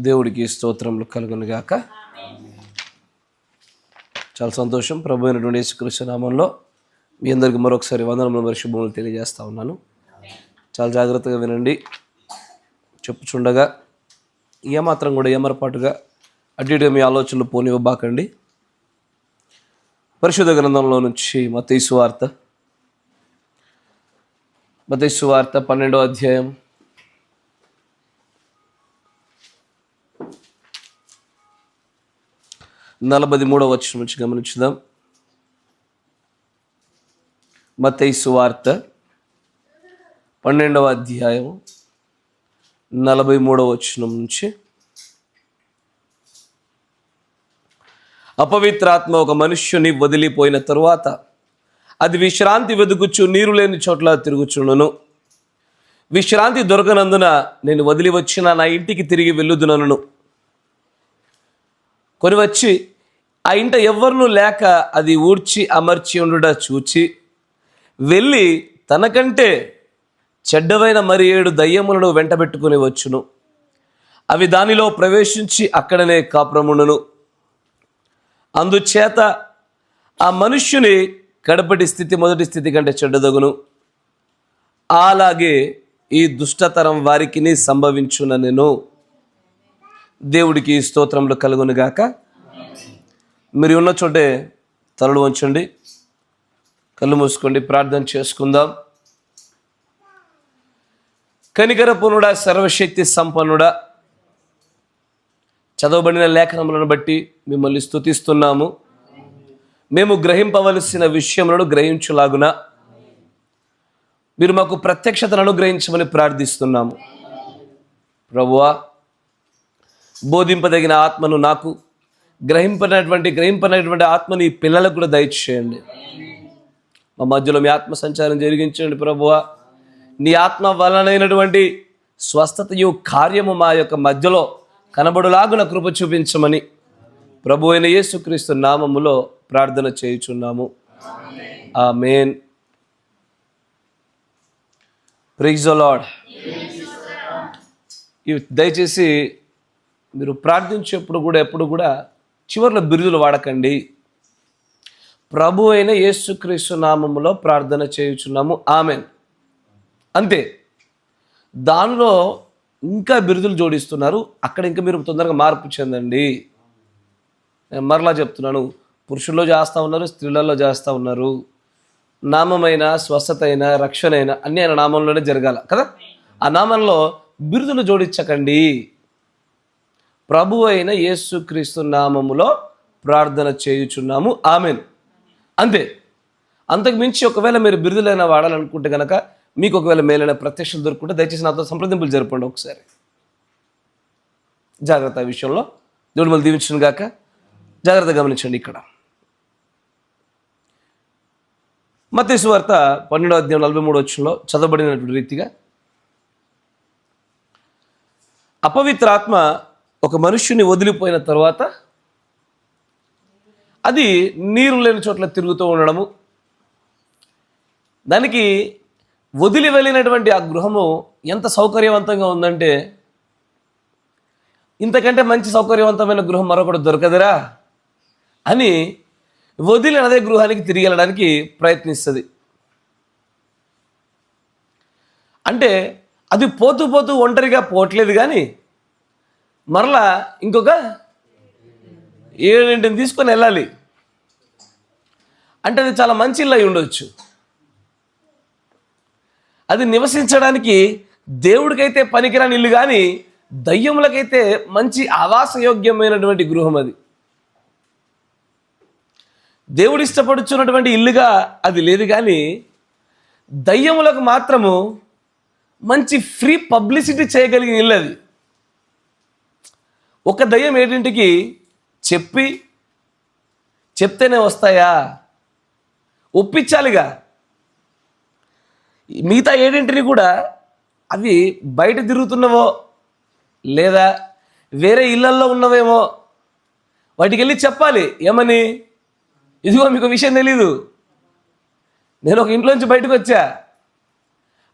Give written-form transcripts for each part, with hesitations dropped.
దేవుడికి స్తోత్రములు కలుగునుగాక. చాలా సంతోషం. ప్రభు అయినటువంటి యేసుక్రీస్తు నామంలో మీ అందరికీ మరొకసారి వందనములు మరియు శుభములు తెలియజేస్తా ఉన్నాను. చాలా జాగ్రత్తగా వినండి. చెప్పుచుండగా ఏమాత్రం కూడా ఏమరపాటుగా అటు ఇటుగా మీ ఆలోచనలు పోనివ్వబాకండి. పరిశుద్ధ గ్రంథంలో నుంచి మత్తయి సువార్త 12వ అధ్యాయం 43వ వచనం నుంచి గమనించుదాం. మత్తయి సువార్త 12వ అధ్యాయం 43వ వచనం నుంచి. అపవిత్రాత్మ ఒక మనుష్యుని వదిలిపోయిన తరువాత అది విశ్రాంతి వెదుకుచు నీరు లేని చోట్ల తిరుగుచుండును. విశ్రాంతి దొరకనందున నేను వదిలి వచ్చిన నా ఇంటికి తిరిగి వెళ్ళుదునను. కొని వచ్చి ఆ ఇంట ఎవ్వరునూ లేక అది ఊడ్చి అమర్చి ఉండుట చూచి వెళ్ళి తనకంటే చెడ్డవైన మరి 7 దయ్యములను వెంటబెట్టుకుని వచ్చును. అవి దానిలో ప్రవేశించి అక్కడనే కాపురముండును. అందుచేత ఆ మనుష్యుని కడపటి స్థితి మొదటి స్థితి కంటే చెడ్డదగును. అలాగే ఈ దుష్టతరం వారికి సంభవించుననెను. దేవుడికి స్తోత్రములు కలుగునుగాక. మీరు ఉన్న చోటే తలలు వంచండి, కళ్ళు మూసుకోండి, ప్రార్థన చేసుకుందాం. కనికరపూర్ణుడా, సర్వశక్తి సంపన్నుడా, చదవబడిన లేఖనములను బట్టి మిమ్మల్ని స్తుతిస్తున్నాము. మేము గ్రహింపవలసిన విషయములను గ్రహించులాగున మీరు మాకు ప్రత్యక్షతను అనుగ్రహించమని ప్రార్థిస్తున్నాము. ప్రభువా, బోధింపదగిన ఆత్మను నాకు, గ్రహింపనటువంటి ఆత్మని ఈ పిల్లలకు కూడా దయచేయండి. మా మధ్యలో మీ ఆత్మ సంచారం జరిగించండి. ప్రభువా, నీ ఆత్మ వలనైనటువంటి స్వస్థతయు కార్యము మా యొక్క మధ్యలో కనబడులాగున కృప చూపించమని ప్రభు అయిన యేసుక్రీస్తు నామములో ప్రార్థన చేయుచున్నాము. ఆమేన్. Praise the lord. దయచేసి మీరు ప్రార్థించేప్పుడు కూడా ఎప్పుడు కూడా చివర్లో బిరుదులు వాడకండి. ప్రభు అయిన యేసుక్రీస్తు నామములో ప్రార్థన చేయుచున్నాము, ఆమేన్, అంతే. దానిలో ఇంకా బిరుదులు జోడిస్తున్నారు, అక్కడ ఇంకా మీరు తొందరగా మార్పు చెందండి. నేను మరలా చెప్తున్నాను, పురుషుల్లో చేస్తూ ఉన్నారు, స్త్రీలలో చేస్తూ ఉన్నారు. నామమైన, స్వస్థత అయినా, రక్షణ అయినా అన్నీ ఆయన నామంలోనే జరగాల కదా. ఆ నామంలో బిరుదులు జోడించకండి. ప్రభు అయిన యేసుక్రీస్తు నామములో ప్రార్థన చేయుచున్నాము, ఆమేన్, అంతే. అంతకు మించి ఒకవేళ మీరు బిరుదులైనా వాడాలనుకుంటే కనుక, మీకు ఒకవేళ మేలైన ప్రత్యక్షలు దొరుకుంటే దయచేసి నాతో సంప్రదింపులు జరపండి ఒకసారి. జాగ్రత్త విషయంలో దేవుడు మళ్ళీ దీవించును గాక. జాగ్రత్త గమనించండి. ఇక్కడ మత్తయి సువార్త 12వ అధ్యాయం 43వ వచనంలో చదవబడినటువంటి రీతిగా అపవిత్రాత్మ ఒక మనుష్యుని వదిలిపోయిన తర్వాత అది నీరు లేని చోట్ల తిరుగుతూ ఉండడము, దానికి వదిలి వెళ్ళినటువంటి ఆ గృహము ఎంత సౌకర్యవంతంగా ఉందంటే, ఇంతకంటే మంచి సౌకర్యవంతమైన గృహం మరొకటి దొరకదురా అని వదిలిన అదే గృహానికి తిరిగి వెళ్ళడానికి ప్రయత్నిస్తుంది. అంటే అది పోతూ పోతూ ఒంటరిగా పోవట్లేదు, కానీ మరలా ఇంకొక 7 తీసుకొని వెళ్ళాలి. అంటే అది చాలా మంచి ఇల్లు అయి ఉండొచ్చు. అది నివసించడానికి దేవుడికైతే పనికిరాని ఇల్లు, కానీ దయ్యములకైతే మంచి ఆవాసయోగ్యమైనటువంటి గృహం అది. దేవుడు ఇష్టపడుచున్నటువంటి ఇల్లుగా అది లేదు, కానీ దయ్యములకు మాత్రము మంచి ఫ్రీ పబ్లిసిటీ చేయగలిగిన ఇల్లు అది. ఒక దయ్యం 7కి చెప్తేనే వస్తాయా? ఒప్పించాలిగా. మిగతా 7 కూడా అవి బయట తిరుగుతున్నవో లేదా వేరే ఇళ్లల్లో ఉన్నవేమో, వాటికి వెళ్ళి చెప్పాలి. ఏమని? ఇదిగో మీకు విషయం తెలీదు, నేను ఒక ఇంట్లోంచి బయటకు వచ్చా.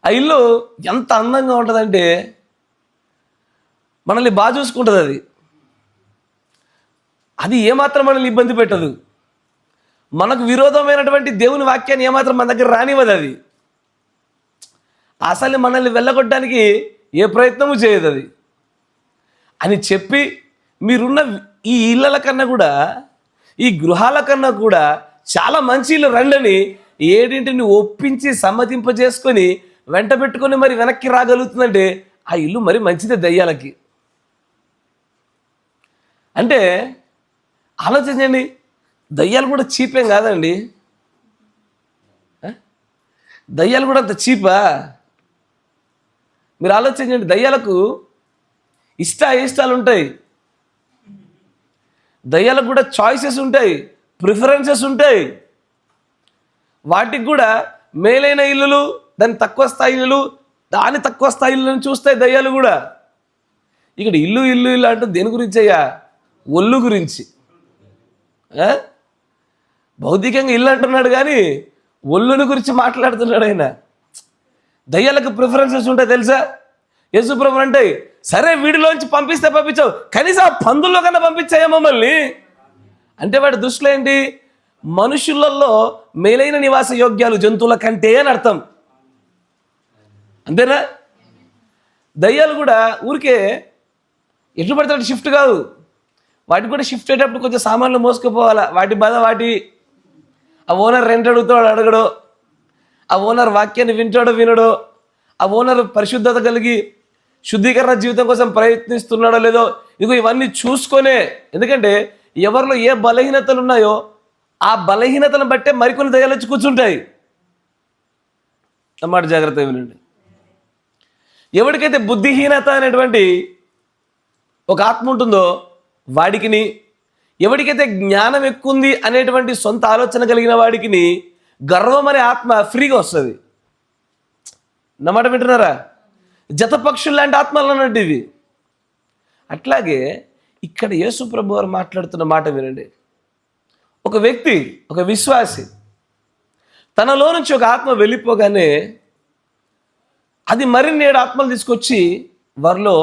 ఆ ఇల్లు ఎంత అందంగా ఉంటుందంటే మనల్ని బాగా చూసుకుంటుంది. అది అది ఏమాత్రం మనల్ని ఇబ్బంది పెట్టదు. మనకు విరోధమైనటువంటి దేవుని వాక్యాన్ని ఏమాత్రం మన దగ్గర రానివ్వదు. అది అసలు మనల్ని వెళ్ళగొట్టడానికి ఏ ప్రయత్నము చేయదు అది అని చెప్పి, మీరున్న ఈ ఇళ్ళల కన్నా కూడా, ఈ గృహాల కన్నా కూడా చాలా మంచి ఇల్లు రండని ఏడింటిని ఒప్పించి సమ్మతింపజేసుకొని వెంట పెట్టుకొని మరి వెనక్కి రాగలుగుతుందంటే ఆ ఇల్లు మరి మంచిదే దయ్యాలకి. అంటే ఆలోచించండి, దయ్యాలు కూడా చీపేం కాదండి. దయ్యాలు కూడా అంత చీపా? మీరు ఆలోచించండి. దయ్యాలకు ఇష్టాలు ఉంటాయి, దయ్యాలకు కూడా చాయిసెస్ ఉంటాయి, ప్రిఫరెన్సెస్ ఉంటాయి. వాటికి కూడా మేలైన ఇల్లులు, దాని తక్కువ స్థాయి ఇల్లులు, దాని తక్కువ స్థాయి ఇల్లులను చూస్తాయి దయ్యాలు కూడా. ఇక్కడ ఇల్లు ఇల్లు ఇల్లు అంటే దేని గురించి అయ్యా? ఒళ్ళు గురించి. భౌతికంగా ఇల్లు అంటున్నాడు కానీ ఒళ్ళుని గురించి మాట్లాడుతున్నాడు ఆయన. దయ్యాలకు ప్రిఫరెన్సెస్ ఉంటాయి తెలుసా? యేసుప్రభు అంటే, సరే వీడిలోంచి పంపిస్తే పంపించావు, కనీసం ఆ పందుల్లో కన్నా పంపించాయా మమ్మల్ని అంటే వాడి దృష్టిలో ఏంటి? మనుషులలో మేలైన నివాస యోగ్యాలు జంతువుల కంటే అని అర్థం. అంతేనా? దయ్యాలు కూడా ఊరికే ఎట్లు పడితే షిఫ్ట్ కాదు. వాటికి కూడా షిఫ్ట్ అయ్యేటప్పుడు కొంచెం సామాన్లు మోసుకుపోవాలా. వాటి బాధ వాటి. ఆ ఓనర్ రెంట్ అడుగుతాడు అడగడో, ఆ ఓనర్ వాక్యాన్ని వింటాడో వినడో, ఆ ఓనర్ పరిశుద్ధత కలిగి శుద్ధీకరణ జీవితం కోసం ప్రయత్నిస్తున్నాడో లేదో, ఇగో ఇవన్నీ చూసుకొనే. ఎందుకంటే ఎవరిలో ఏ బలహీనతలు ఉన్నాయో ఆ బలహీనతలను బట్టే మరికొన్ని దయ్యాలు వచ్చి కూర్చుంటాయి. అన్నమాట, జాగ్రత్త వినండి. ఎవరికైతే బుద్ధిహీనత అనేటువంటి ఒక ఆత్మ ఉంటుందో వాడికిని, ఎవరికైతే జ్ఞానం ఎక్కువ ఉంది అనేటువంటి సొంత ఆలోచన కలిగిన వాడికిని గర్వం అనే ఆత్మ ఫ్రీగా వస్తుంది. నమాట వింటున్నారా? జతపక్షులు లాంటి ఆత్మలు అన్నట్టు ఇవి. అట్లాగే ఇక్కడ యేసు ప్రభు వారు మాట్లాడుతున్న మాట వినండి. ఒక వ్యక్తి, ఒక విశ్వాసి తనలో నుంచి ఒక ఆత్మ వెళ్ళిపోగానే అది మరిన్ని 7 ఆత్మలు తీసుకొచ్చి వారిలో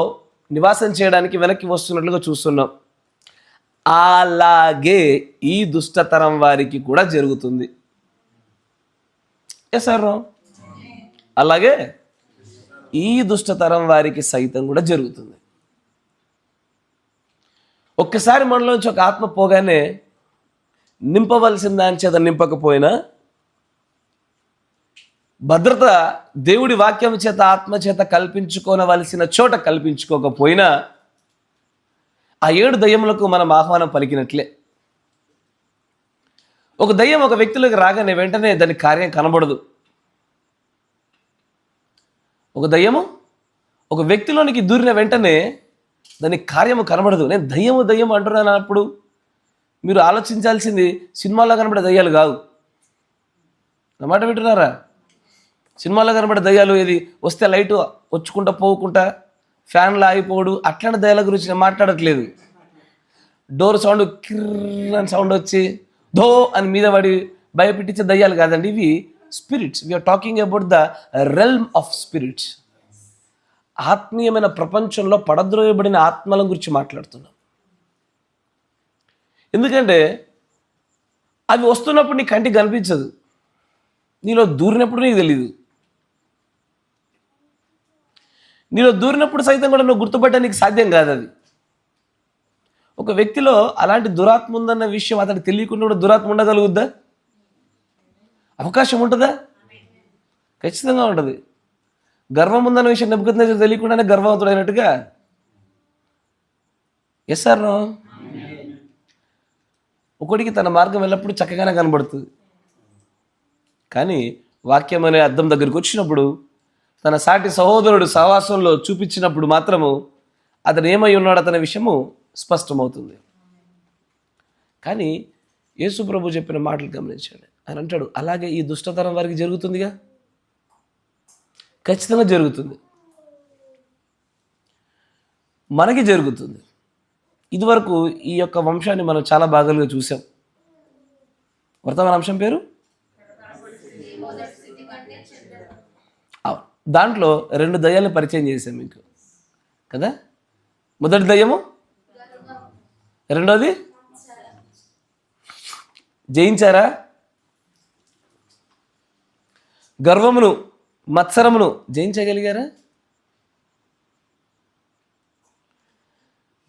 నివాసం చేయడానికి వెనక్కి వస్తున్నట్లుగా చూస్తున్నాం. అలాగే ఈ దుష్టతరం వారికి కూడా జరుగుతుంది. సార్, అలాగే ఈ దుష్టతరం వారికి సైతం కూడా జరుగుతుంది. ఒక్కసారి మనలోంచి ఒక ఆత్మ పోగానే నింపవలసిన దాని చేత నింపకపోయినా, భద్రత దేవుడి వాక్యం చేత ఆత్మ చేత కల్పించుకోనవలసిన చోట కల్పించుకోకపోయినా ఆ 7 దయ్యములకు మనం ఆహ్వానం పలికినట్లే. ఒక దయ్యం ఒక వ్యక్తిలోకి రాగానే వెంటనే దాని కార్యం కనబడదు. ఒక దయ్యము ఒక వ్యక్తిలోనికి దూరిన వెంటనే దాని కార్యము కనబడదు. నేను దయ్యము అంటున్నాను అన్నప్పుడు మీరు ఆలోచించాల్సింది సినిమాలో కనబడే దయ్యాలు కాదు. నా మాట వింటున్నారా? సినిమాలో కనబడే దయ్యాలు ఏది వస్తే లైటు వచ్చుకుంటా పోకుండా ఫ్యాన్లు ఆగిపోడు అట్లాంటి దయ్యాల గురించి నేను మాట్లాడట్లేదు. డోర్ సౌండ్ కిర్ర్ అని సౌండ్ వచ్చి ధో అని మీద పడి భయపెట్టించే దయ్యాలు కాదండి. ఇవి spirits. We're talking about the realm of spirits. ఆత్మీయమైన ప్రపంచంలో పడద్రోయబడిన ఆత్మల గురించి మాట్లాడుతున్నాం. ఎందుకంటే అవి వస్తున్నప్పుడు నీ కంటికి కనిపించదు, నీలో దూరినప్పుడు నీకు తెలీదు. నీలో దూరినప్పుడు సైతం కూడా నువ్వు గుర్తుపట్టడానికి సాధ్యం కాదు. అది ఒక వ్యక్తిలో అలాంటి దురాత్మ ఉందన్న విషయం అతనికి తెలియకుండా కూడా దురాత్మ ఉండగలుగుద్దా? అవకాశం ఉంటుందా? ఖచ్చితంగా ఉంటుంది. గర్వం ఉందన్న విషయం నెబుకద్నెజరు తెలియకుండానే గర్వవంతుడు అయినట్టుగా. Yes sir no? ఒకడికి తన మార్గం ఎల్లప్పుడూ చక్కగానే కనబడుతుంది, కానీ వాక్యం అనే అద్దం దగ్గరికి వచ్చినప్పుడు తన సాటి సహోదరుడు సహవాసంలో చూపించినప్పుడు మాత్రము అతను ఏమై ఉన్నాడు అతని విషయము స్పష్టమవుతుంది. కానీ యేసు ప్రభు చెప్పిన మాటలు గమనించాడు. ఆయన అంటాడు, అలాగే ఈ దుష్టతరం వారికి జరుగుతుందిగా. ఖచ్చితంగా జరుగుతుంది, మనకి జరుగుతుంది. ఇదివరకు ఈ యొక్క వంశాన్ని మనం చాలా భాగాలుగా చూసాం. వర్తమాన అంశం పేరు దాంట్లో 2 దయ్యాలను పరిచయం చేశాం మీకు కదా. మొదటి దయ్యము, రెండోది జయించారా? గర్వమును, మత్సరమును జయించగలిగారా?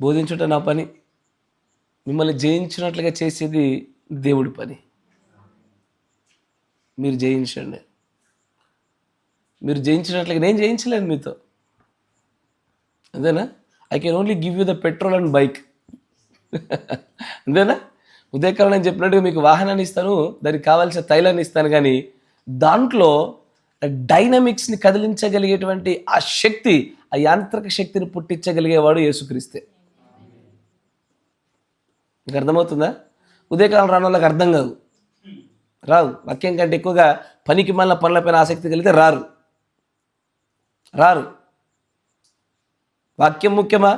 బోధించుట నా పని, మిమ్మల్ని జయించినట్లుగా చేసేది దేవుడి పని. మీరు జయించండి. మీరు జయించినట్లుగా నేను జయించలేను మీతో, అంతేనా? I can only give you the petrol and bike, అంతేనా? ఉదయకాలం నేను చెప్పినట్టుగా మీకు వాహనాన్ని ఇస్తాను, దానికి కావాల్సిన తైలాన్ని ఇస్తాను, కానీ దాంట్లో డైనమిక్స్ని కదిలించగలిగేటువంటి ఆ శక్తి, ఆ యాంత్రిక శక్తిని పుట్టించగలిగేవాడు యేసుక్రీస్తే. మీకు అర్థమవుతుందా? ఉదయకాలం రాని వాళ్ళకి అర్థం కాదు, రావు. వాక్యం కంటే ఎక్కువగా పనికి మళ్ళీ పనులపైన ఆసక్తి కలిగితే రారు. వాక్యం ముఖ్యమా?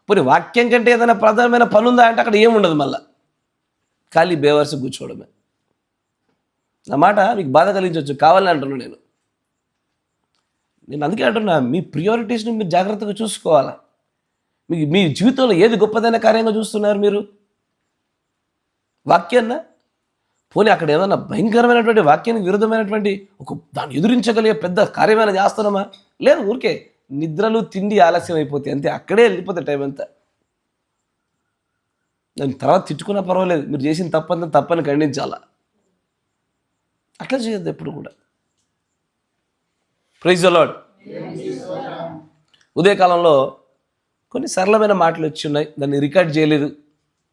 పోనీ వాక్యం కంటే ఏదైనా ప్రధానమైన పని ఉందా అంటే అక్కడ ఏముండదు, మళ్ళీ ఖాళీ బేవర్సి కూర్చోవడమే. నా మాట మీకు బాధ కలిగించవచ్చు, కావాలని అంటున్నాను నేను అందుకే అంటున్నా, మీ ప్రియారిటీస్ని మీరు జాగ్రత్తగా చూసుకోవాలా. మీ జీవితంలో ఏది గొప్పదైన కార్యంగా చూస్తున్నారు మీరు? వాక్యాన్న? పోనీ అక్కడ ఏదన్నా భయంకరమైనటువంటి వాక్యానికి విరుద్ధమైనటువంటి దాన్ని ఎదురించగలిగే పెద్ద కార్యమైనా చేస్తున్నామా? లేదు, ఊరికే నిద్రలు తిండి ఆలస్యం అయిపోతాయి అంతే, అక్కడే వెళ్ళిపోతే టైం అంతా. దాని తర్వాత తిట్టుకున్నా పర్వాలేదు, మీరు చేసిన తప్పని ఖండించాలా. అట్లా చేయొద్దు ఎప్పుడు కూడా. Praise the lord. ఉదయకాలంలో కొన్ని సరళమైన మాటలు వచ్చి ఉన్నాయి, దాన్ని రికార్డ్ చేయలేదు.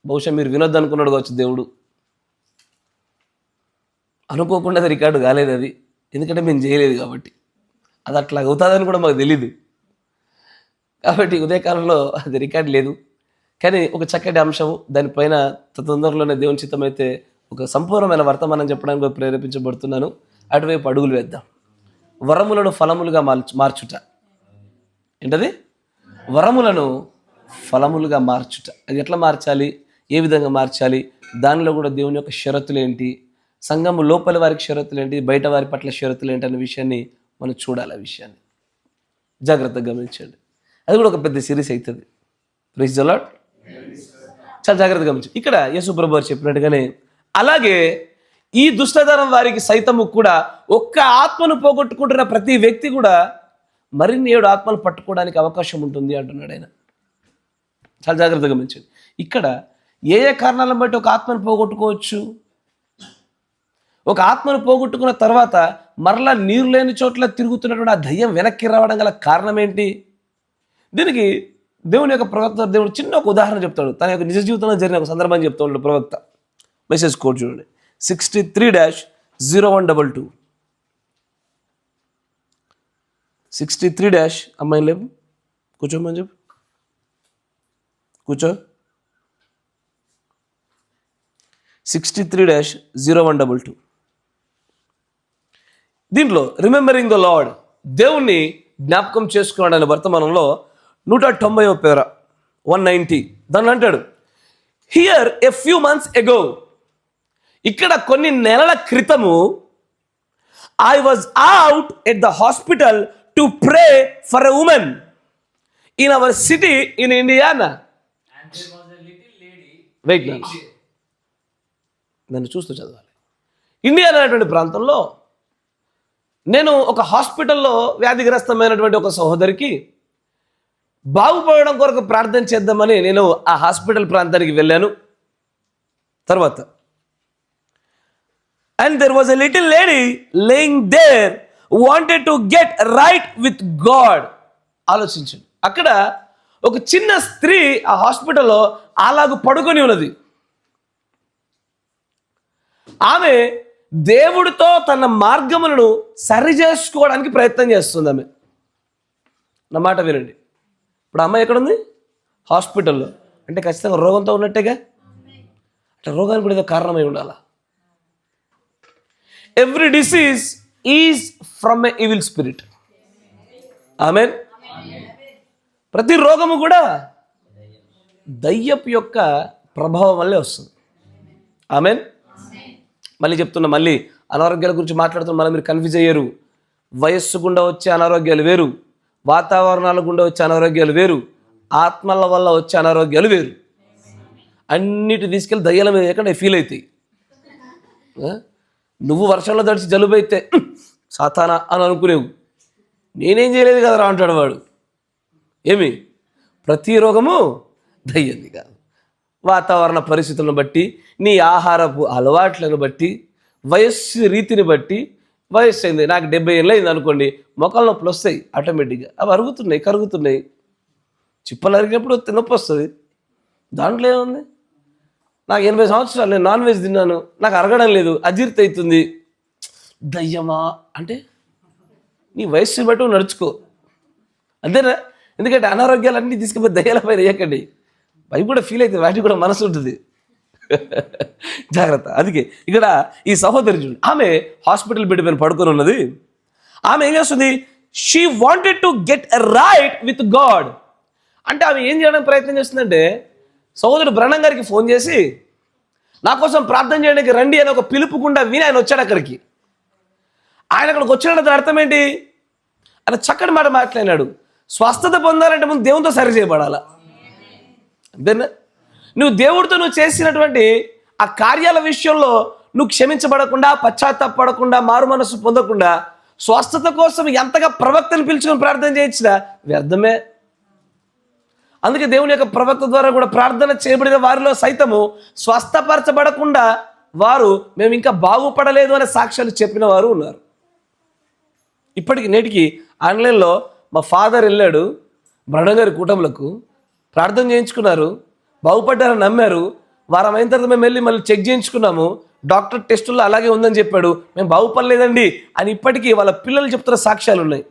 బహుశా మీరు వినొద్దు అనుకున్నాడు కావచ్చు దేవుడు. అనుకోకుండా అది రికార్డు కాలేదు, అది ఎందుకంటే మేము చేయలేదు కాబట్టి. అది అట్లా అవుతుందని కూడా మాకు తెలీదు కాబట్టి ఉదయకాలంలో అది రికార్డు లేదు. కానీ ఒక చక్కటి అంశము, దానిపైన తొందరలోనే దేవుని చిత్తమైతే ఒక సంపూర్ణమైన వర్తమానం చెప్పడానికి ప్రేరేపించబడుతున్నాను. అటువైపు అడుగులు వేద్దాం. వరములను ఫలములుగా మార్చుట. ఏంటది? వరములను ఫలములుగా మార్చుట. అది ఎట్లా మార్చాలి, ఏ విధంగా మార్చాలి, దానిలో కూడా దేవుని యొక్క షరతులు ఏంటి, సంఘము లోపల వారికి షరతులు ఏంటి, బయట వారి పట్ల షరతులు ఏంటి అనే విషయాన్ని మనం చూడాలి. ఆ విషయాన్ని జాగ్రత్తగా గమనించండి. అది కూడా ఒక పెద్ద సిరీస్ అవుతుంది. Praise the Lord. చాలా జాగ్రత్తగా గమనించండి. ఇక్కడ యేసు ప్రభువు వారు చెప్పినట్టుగానే అలాగే ఈ దుష్టతరం వారికి సైతము కూడా ఒక్క ఆత్మను పోగొట్టుకుంటున్న ప్రతి వ్యక్తి కూడా మరిన్ని 7 ఆత్మలు పట్టుకోవడానికి అవకాశం ఉంటుంది అంటున్నాడు ఆయన. చాలా జాగ్రత్తగా గమనించండి. ఇక్కడ ఏ కారణాలను బట్టి ఒక ఆత్మను పోగొట్టుకోవచ్చు? ఒక ఆత్మను పోగొట్టుకున్న తర్వాత మరలా నీరు లేని చోట్ల తిరుగుతున్నటువంటి ఆ దయ్యం వెనక్కి రావడం గల కారణం ఏంటి? దీనికి దేవుని యొక్క ప్రవక్త దేవుడు చిన్న ఒక ఉదాహరణ చెప్తాడు. తన యొక్క నిజ జీవితంలో జరిగిన ఒక సందర్భాన్ని చెప్తూ ఉంటాడు ప్రవక్త. మెసేజ్ కోడ్ చూడండి, 63-0122. 63 అమ్మాయి లేవు, కూర్చోమని చెప్పు, కూర్చో. 63-0122. దీంట్లో రిమెంబరింగ్ ద లార్డ్, దేవుణ్ణి జ్ఞాపకం చేసుకోవడం అనే వర్తమానంలో 190వ పేర 190 దాన్ని అంటాడు, here a few months ago, ఇక్కడ కొన్ని నెలల క్రితము I was out at the hospital to pray for a woman in our city in Indiana. Wait, నన్ను చూస్తూ చదవాలి. ఇండియానా అనేటువంటి ప్రాంతంలో నేను ఒక హాస్పిటల్లో వ్యాధిగ్రస్తమైనటువంటి ఒక సహోదరికి బాగుపడడం కొరకు ప్రార్థన చేద్దామని నేను ఆ హాస్పిటల్ ప్రాంతానికి వెళ్ళాను. తర్వాత and there was a little lady laying there wanted to get right with God. ఆలోచించండి, అక్కడ ఒక చిన్న స్త్రీ ఆ హాస్పిటల్లో అలాగూ పడుకొని ఉన్నది. ఆమె దేవుడితో తన మార్గములను సరి చేసుకోవడానికి ప్రయత్నం చేస్తుంది. ఆమె, నా మాట వినండి, ఇప్పుడు అమ్మాయి ఎక్కడుంది? హాస్పిటల్లో. అంటే ఖచ్చితంగా రోగంతో ఉన్నట్టేగా. అట్లా రోగానికి కూడా ఏదో కారణమై ఉండాలా. Every disease is from a evil spirit. Amen. ప్రతి రోగము కూడా దయ్యపు యొక్క ప్రభావం వల్లే వస్తుంది. ఆమెన్. మళ్ళీ చెప్తున్నా, మళ్ళీ అనారోగ్యాల గురించి మాట్లాడుతున్నా, మళ్ళీ మీరు కన్ఫ్యూజ్ అయ్యారు. వయస్సు గుండా వచ్చే అనారోగ్యాలు వేరు, వాతావరణాల గుండా వచ్చే అనారోగ్యాలు వేరు, ఆత్మల వల్ల వచ్చే అనారోగ్యాలు వేరు. అన్నిటి తీసుకెళ్ళి దయ్యాల మీద ఎక్కడ ఫీల్ అవుతాయి. నువ్వు వర్షంలో తడిచి జలుబు అయితే సాతానా అని అనుకునేవు, నేనేం చేయలేదు కదరా అంటాడు వాడు. ఏమి ప్రతి రోగము దయ్యంది కాదు. వాతావరణ పరిస్థితులను బట్టి, నీ ఆహారపు అలవాట్లను బట్టి, వయస్సు రీతిని బట్టి, వయస్సు అయింది నాకు 70 ఏళ్ళు అయింది అనుకోండి, మొక్కల నొప్పులు వస్తాయి ఆటోమేటిక్గా. అవి అరుగుతున్నాయి, కరుగుతున్నాయి. చిప్పలు అరిగినప్పుడు నొప్పి వస్తుంది, దాంట్లో ఏముంది. నాకు 80 సంవత్సరాలు, నేను నాన్ వెజ్ తిన్నాను, నాకు అరగడం లేదు, అజీర్తి అవుతుంది. దయ్యమా అంటే నీ వయస్సు బట్టి నడుచుకో, అంతేనా? ఎందుకంటే అనారోగ్యాలన్నీ తీసుకుపోయి దయ్యాల పైన వేయకండి. అవి కూడా ఫీల్ అవుతుంది, వాటికి కూడా మనసు ఉంటుంది. జాగ్రత్త. అందుకే ఇక్కడ ఈ సహోదరి చూడండి, ఆమె హాస్పిటల్ బెడ్ పైన పడుకొని ఉన్నది. ఆమె ఏం చేస్తుంది? She wanted to get right with God. అంటే ఆమె ఏం చేయడానికి ప్రయత్నం చేస్తుందంటే, సహోదరుడు బ్రహ్నం గారికి ఫోన్ చేసి నా కోసం ప్రార్థన చేయడానికి రండి అని ఒక పిలుపుకుండా విని ఆయన వచ్చాడు అక్కడికి. ఆయన అక్కడికి వచ్చినట్టు అర్థం ఏంటి? ఆయన చక్కటి మాట మాట్లాడినాడు. స్వస్థత పొందాలంటే ముందు దేవునితో సరి చేయబడాలా, అంతేనా? నువ్వు దేవుడితో నువ్వు చేసినటువంటి ఆ కార్యాల విషయంలో నువ్వు క్షమించబడకుండా, పశ్చాత్తాపడకుండా, మారు మనసు పొందకుండా స్వస్థత కోసం ఎంతగా ప్రవక్తను పిలుచుకొని ప్రార్థన చేయించినా వ్యర్థమే. అందుకే దేవుని యొక్క ప్రవక్త ద్వారా కూడా ప్రార్థన చేయబడిన వారిలో సైతము స్వస్థపరచబడకుండా వారు మేము ఇంకా బాగుపడలేదు అనే సాక్ష్యాలు చెప్పిన వారు ఉన్నారు. ఇప్పటికి నేటికి ఆన్లైన్లో మా ఫాదర్ వెళ్ళాడు బ్రహ్నం గారి కూటములకు, ప్రార్థన చేయించుకున్నారు, బాగుపడ్డారని నమ్మారు. వారం అయిన తర్వాత మేము వెళ్ళి మళ్ళీ చెక్ చేయించుకున్నాము, డాక్టర్ టెస్టుల్లో అలాగే ఉందని చెప్పాడు, మేము బాగుపడలేదండి అని ఇప్పటికీ వాళ్ళ పిల్లలు చెప్తున్న సాక్ష్యాలు ఉన్నాయి.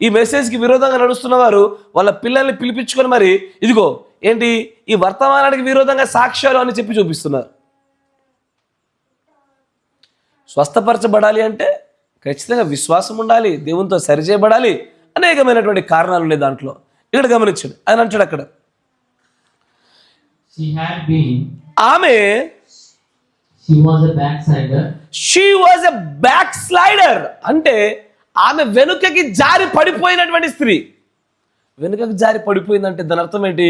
ఈ మెసేజ్కి విరోధంగా నడుస్తున్న వారు వాళ్ళ పిల్లల్ని పిలిపించుకొని మరి ఇదిగో ఏంటి ఈ వర్తమానానికి విరోధంగా సాక్ష్యాలు అని చెప్పి చూపిస్తున్నారు. స్వస్థపరచబడాలి అంటే ఖచ్చితంగా విశ్వాసం ఉండాలి, దేవునితో సరిచేయబడాలి, అనేకమైనటువంటి కారణాలు ఉన్నాయి దాంట్లో. ఇక్కడ గమనించండి, ఆయన అంటాడు అక్కడ ఆమె she was a back slider. అంటే ఆమె వెనుకకి జారి పడిపోయినటువంటి స్త్రీ. వెనుకకి జారి పడిపోయిందంటే దాని అర్థం ఏంటి?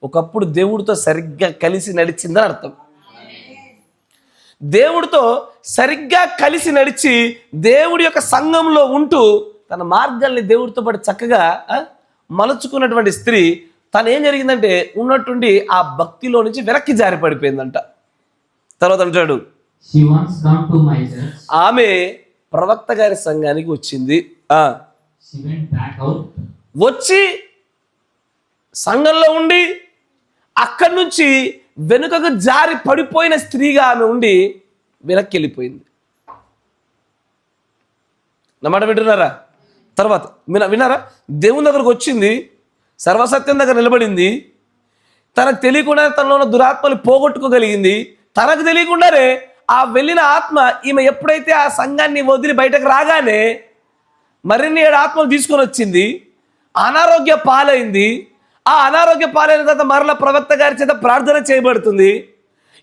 ఒకప్పుడు దేవుడితో సరిగ్గా కలిసి నడిచిందని అర్థం. దేవుడితో సరిగ్గా కలిసి నడిచి దేవుడి యొక్క సంఘంలో ఉంటూ తన మార్గాల్ని దేవుడితో పాటు చక్కగా మలుచుకున్నటువంటి స్త్రీ తను ఏం జరిగిందంటే ఉన్నట్టుండి ఆ భక్తిలో నుంచి వెనక్కి జారి పడిపోయిందంట. తర్వాత అంటాడు ఆమె ప్రవక్త గారి సంఘానికి వచ్చింది. వచ్చి సంఘంలో ఉండి అక్కడి నుంచి వెనుకకు జారి పడిపోయిన స్త్రీగా ఆమె ఉండి వెనక్కి వెళ్ళిపోయింది. నా మాట వింటున్నారా? తర్వాత విన్నారా? దేవుని దగ్గరకు వచ్చింది, సర్వసత్యం దగ్గర నిలబడింది, తనకు తెలియకుండా తనలో ఉన్న దురాత్మలు పోగొట్టుకోగలిగింది. తనకు తెలియకుండానే ఆ వెళ్ళిన ఆత్మ ఈమె ఎప్పుడైతే ఆ సంఘాన్ని వదిలి బయటకు రాగానే మరిన్ని 7 ఆత్మలు తీసుకొని వచ్చింది, అనారోగ్య పాలైంది. ఆ అనారోగ్య పాలైన తర్వాత మరల ప్రవక్త గారి చేత ప్రార్థన చేయబడుతుంది.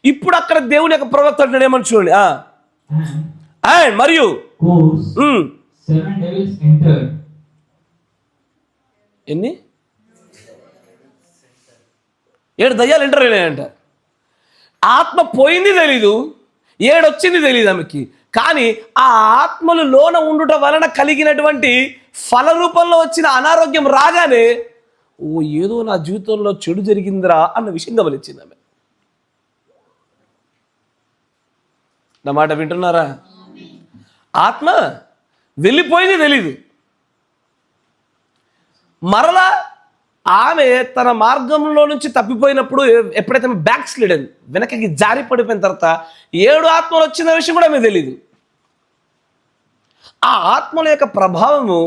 ఇప్పుడు అక్కడ దేవుని యొక్క ప్రవక్త అంటాడు ఏమని చూడండి, మరియు ఎన్ని 7 దయ్యాలు ఎంటర్ అయినాయంట. ఆత్మ పోయింది తెలీదు, 7 వచ్చింది తెలియదు ఆమెకి. కానీ ఆ ఆత్మలు లోన ఉండుట వలన కలిగినటువంటి ఫల రూపంలో వచ్చిన అనారోగ్యం రాగానే ఓ ఏదో నా జీవితంలో చెడు జరిగిందిరా అన్న విషయం గమనించింది ఆమె. నా మాట వింటున్నారా? ఆత్మ వెళ్ళిపోయింది తెలీదు. మరలా ఆమె తన మార్గంలో నుంచి తప్పిపోయినప్పుడు ఎప్పుడైతే బ్యాక్ స్లైడ్ అయింది, వెనకకి జారి పడిపోయిన తర్వాత 7 ఆత్మలు వచ్చిన విషయం కూడా ఆమె తెలీదు. ఆ ఆత్మల యొక్క ప్రభావము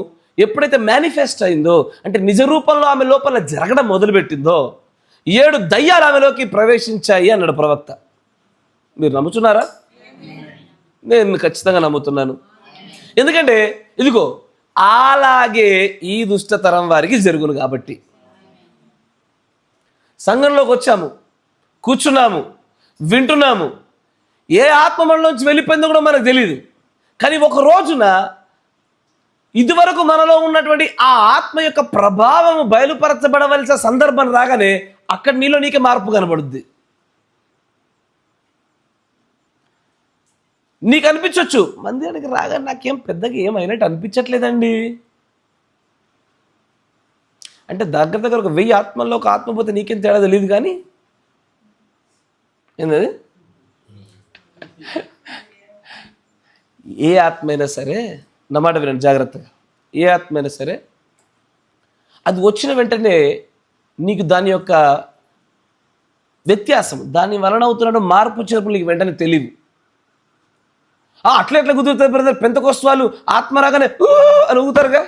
ఎప్పుడైతే మేనిఫెస్ట్ అయిందో, అంటే నిజ రూపంలో ఆమె లోపల జరగడం మొదలుపెట్టిందో 7 దయ్యాలు ఆమెలోకి ప్రవేశించాయి అన్నాడు ప్రవక్త. మీరు నమ్ముతున్నారా? నేను ఖచ్చితంగా నమ్ముతున్నాను. ఎందుకంటే ఇదిగో అలాగే ఈ దుష్టతరం వారికి జరుగును కాబట్టి. సంఘంలోకి వచ్చాము, కూర్చున్నాము, వింటున్నాము, ఏ ఆత్మ మనలోంచి వెళ్ళిపోయిందో కూడా మనకు తెలియదు. కానీ ఒక రోజున ఇదివరకు మనలో ఉన్నటువంటి ఆ ఆత్మ యొక్క ప్రభావం బయలుపరచబడవలసిన సందర్భం రాగానే అక్కడ నీలో నీకే మార్పు కనబడుద్ది. నీకు అనిపించవచ్చు, మందిరానికి రాగానే నాకేం పెద్దగా ఏమైనట్టు అనిపించట్లేదండి అంటే దగ్గర ఒక 1000 ఆత్మల్లో ఒక ఆత్మ పోతే నీకేం తేడా తెలియదు. కానీ ఏంటది, ఏ ఆత్మ అయినా సరే, నా మాట వినండి జాగ్రత్తగా, ఏ ఆత్మ అయినా సరే అది వచ్చిన వెంటనే నీకు దాని యొక్క వ్యత్యాసం, దాని వలన అవుతున్న మార్పు చేర్పులు నీకు వెంటనే తెలియదు. అట్లా ఎట్లా కుదురుతుంది బ్రదర్, పెంతెకోస్తు వాళ్ళు ఆత్మ రాగానే అని ఊగుతారుగా,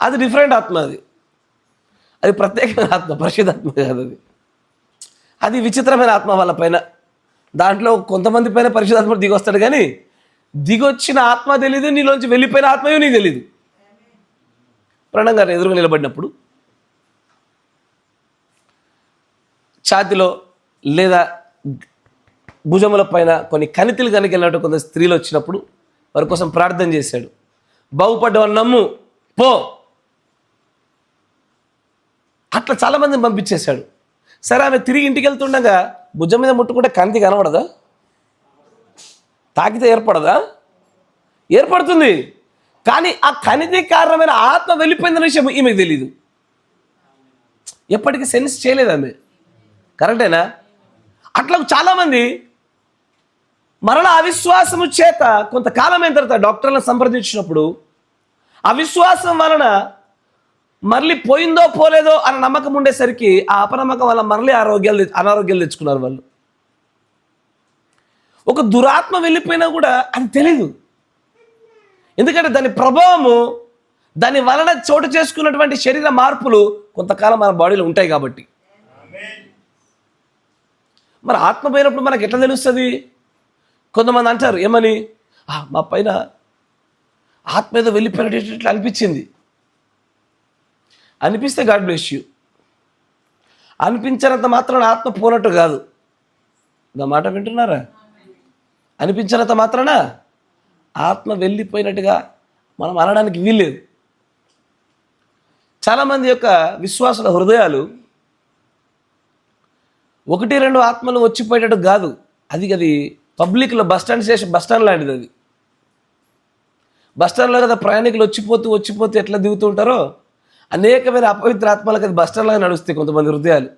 అది డిఫరెంట్ ఆత్మ, అది ప్రత్యేకమైన ఆత్మ, పరిశుద్ధాత్మ కాదు అది. అది విచిత్రమైన ఆత్మ వాళ్ళ పైన. దాంట్లో కొంతమంది పైన పరిశుద్ధాత్మ దిగొస్తాడు, కానీ దిగొచ్చిన ఆత్మ తెలీదు, నీలోంచి వెళ్ళిపోయిన ఆత్మయో నీకు తెలీదు. ప్రణం గారు ఎదురుగా నిలబడినప్పుడు ఛాతిలో లేదా భుజముల పైన కొన్ని కణితులు కనికెళ్ళినట్టు కొంత స్త్రీలు వచ్చినప్పుడు వారి కోసం ప్రార్థన చేశాడు. బాగుపడ్డవని నమ్ము పో, అట్లా చాలామందిని పంపించేశాడు. సరే, ఆమె తిరిగి ఇంటికి వెళ్తుండగా భుజం మీద ముట్టుకుంటే కణితి కనబడదా? తాకితే ఏర్పడదా? ఏర్పడుతుంది. కానీ ఆ కణితి కారణమైన ఆత్మ వెళ్ళిపోయిందన్న విషయం ఈమెకు తెలీదు. ఎప్పటికీ సెన్స్ చేయలేదు ఆమె. కరెక్టేనా? అట్లా చాలామంది మరలా అవిశ్వాసము చేత కొంతకాలం అయిన తర్వాత డాక్టర్లను సంప్రదించినప్పుడు అవిశ్వాసం వలన మళ్ళీ పోయిందో పోలేదో అన్న నమ్మకం ఉండేసరికి ఆ అపనమ్మకం వల్ల మళ్ళీ అనారోగ్యాలు తెచ్చుకున్నారు వాళ్ళు. ఒక దురాత్మ వెళ్ళిపోయినా కూడా అది తెలీదు. ఎందుకంటే దాని ప్రభావము, దాని వలన చోటు చేసుకున్నటువంటి శరీర మార్పులు కొంతకాలం మన బాడీలో ఉంటాయి కాబట్టి. మరి ఆత్మ పోయినప్పుడు మనకు ఎట్లా తెలుస్తుంది? కొంతమంది అంటారు ఏమని, మా పైన ఆత్మ ఏదో వెళ్ళిపోయినట్టు అనిపించింది. అనిపిస్తే గాడ్ బ్లెస్ యూ. అనిపించినంత మాత్రాన ఆత్మ పోనట్టు కాదు. నా మాట వింటున్నారా? అనిపించినంత మాత్రాన ఆత్మ వెళ్ళిపోయినట్టుగా మనం అనడానికి వీల్లేదు. చాలామంది యొక్క విశ్వాసుల హృదయాలు 1-2 ఆత్మలు వచ్చిపోయేటట్టు కాదు. అది పబ్లిక్లో బస్టాండ్ లాంటిది. అది బస్టాండ్లో కదా ప్రయాణికులు వచ్చిపోతూ ఎట్లా దిగుతూ ఉంటారో అనేకమైన అపవిత్ర ఆత్మలకు అది బస్టాండ్లాగా నడుస్తాయి. కొంతమంది హృదయాలు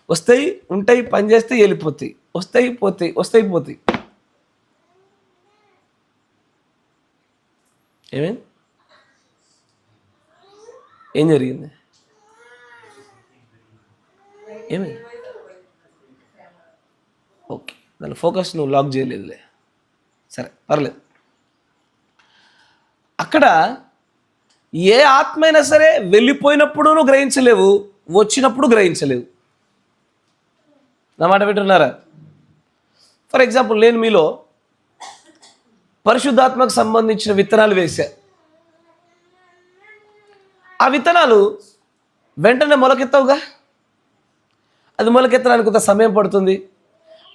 వస్తాయి, ఉంటాయి, పనిచేస్తాయి, వెళ్ళిపోతాయి, వస్తాయి పోతాయి. ఏమైంది? ఏం జరిగింది? ఏమైంది? ఓకే, దాని ఫోకస్ నువ్వు లాక్ చేయలేదులే, సరే పర్లేదు. అక్కడ ఏ ఆత్మ అయినా సరే వెళ్ళిపోయినప్పుడు నువ్వు గ్రహించలేవు, వచ్చినప్పుడు గ్రహించలేవు. నా మాట వింటున్నారా? ఫర్ ఎగ్జాంపుల్, నేను మీలో పరిశుద్ధాత్మకు సంబంధించిన విత్తనాలు వేశా. ఆ విత్తనాలు వెంటనే మొలకెత్తవుగా. అది మొలకెత్తడానికి కొంత సమయం పడుతుంది.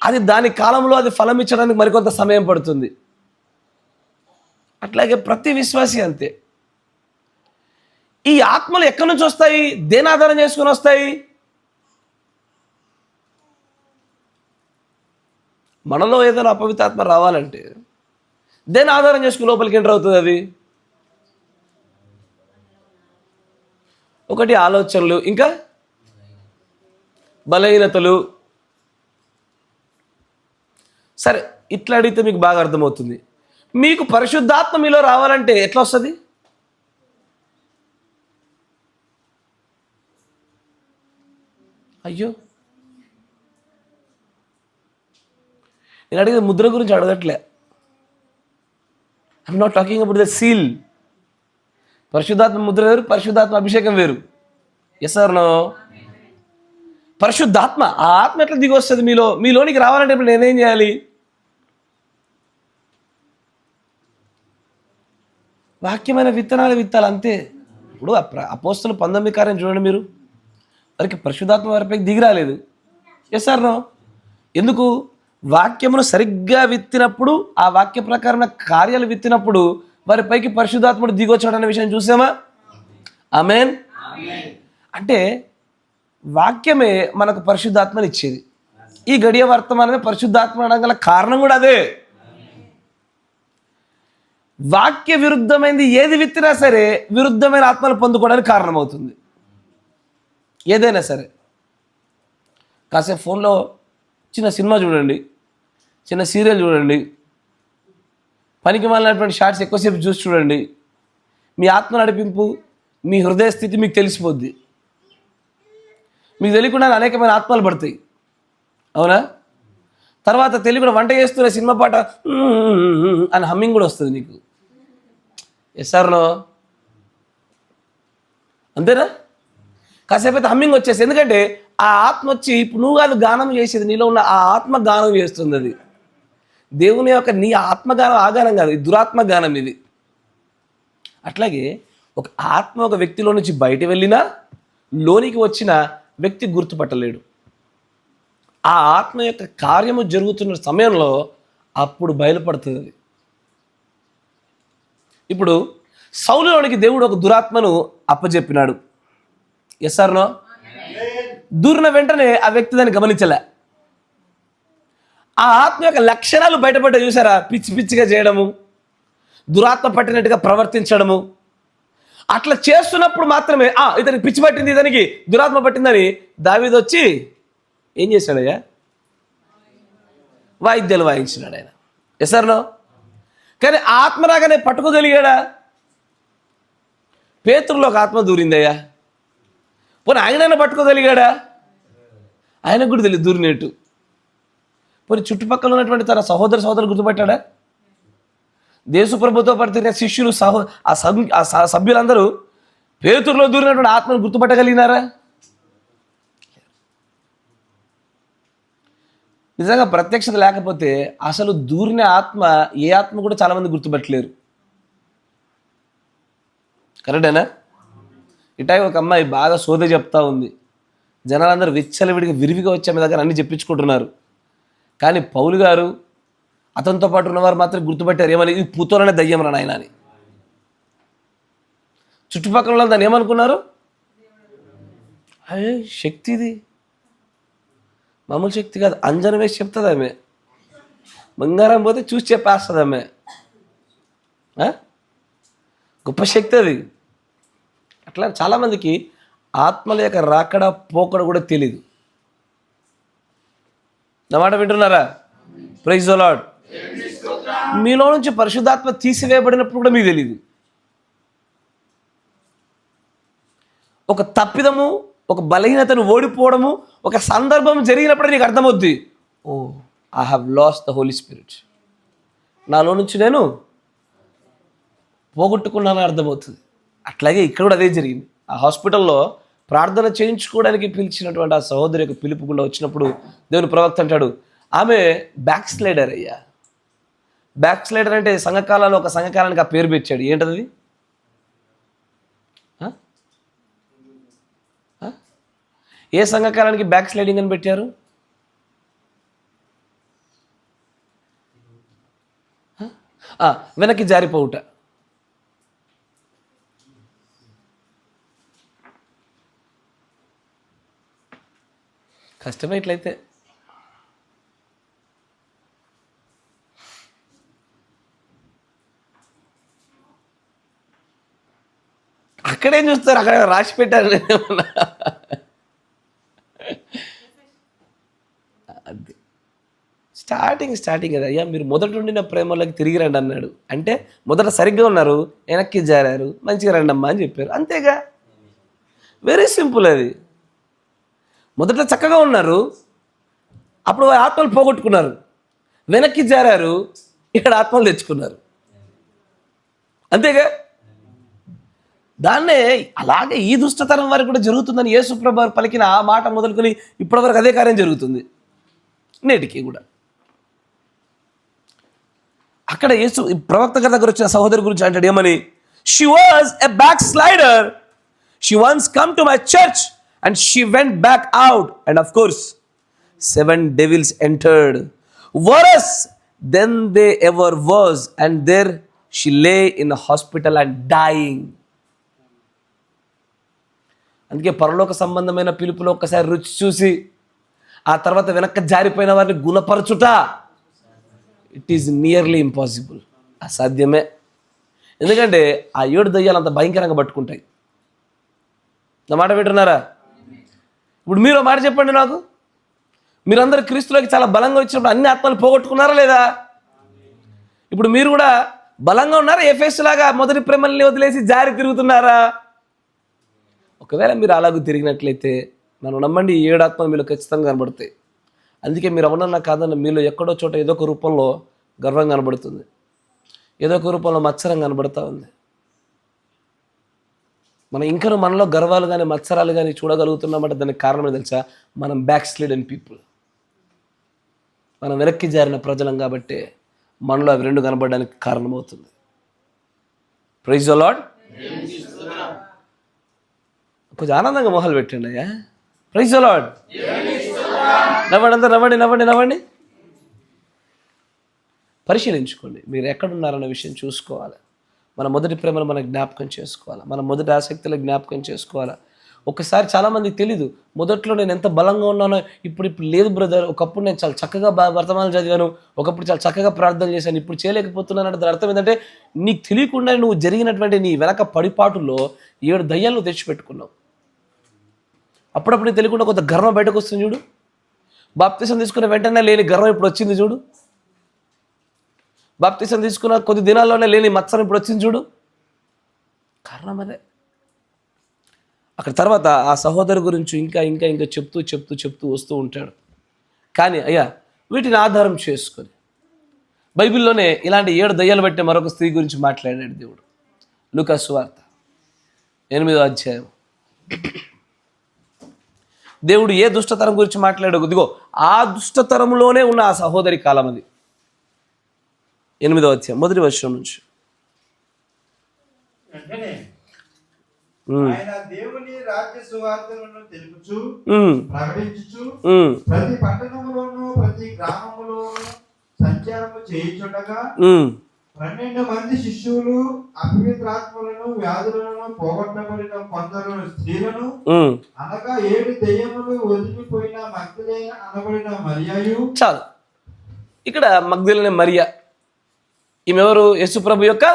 అది దాని కాలంలో అది ఫలం ఇచ్చడానికి మరికొంత సమయం పడుతుంది. అట్లాగే ప్రతి విశ్వాసి అంతే. ఈ ఆత్మలు ఎక్కడి నుంచి వస్తాయి? దేని ఆధారం చేసుకుని వస్తాయి? మనలో ఏదైనా అపవిత్రాత్మ రావాలంటే దేని ఆధారం చేసుకుని లోపలికి ఎంటర్ అవుతుంది? అది ఒకటి ఆలోచనలు, ఇంకా బలహీనతలు. సరే, ఇట్లా అడిగితే మీకు బాగా అర్థమవుతుంది. మీకు పరిశుద్ధాత్మ మీలో రావాలంటే ఎట్లా వస్తుంది? అయ్యో, నేను అడిగే ముద్ర గురించి అడగట్లే. I'm not talking about the seal. పరిశుద్ధాత్మ ముద్ర వేరు, పరిశుద్ధాత్మ అభిషేకం వేరు. Yes or no? పరిశుద్ధాత్మ, ఆ ఆత్మ ఎట్లా దిగి వస్తుంది మీలోనికి రావాలంటే ఇప్పుడు నేనేం చేయాలి? వాక్యమైన విత్తనాలు విత్తాలి, అంతే. ఇప్పుడు అపోస్తలుల 19 కార్యం చూడండి మీరు. వారికి పరిశుద్ధాత్మ వారిపైకి దిగి రాలేదు. Yes or no? ఎందుకు? వాక్యమును సరిగ్గా విత్తినప్పుడు, ఆ వాక్య ప్రకారం కార్యాలు విత్తినప్పుడు వారి పైకి పరిశుద్ధాత్ముడు దిగొచ్చాడు అనే విషయం చూసామా? ఆమేన్. అంటే వాక్యమే మనకు పరిశుద్ధాత్మని ఇచ్చేది. ఈ గడియ వర్తమానమే పరిశుద్ధాత్మ అనడం గల కారణం కూడా అదే. వాక్య విరుద్ధమైనది ఏది విత్తినా సరే విరుద్ధమైన ఆత్మలు పొందుకోవడానికి కారణమవుతుంది. ఏదైనా సరే. కాసేపు ఫోన్లో చిన్న సినిమా చూడండి, చిన్న సీరియల్ చూడండి, పనికి మాలినటువంటి షార్ట్స్ ఎక్కువసేపు చూసి చూడండి, మీ ఆత్మ నడిపింపు, మీ హృదయ స్థితి మీకు తెలిసిపోద్ది. మీకు తెలియకుండా అనేకమైన ఆత్మలు పడతాయి, అవునా? తర్వాత తెలియకుండా వంట చేస్తున్న సినిమా పాట అని హమ్మింగ్ కూడా వస్తుంది నీకు. ఎస్ఆర్నో అంతేనా? కాసేపు అయితే హమ్మింగ్ వచ్చేసి, ఎందుకంటే ఆ ఆత్మ వచ్చి ఇప్పుడు నువ్వు కాదు గానం చేసేది, నీలో ఉన్న ఆ ఆత్మ గానం చేస్తుంది. అది దేవుని యొక్క నీ ఆత్మగానం, ఆగానం కాదు, ఇది దురాత్మ గానం ఇది. అట్లాగే ఒక ఆత్మ ఒక వ్యక్తిలో నుంచి బయట వెళ్ళినా లోనికి వచ్చిన వ్యక్తి గుర్తుపట్టలేడు. ఆ ఆత్మ యొక్క కార్యము జరుగుతున్న సమయంలో అప్పుడు బయలుపడుతుంది అది. ఇప్పుడు సౌలులోనికి దేవుడు ఒక దురాత్మను అప్పచెప్పినాడు. Yes or no? దూరిన వెంటనే ఆ వ్యక్తి దాన్ని గమనించలే. ఆ ఆత్మ యొక్క లక్షణాలు బయటపడ్డా చూసారా? పిచ్చి పిచ్చిగా చేయడము, దురాత్మ పట్టినట్టుగా ప్రవర్తించడము. అట్లా చేస్తున్నప్పుడు మాత్రమే ఇతనికి పిచ్చి పట్టింది, ఇతనికి దురాత్మ పట్టిందని దావీదు వచ్చి ఏం చేశాడయ్యా? వాయిద్యాలు వాయించినాడు ఆయన. Yes or no? కానీ ఆత్మ రాగానే పట్టుకోగలిగాడా? పేతురులో ఒక ఆత్మ దూరిందయ్యా. పోనీ ఆయనైనా పట్టుకోగలిగాడా? ఆయనకు కూడా తెలియదు దూరినట్టు. పోనీ చుట్టుపక్కల ఉన్నటువంటి తన సహోదరులు గుర్తుపట్టాడా? దేశప్రభుతో పడుతున్న శిష్యులు ఆ సభ్యులందరూ పేతురులో దూరినటువంటి ఆత్మను గుర్తుపట్టగలిగినారా? నిజంగా ప్రత్యక్షత లేకపోతే అసలు దూరిన ఆత్మ ఏ ఆత్మ కూడా చాలామంది గుర్తుపట్టలేరు. కరెక్టేనా? ఇటా ఒక అమ్మాయి బాగా సోద చెప్తా ఉంది. జనాలందరూ విచ్చలవిడిగా విరివిగా వచ్చి ఆమె దగ్గర అన్ని చెప్పించుకుంటున్నారు. కానీ పౌలు గారు అతనితో పాటు ఉన్నవారు మాత్రం గుర్తుపట్టారు. ఏమని? ఇది పూతోలనే దయ్యం రా నాయన అని. చుట్టుపక్కల దాన్ని ఏమనుకున్నారు? అయ్యే శక్తి, ఇది మామూలు శక్తి కాదు, అంజనం వేసి చెప్తుంది ఆమె. బంగారం పోతే చూసి చెప్పేస్తుంది ఆమె. గొప్ప శక్తి అది. అట్లా చాలామందికి ఆత్మల యొక్క రాకడ పోకడ కూడా తెలీదు. నా మాట వింటున్నారా? Praise the Lord. మీలో నుంచి పరిశుద్ధాత్మ తీసివేయబడినప్పుడు కూడా మీకు తెలీదు. ఒక తప్పిదము, ఒక బలహీనతను ఓడిపోవడము, ఒక సందర్భం జరిగినప్పుడే నీకు అర్థమవుద్ది, I have lost the Holy Spirit. నాలో నుంచి నేను పోగొట్టుకున్నానని అర్థమవుతుంది. అట్లాగే ఇక్కడ కూడా అదే జరిగింది. ఆ హాస్పిటల్లో ప్రార్థన చేయించుకోవడానికి పిలిచినటువంటి ఆ సహోదరి యొక్క పిలుపు గుండా వచ్చినప్పుడు దేవుని ప్రవక్త అంటాడు, ఆమె బ్యాక్ స్లైడర్ అయ్యా. బ్యాక్ స్లైడర్ అంటే సంఘకాలంలో ఒక సంఘకాలానికి ఆ పేరు పెట్టాడు. ఏంటది? ఏ సంఘకాలానికి బ్యాక్ స్లైడింగ్ అని పెట్టారు? వెనక్కి జారిపోవుట. కష్టమే ఇట్లయితే. అక్కడేం చూస్తారు? అక్కడ రాసి పెట్టారు. అది స్టార్టింగ్ కదా అయ్యా, మీరు మొదటి నుండి నా ప్రేమలోకి తిరిగి రండి అన్నాడు. అంటే మొదట సరిగ్గా ఉన్నారు, వెనక్కి జారారు, మంచిగా రండి అమ్మా అని చెప్పారు. అంతేగా, వెరీ సింపుల్ అది. మొదట చక్కగా ఉన్నారు, అప్పుడు ఆత్మలు పోగొట్టుకున్నారు, వెనక్కి జారారు, ఇక్కడ ఆత్మలు తెచ్చుకున్నారు. అంతేగా. దాన్నే అలాగే ఈ దుష్టతరం వారికి కూడా జరుగుతుందని యేసుప్రభు పలికిన ఆ మాట మొదలుకొని ఇప్పటివరకు అదే కార్యం జరుగుతుంది నేటికి కూడా. అక్కడ యేసు ప్రవక్త గారి దగ్గర వచ్చిన సహోదరి గురించి అంటాడు ఏమని? She was a back slider, she once come to my church and she went back out, and of course 7 devils entered worse than they ever was, and there she lay in a hospital and dying. అందుకే పరలోక సంబంధమైన పిలుపులో ఒక్కసారి రుచి చూసి ఆ తర్వాత వెనక్కి జారిపోయిన వారిని గుణపరచుట ఇట్ ఈజ్ నియర్లీ ఇంపాసిబుల్, అసాధ్యమే. ఎందుకంటే ఆ 7 దయ్యాలు అంత భయంకరంగా పట్టుకుంటాయి. నా మాట వింటున్నారా? ఇప్పుడు మీరు మాట చెప్పండి నాకు, మీరందరూ క్రీస్తులోకి చాలా బలంగా వచ్చినప్పుడు అన్ని ఆత్మలు పోగొట్టుకున్నారా లేదా? ఇప్పుడు మీరు కూడా బలంగా ఉన్నారా? ఎఫెసు లాగా మొదటి ప్రేమల్ని వదిలేసి జారి తిరుగుతున్నారా? ఒకవేళ మీరు అలాగూ తిరిగినట్లయితే నన్ను నమ్మండి, ఈ 7 ఆత్మలు మీలో ఖచ్చితంగా కనబడతాయి. అందుకే మీరు అవునన్నా కాదన్న మీలో ఎక్కడో చోట ఏదో ఒక రూపంలో గర్వం కనబడుతుంది, ఏదో ఒక రూపంలో మత్సరం కనబడుతూ ఉంది. మనం ఇంకా మనలో గర్వాలు కానీ మత్సరాలు కానీ చూడగలుగుతున్నామంటే దానికి కారణం ఏంటో తెలుసా? మనం బ్యాక్ స్లైడెన్ పీపుల్, మనం వెనక్కి జారిన ప్రజలం కాబట్టి మనలో అవి 2 కనబడడానికి కారణమవుతుంది. Praise the Lord. కొంచెం ఆనందంగా మొహాలు పెట్టండి అయ్యా. Praise the Lord. నవ్వండి, అందరూ నవ్వండి, నవ్వండి, నవ్వండి. పరిశీలించుకోండి, మీరు ఎక్కడున్నారన్న విషయం చూసుకోవాలి. మన మొదటి ప్రేమను మనం జ్ఞాపకం చేసుకోవాలి, మన మొదటి ఆసక్తులు జ్ఞాపకం చేసుకోవాలి. ఒకసారి చాలామందికి తెలీదు, మొదట్లో నేను ఎంత బలంగా ఉన్నానో ఇప్పుడు లేదు బ్రదర్. ఒకప్పుడు నేను చాలా చక్కగా వర్తమానాలు చదివాను, ఒకప్పుడు చాలా చక్కగా ప్రార్థన చేశాను, ఇప్పుడు చేయలేకపోతున్నాను అంటే దాని అర్థం ఏంటంటే నీకు తెలియకుండా నువ్వు జరిగినటువంటి నీ వెనక పడిపాటులో 7 దయ్యాలను తెచ్చిపెట్టుకున్నావు. అప్పుడప్పుడు తెలియకుండా కొంత గర్వం బయటకు వస్తుంది చూడు. బాప్తిసం తీసుకున్న వెంటనే లేని గర్వం ఇప్పుడు వచ్చింది చూడు. బాప్తిసం తీసుకున్న కొద్ది దినాల్లోనే లేని మత్సరం ఇప్పుడు వచ్చింది చూడు. కారణం అదే. అక్కడ తర్వాత ఆ సహోదరు గురించి ఇంకా ఇంకా ఇంకా చెప్తూ చెప్తూ చెప్తూ వస్తూ ఉంటాడు. కానీ అయ్యా వీటిని ఆధారం చేసుకొని బైబిల్లోనే ఇలాంటి 7 దయ్యాలు బట్టే మరొక స్త్రీ గురించి మాట్లాడాడు దేవుడు. లూకా సువార్త 8వ అధ్యాయం. దేవుడు ఏ దుష్టతరం గురించి మాట్లాడాడు? ఇదిగో ఆ దుష్టతరంలోనే ఉన్న ఆ సహోదరి కాలం అది. 8వ అధ్యాయం 1వ వచనం నుంచి. దేవుని రాజ్య సువార్తలను తెలుపుచు ప్రకటించుచు ప్రతి పట్టణములోను ప్రతి గ్రామములోను సంచారము చేయుచుండగా 12 మంది శిష్యులు అపవిత్రాత్మలను వ్యాధులను పోగొట్టబడిన కొందరు స్త్రీలను అనగా 7 దెయ్యములు వదిలిపోయిన మగ్దలేన అనబడిన మరియయు. చాలు, ఇక్కడ మగ్దలేన మరియా ఈమె ఎవరు? యేసు ప్రభు యొక్క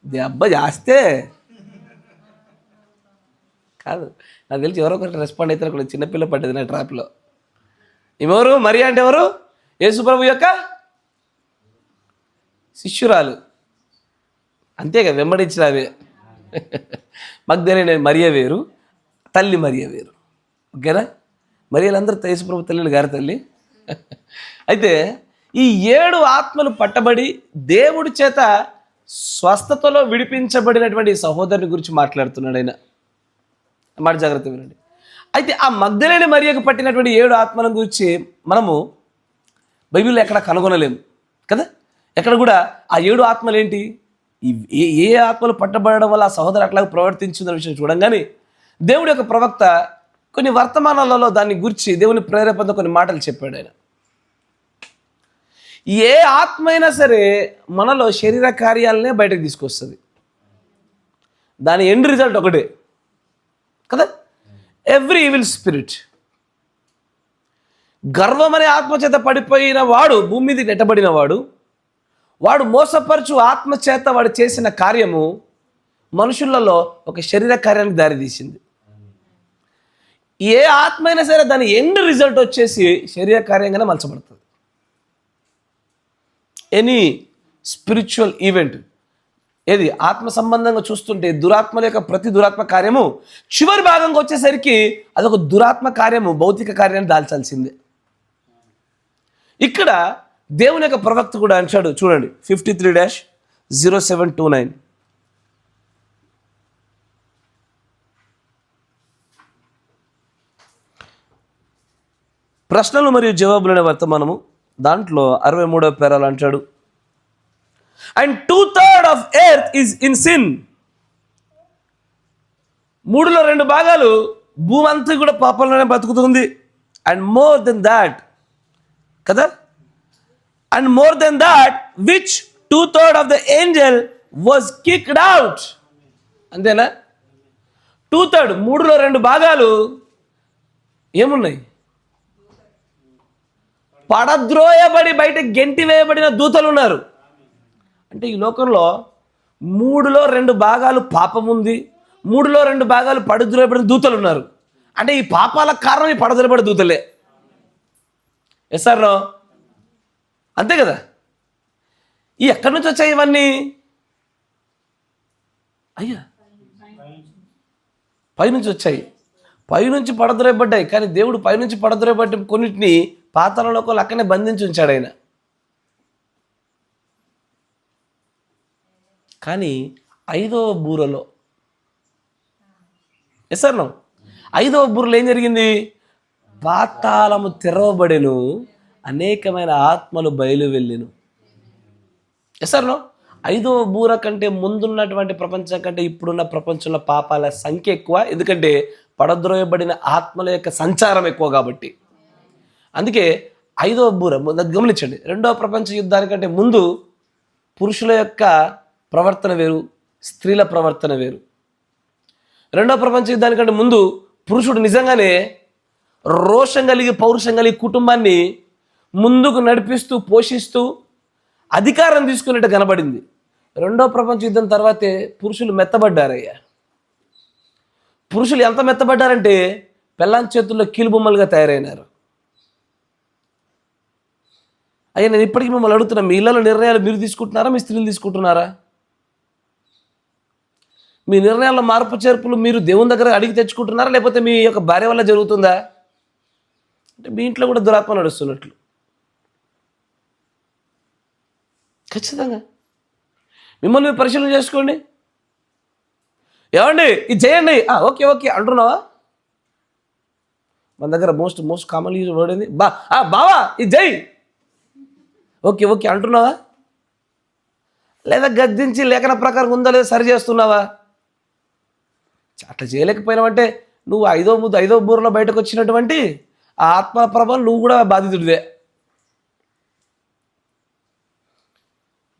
దెబ్బ జాస్తే కాదు, నాకు తెలిసి ఎవరో ఒకటి రెస్పాండ్ అయితే అక్కడ చిన్నపిల్ల పడ్డది నా ట్రాప్లో. ఈమెవరు? మరియా అంటే ఎవరు? యేసు ప్రభు యొక్క శిష్యురాలు, అంతేగా, వెంబడించినవే. మగ్దలేన మరియ వేరు, తల్లి మరియ వేరు. ఓకేనా? మరియలందరూ యేసు ప్రభు తల్లిని గారి తల్లి. అయితే ఈ 7 ఆత్మలు పట్టబడి దేవుడి చేత స్వస్థతలో విడిపించబడినటువంటి సహోదరుని గురించి మాట్లాడుతున్నాడు ఆయన. మాట జాగ్రత్త వినండి. అయితే ఆ మగ్దలేన మరియకు పట్టినటువంటి 7 ఆత్మల గురించి మనము బైబిల్లో ఎక్కడ కనుగొనలేము కదా. ఎక్కడ కూడా ఆ 7 ఆత్మలు ఏంటి, ఏ ఆత్మలు పట్టబడడం వల్ల ఆ సహోదరు అట్లాగే ప్రవర్తించిందన్న విషయం చూడంగానే దేవుడి యొక్క ప్రవక్త కొన్ని వర్తమానాలలో దాన్ని గురించి దేవుని ప్రేరేపణతో కొన్ని మాటలు చెప్పాడు ఆయన. ఏ ఆత్మ అయినా సరే మనలో శరీర కార్యాలనే బయటకు తీసుకొస్తుంది. దాని ఎండ్ రిజల్ట్ ఒకటే కదా. ఎవ్రీ ఈవిల్ స్పిరిట్, గర్వం అనే ఆత్మచేత పడిపోయిన వాడు, భూమి మీద నెట్టబడిన వాడు మోసపరచు ఆత్మచేత వాడు చేసిన కార్యము మనుషులలో ఒక శరీర కార్యానికి దారితీసింది. ఏ ఆత్మ అయినా సరే దాని ఎండ్ రిజల్ట్ వచ్చేసి శరీర కార్యంగానే మలచబడుతుంది. ఎనీ స్పిరిచువల్ ఈవెంట్ ఏది ఆత్మ సంబంధంగా చూస్తుంటే దురాత్మల యొక్క ప్రతి దురాత్మ కార్యము చివరి భాగంగా వచ్చేసరికి అదొక దురాత్మ కార్యము, భౌతిక కార్యాన్ని దాల్చాల్సిందే. ఇక్కడ దేవుని యొక్క ప్రవక్త కూడా అంటాడు చూడండి, 53-0729. ప్రశ్నలు మరియు జవాబులనే వర్తమానము దాంట్లో 63వ పేరాలు అంటాడు, and 2/3 of earth is in sin. 3లో 2 భాగాలు భూమి అంతా కూడా పాపంలోనే బతుకుతుంది. అండ్ మోర్ దెన్ దాట్, కదా. And more than that which 2/3 of the Angel was kicked out. అంతేనా? 2/3, 3లో 2 భాగాలు ఏమున్నాయి? పడద్రోయబడి బయట గెంటి వేయబడిన దూతలు ఉన్నారు. అంటే ఈ లోకంలో 3లో 2 భాగాలు పాపం ఉంది, 3లో 2 భాగాలు పడద్రోయబడిన దూతలు ఉన్నారు. అంటే ఈ పాపాలకు కారణం ఈ పడద్రోయబడి దూతలే. Yes sir no? అంతే కదా. ఈ ఎక్కడి నుంచి వచ్చాయి ఇవన్నీ? అయ్యా పైనుంచి వచ్చాయి, పైనుంచి పడద్రోయబడ్డాయి. కానీ దేవుడు పైనుంచి పడద్రోయబడ్డ కొన్నిటిని పాతాళంలో అక్కనే బంధించి ఉంచాడు ఆయన. కానీ 5వ బూరలో, ఎస్ సార్ నో, 5వ బూరలో ఏం జరిగింది? పాతాళము తెరవబడెను, అనేకమైన ఆత్మలు బయలు వెళ్ళెను. Yes sir no? 5వ బూర కంటే ముందున్నటువంటి ప్రపంచం కంటే ఇప్పుడున్న ప్రపంచంలో పాపాల సంఖ్య ఎక్కువ. ఎందుకంటే పడద్రోయబడిన ఆత్మల యొక్క సంచారం ఎక్కువ కాబట్టి. అందుకే 5వ బూర గమనించండి. 2వ ప్రపంచ యుద్ధానికంటే ముందు పురుషుల యొక్క ప్రవర్తన వేరు, స్త్రీల ప్రవర్తన వేరు. 2వ ప్రపంచ యుద్ధానికంటే ముందు పురుషుడు నిజంగానే రోషం కలిగి, పౌరుషం కలిగి కుటుంబాన్ని ముందుకు నడిపిస్తూ, పోషిస్తూ అధికారం తీసుకున్నట్టు కనబడింది. 2వ ప్రపంచ యుద్ధం తర్వాతే పురుషులు మెత్తబడ్డారయ్యా. పురుషులు ఎంత మెత్తబడ్డారంటే పెళ్ళాం చేతుల్లో కీలుబొమ్మలుగా తయారైనారు. అయ్యా నేను ఇప్పటికీ మిమ్మల్ని అడుగుతున్నా, మీ ఇళ్ళలో నిర్ణయాలు మీరు తీసుకుంటున్నారా, మీ స్త్రీలు తీసుకుంటున్నారా? మీ నిర్ణయాల్లో మార్పు చేర్పులు మీరు దేవుని దగ్గర అడిగి తెచ్చుకుంటున్నారా, లేకపోతే మీ యొక్క భార్య వల్ల జరుగుతుందా? అంటే మీ ఇంట్లో కూడా దురాత్మ నడుస్తున్నట్లు. ఖచ్చితంగా మిమ్మల్ని మీరు పరిశీలన చేసుకోండి. ఏమండి ఇది చేయండి, ఓకే ఓకే అంటున్నావా? మన దగ్గర మోస్ట్ కామన్ యూజ్ వర్డ్ ఏంది? బావా ఇది జై, ఓకే ఓకే అంటున్నావా? లేదా గద్దించి లేఖన ప్రకారం ఉందా లేదా సరి చేస్తున్నావా? అట్లా చేయలేకపోయినావంటే నువ్వు 5వ బూరలో బయటకు వచ్చినటువంటి ఆ ఆత్మ ప్రభావం నువ్వు కూడా బాధితుడివే.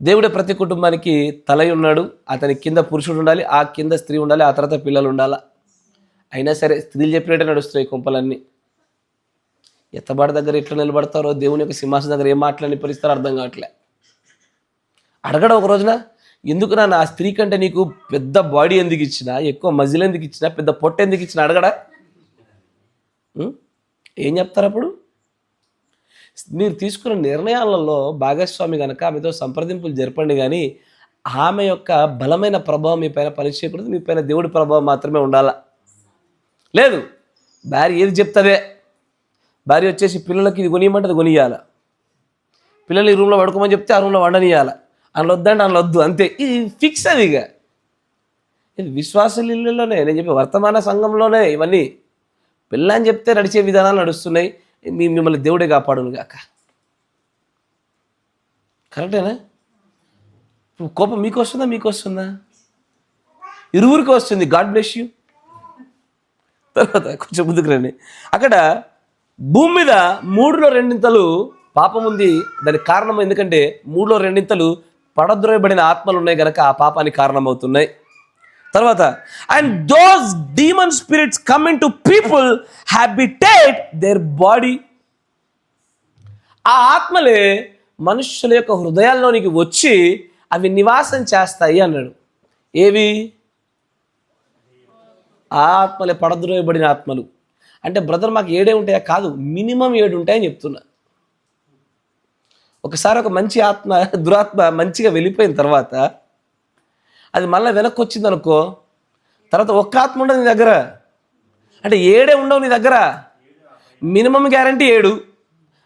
దేవుడే ప్రతి కుటుంబానికి తలై ఉన్నాడు. అతని కింద పురుషుడు ఉండాలి, ఆ కింద స్త్రీ ఉండాలి, ఆ తర్వాత పిల్లలు ఉండాలా. అయినా సరే స్త్రీలు చెప్పినట్టే నడుస్తాయి కొంపలన్నీ. ఎత్తబాటు దగ్గర ఎట్లా నిలబడతారో, దేవుని యొక్క సింహాసనం దగ్గర ఏం మాటలని పరిస్తారో అర్థం కావట్లే. అడగడం ఒక రోజున, ఎందుకు నా స్త్రీ కంటే నీకు పెద్ద బాడీ ఎందుకు ఇచ్చినా, ఎక్కువ మజిల్ ఎందుకు ఇచ్చినా, పెద్ద పొట్ట ఎందుకు ఇచ్చినా అడగడా? ఏం చెప్తారు అప్పుడు? మీరు తీసుకున్న నిర్ణయాలలో భాగస్వామి కనుక ఆమెతో సంప్రదింపులు జరపండి. కానీ ఆమె యొక్క బలమైన ప్రభావం మీ పైన పనిచేయకూడదు, మీ పైన దేవుడి ప్రభావం మాత్రమే ఉండాలా. లేదు భార్య ఏది చెప్తాదే, భార్య వచ్చేసి పిల్లలకి ఇది కొనియమంటే అది కొనియాల, పిల్లలు ఈ రూమ్లో పడుకోమని చెప్తే ఆ రూమ్లో వండనియాల, అందులో వద్దంటే అందులో వద్దు, అంతే. ఇది ఫిక్స్. అది ఇక ఇది విశ్వాసుల ఇళ్ళలోనే, నేను చెప్పే వర్తమాన సంఘంలోనే ఇవన్నీ పిల్లని చెప్తే నడిచే విధానాలు నడుస్తున్నాయి. మిమ్మల్ని దేవుడే కాపాడును గాక. కరెక్టేనా? కోపం మీకు వస్తుందా? ఇరువురికి వస్తుంది. God bless you. తర్వాత కొంచెం ముందుకు రండి. అక్కడ భూమి మీద 3లో 2 పాపం ఉంది. దానికి కారణం ఎందుకంటే 3లో 2 పడద్రోయబడిన ఆత్మలు ఉన్నాయి కనుక ఆ పాపానికి కారణమవుతున్నాయి. తర్వాత and those demon spirits coming to people habitat their body. ఆ ఆత్మలే మనుషుల యొక్క హృదయాల్లోనికి వచ్చి అవి నివాసం చేస్తాయి అన్నాడు. ఏవి? ఆ ఆత్మలే, పడద్రోయబడిన ఆత్మలు. అంటే బ్రదర్ మాకు 7 ఉంటాయా? కాదు, మినిమం 7 ఉంటాయని చెప్తున్నా. ఒకసారి ఒక మంచి ఆత్మ, దురాత్మ మంచిగా వెళ్ళిపోయిన తర్వాత అది మళ్ళీ వెనక్కి వచ్చింది అనుకో, తర్వాత ఒక్క ఆత్మ ఉండదు నీ దగ్గర. అంటే 7 ఉండవు నీ దగ్గర, మినిమం గ్యారంటీ 7.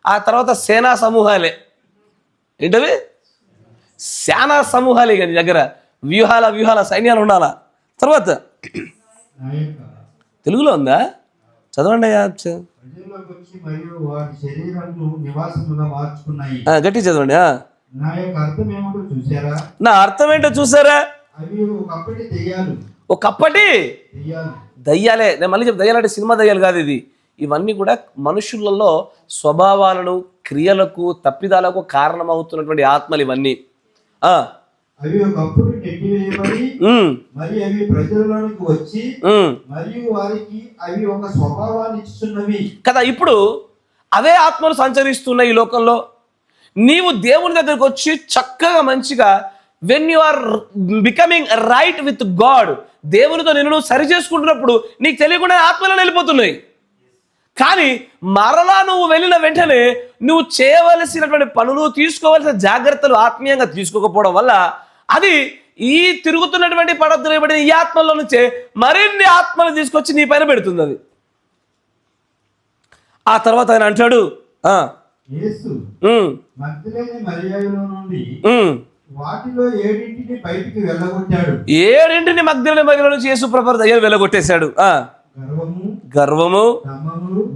ఆ తర్వాత సేనా సమూహాలే. ఏంటవి? సేనా సమూహాలే నీ దగ్గర. వ్యూహాల సైన్యాలు ఉండాలా. తర్వాత తెలుగులో ఉందా? చదవండి అయ్యా. గట్టి చదవండి. నా అర్థం ఏంటో చూసారా? ఒకప్పటి దయ్యాలే. నేను మళ్ళీ చెప్తా, దయ్యాలంటే సినిమా దయ్యాలు కాదు. ఇది ఇవన్నీ కూడా మనుషులలో స్వభావాలను, క్రియలకు, తప్పిదాలకు కారణమవుతున్నటువంటి ఆత్మలు ఇవన్నీ. అవి ఒకప్పుడు నెట్టివేయబడి మరి అవి ప్రజలలోనికి వచ్చి మరియు వారికి అవి ఒక స్వభావాన్ని ఇస్తున్నవి కదా. ఇప్పుడు అవే ఆత్మలు సంచరిస్తున్నాయి ఈ లోకంలో. నీవు దేవుని దగ్గరకు వచ్చి చక్కగా మంచిగా when you are becoming right with God, దేవునితో నిన్ను సరి చేసుకుంటున్నప్పుడు నీకు తెలియకుండా ఆత్మలను వెళ్ళిపోతున్నాయి. కానీ మరలా నువ్వు వెళ్ళిన వెంటనే నువ్వు చేయవలసినటువంటి పనులు, తీసుకోవలసిన జాగ్రత్తలు ఆత్మీయంగా తీసుకోకపోవడం వల్ల అది ఈ తిరుగుతున్నటువంటి పడద్దులేబడిన ఈ ఆత్మల్లో నుంచే మరిన్ని ఆత్మలు తీసుకొచ్చి నీ పైన పెడుతుంది అది. ఆ తర్వాత ఆయన అంటాడు, యేసు మగ్దలేనే మరియలో నుండి వాటిలో 7 బయటికి వెళ్ళగొట్టాడు. 7 మగ్దలేనే మరియలో నుంచి యేసు ప్రభు దయ్యాలు వెళ్ళగొట్టేశాడు. గర్వము,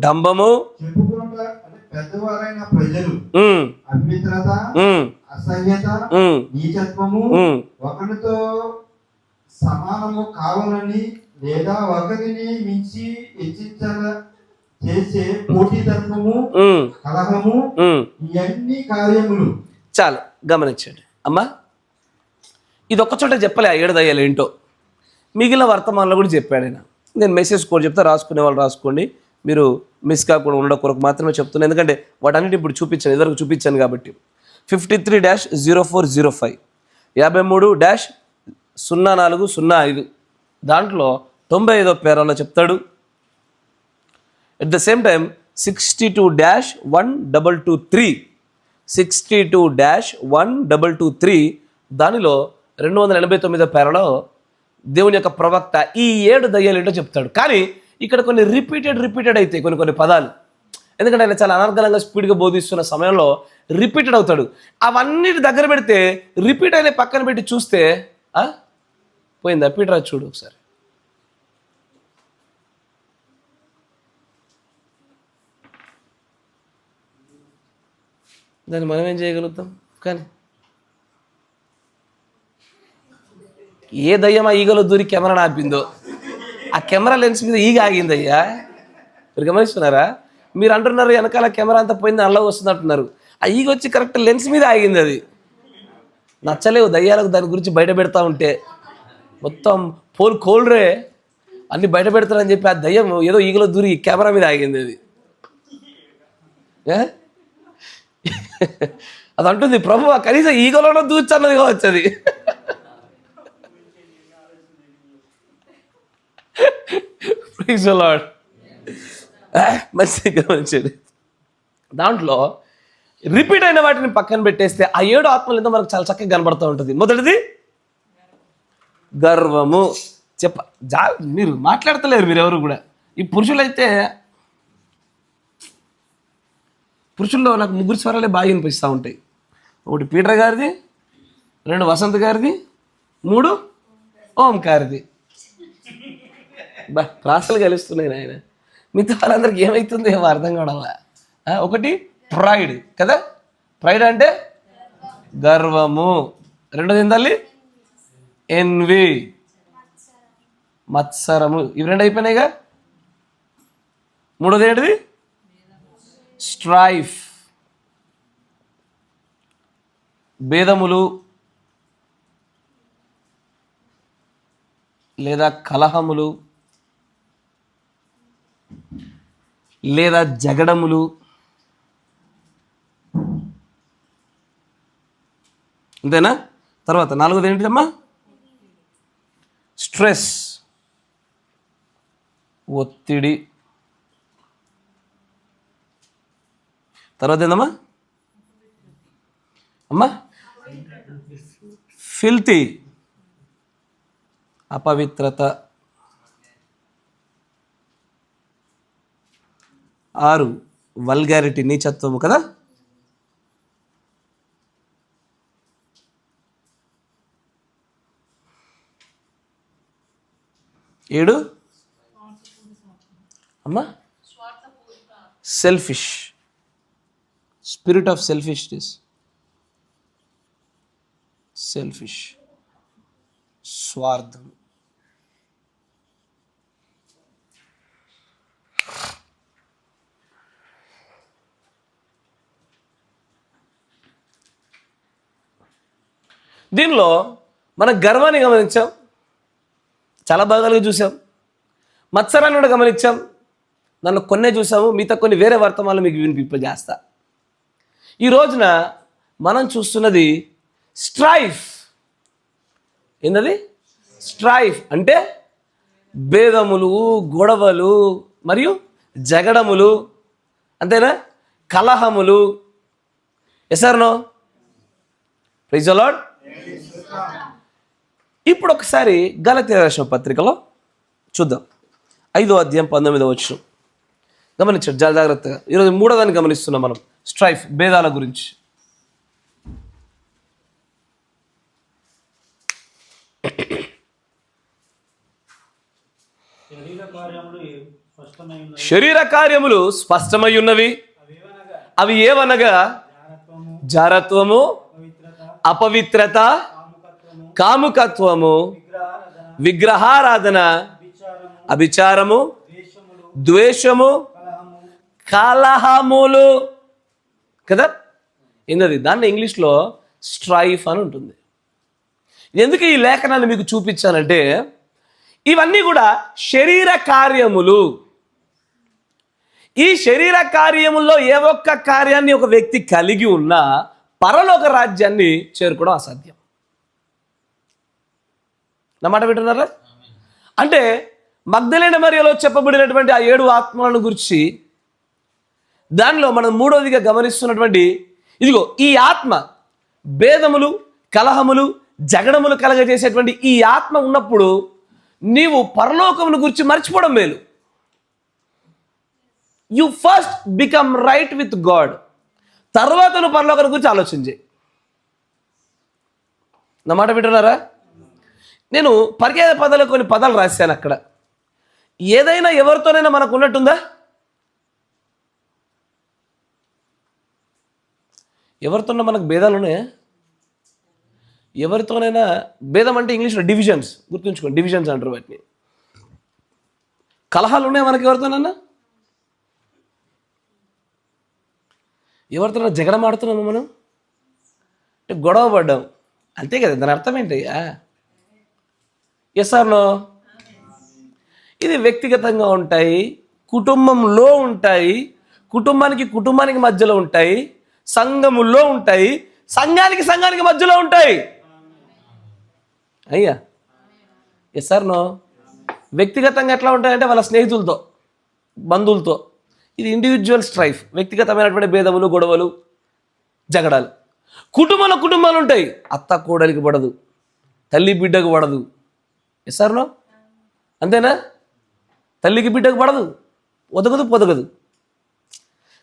డంబము, చెప్పుకుంటా పెద్దవారైన ప్రజలు, అపవిత్రత, అసహ్యత, నీచత్వము, ఒకరితో సమానము కావాలని లేదా ఒకరిని మించి హెచ్చించాల చేసే పోటీతత్వము, కలహము, ఇవన్నీ కార్యములు. చాలు గమనించండి అమ్మా. ఇది ఒక్క చోట చెప్పలే ఆ 7 దయ్యాలు ఏంటో, మిగిలిన వర్తమానంలో కూడా చెప్పాడు ఆయన. నేను మెసేజ్ కోడ్ చెప్తా, రాసుకునే వాళ్ళు రాసుకోండి. మీరు మిస్ కాకుండా ఉండడం కొరకు మాత్రమే చెప్తున్నాను, ఎందుకంటే వాటన్నిటి ఇప్పుడు చూపించాను, ఇదివరకు చూపించాను కాబట్టి. 53-0405 53-0405 దాంట్లో 95వ పేరాలో చెప్తాడు. ఎట్ ద సేమ్ టైం 62-1223 62-1223 దానిలో 289వ పేరాలో దేవుని యొక్క ప్రవక్త ఈ 7 దయ్యాలు ఏంటో చెప్తాడు. కానీ ఇక్కడ కొన్ని రిపీటెడ్ అయితే కొన్ని పదాలు, ఎందుకంటే ఆయన చాలా అనర్గళంగా స్పీడ్గా బోధిస్తున్న సమయంలో రిపీటెడ్ అవుతాడు. అవన్నిటి దగ్గర పెడితే రిపీట్ అయిన పక్కన పెట్టి చూస్తే పోయిందా? పీటరా చూడు ఒకసారి. దాన్ని మనం ఏం చేయగలుగుతాం? కానీ ఏ దయ్యం ఆ ఈగలో దూరి కెమెరా ఆపిందో, ఆ కెమెరా లెన్స్ మీద ఈగ ఆగిందయ్యా. మీరు గమనిస్తున్నారా? మీరు అంటున్నారు వెనకాల కెమెరా అంతా పోయింది, అలా వస్తుంది అంటున్నారు. ఆ ఈగ వచ్చి కరెక్ట్ లెన్స్ మీద ఆగింది. అది నచ్చలేవు దయ్యాలకు దాని గురించి బయట పెడతా ఉంటే. మొత్తం కోల్డ్రే అన్ని బయట పెడతారని చెప్పి ఆ దయ్యం ఏదో ఈగలో దూరి కెమెరా మీద ఆగింది. అది అంటుంది, ప్రభు కనీసం ఈగలోనో దూర్చన్నది కావచ్చు అది. మంచి గమనించండి. దాంట్లో రిపీట్ అయిన వాటిని పక్కన పెట్టేస్తే ఆ 7 ఆత్మలు ఎంతో మనకు చాలా చక్కగా కనబడుతూ ఉంటుంది. మొదటిది గర్వము. మీరు మాట్లాడతలేరు మీరు ఎవరు కూడా. ఈ పురుషులైతే, పురుషుల్లో నాకు 3 స్వరాలే బాగా వినిపిస్తూ ఉంటాయి. 1 పీటర్ గారిది, 2 వసంత్ గారిది, 3 ఓంకారిది. ప్రాసలు కలుస్తున్నాయి ఆయన. మిగతా వాళ్ళందరికీ ఏమవుతుందో ఏమో అర్థం కావడంలా. 1 ప్రైడ్ కదా, ప్రైడ్ అంటే గర్వము. 2ది ఏంటల్లి? ఎన్వి, మత్సరము. ఇవి 2 అయిపోయినాయిగా. 3ది ఏంటిది? స్ట్రైఫ్, భేదములు లేదా కలహములు లేదా జగడములు. అంతేనా? తర్వాత 4ది ఏంటిదమ్మా? స్ట్రెస్, ఒత్తిడి. తర్వాత ఏందమ్మా అమ్మా? ఫిల్తీ, అపవిత్రత. 6 వల్గారిటీ, నీచత్వము కదా. 7 అమ్మా? Selfish, spirit of selfishness. Selfish, స్వార్థం. దీనిలో మనం గర్వాన్ని గమనించాం, చాలా భాగాలుగా చూసాం. మత్సరాన్ని కూడా గమనించాం, దానిలో కొన్నే చూసాము, మిగతా కొన్ని వేరే వర్తమానాలు మీకు వినిపింపజేస్తా. ఈ రోజున మనం చూస్తున్నది స్ట్రైఫ్. ఏంటది? స్ట్రైఫ్ అంటే భేదములు, గొడవలు మరియు జగడములు, అంతేనా? కలహములు. ఎసార్నో? Praise the lord. ఇప్పుడు ఒకసారి గలతీయులకు రాసిన పత్రికలో చూద్దాం, 5వ అధ్యాయం 19వ వచనం గమనించండి చాలా జాగ్రత్తగా. ఈరోజు 3వ దాన్ని గమనిస్తున్నాం మనం, స్ట్రైఫ్, భేదాల గురించి. శరీర కార్యములు స్పష్టమై ఉన్నవి, అవి ఏవనగా జారత్వము, అపవిత్రత, కాముకత్వము, విగ్రహారాధన, అభిచారము, ద్వేషము, కలహములు. కదా? ఏంటది? దాన్ని ఇంగ్లీష్లో స్ట్రైఫ్ అని ఉంటుంది. ఎందుకు ఈ లేఖనాన్ని మీకు చూపించానంటే, ఇవన్నీ కూడా శరీర కార్యములు. ఈ శరీర కార్యముల్లో ఏ ఒక్క కార్యాన్ని ఒక వ్యక్తి కలిగి ఉన్నా పరలోక రాజ్యాన్ని చేరుకోవడం అసాధ్యం. నా మాట వింటున్నారా? అంటే మగ్దలేనే మరియలో చెప్పబడినటువంటి ఆ 7 ఆత్మలను గురించి దానిలో మనం 3వదిగా గమనిస్తున్నటువంటి ఇదిగో ఈ ఆత్మ భేదములు, కలహములు, జగడములు కలగజేసేటువంటి ఈ ఆత్మ ఉన్నప్పుడు నీవు పరలోకమును గురించి మర్చిపోవడం మేలు. You first become right with God, తర్వాత నువ్వు పరలోకం గురించి ఆలోచించే. నా మాట వింటున్నారా? నేను పరిచయ పదాలు కొన్ని పదాలు రాశాను అక్కడ. ఏదైనా ఎవరితోనైనా మనకు ఉన్నట్టుందా? ఎవరితోనైనా మనకు భేదాలు ఉన్నాయా? ఎవరితోనైనా భేదం అంటే ఇంగ్లీష్లో డివిజన్స్, గుర్తుంచుకోండి, డివిజన్స్ అంటారు వాటిని. కలహాలు ఉన్నాయా మనకి ఎవరితోనైనా? ఎవరితోనైనా జగడం ఆడుతున్నాము మనం అంటే గొడవ పడ్డాం, అంతే కదా? దాని అర్థం ఏంటయ్యా? Yes or no? ఇది వ్యక్తిగతంగా ఉంటాయి, కుటుంబంలో ఉంటాయి, కుటుంబానికి మధ్యలో ఉంటాయి, సంఘములో ఉంటాయి, సంఘానికి మధ్యలో ఉంటాయి. అయ్యా ఎస్ ఆర్ నో? వ్యక్తిగతంగా ఎట్లా ఉంటాయంటే వాళ్ళ స్నేహితులతో, బంధువులతో. ఇది ఇండివిజువల్ స్ట్రైఫ్, వ్యక్తిగతమైనటువంటి భేదములు, గొడవలు, జగడాలు. కుటుంబాలు ఉంటాయి, అత్త కోడలికి పడదు, తల్లి బిడ్డకు పడదు. Yes or no? అంతేనా? తల్లికి బిడ్డకు పడదు, పొదగదు.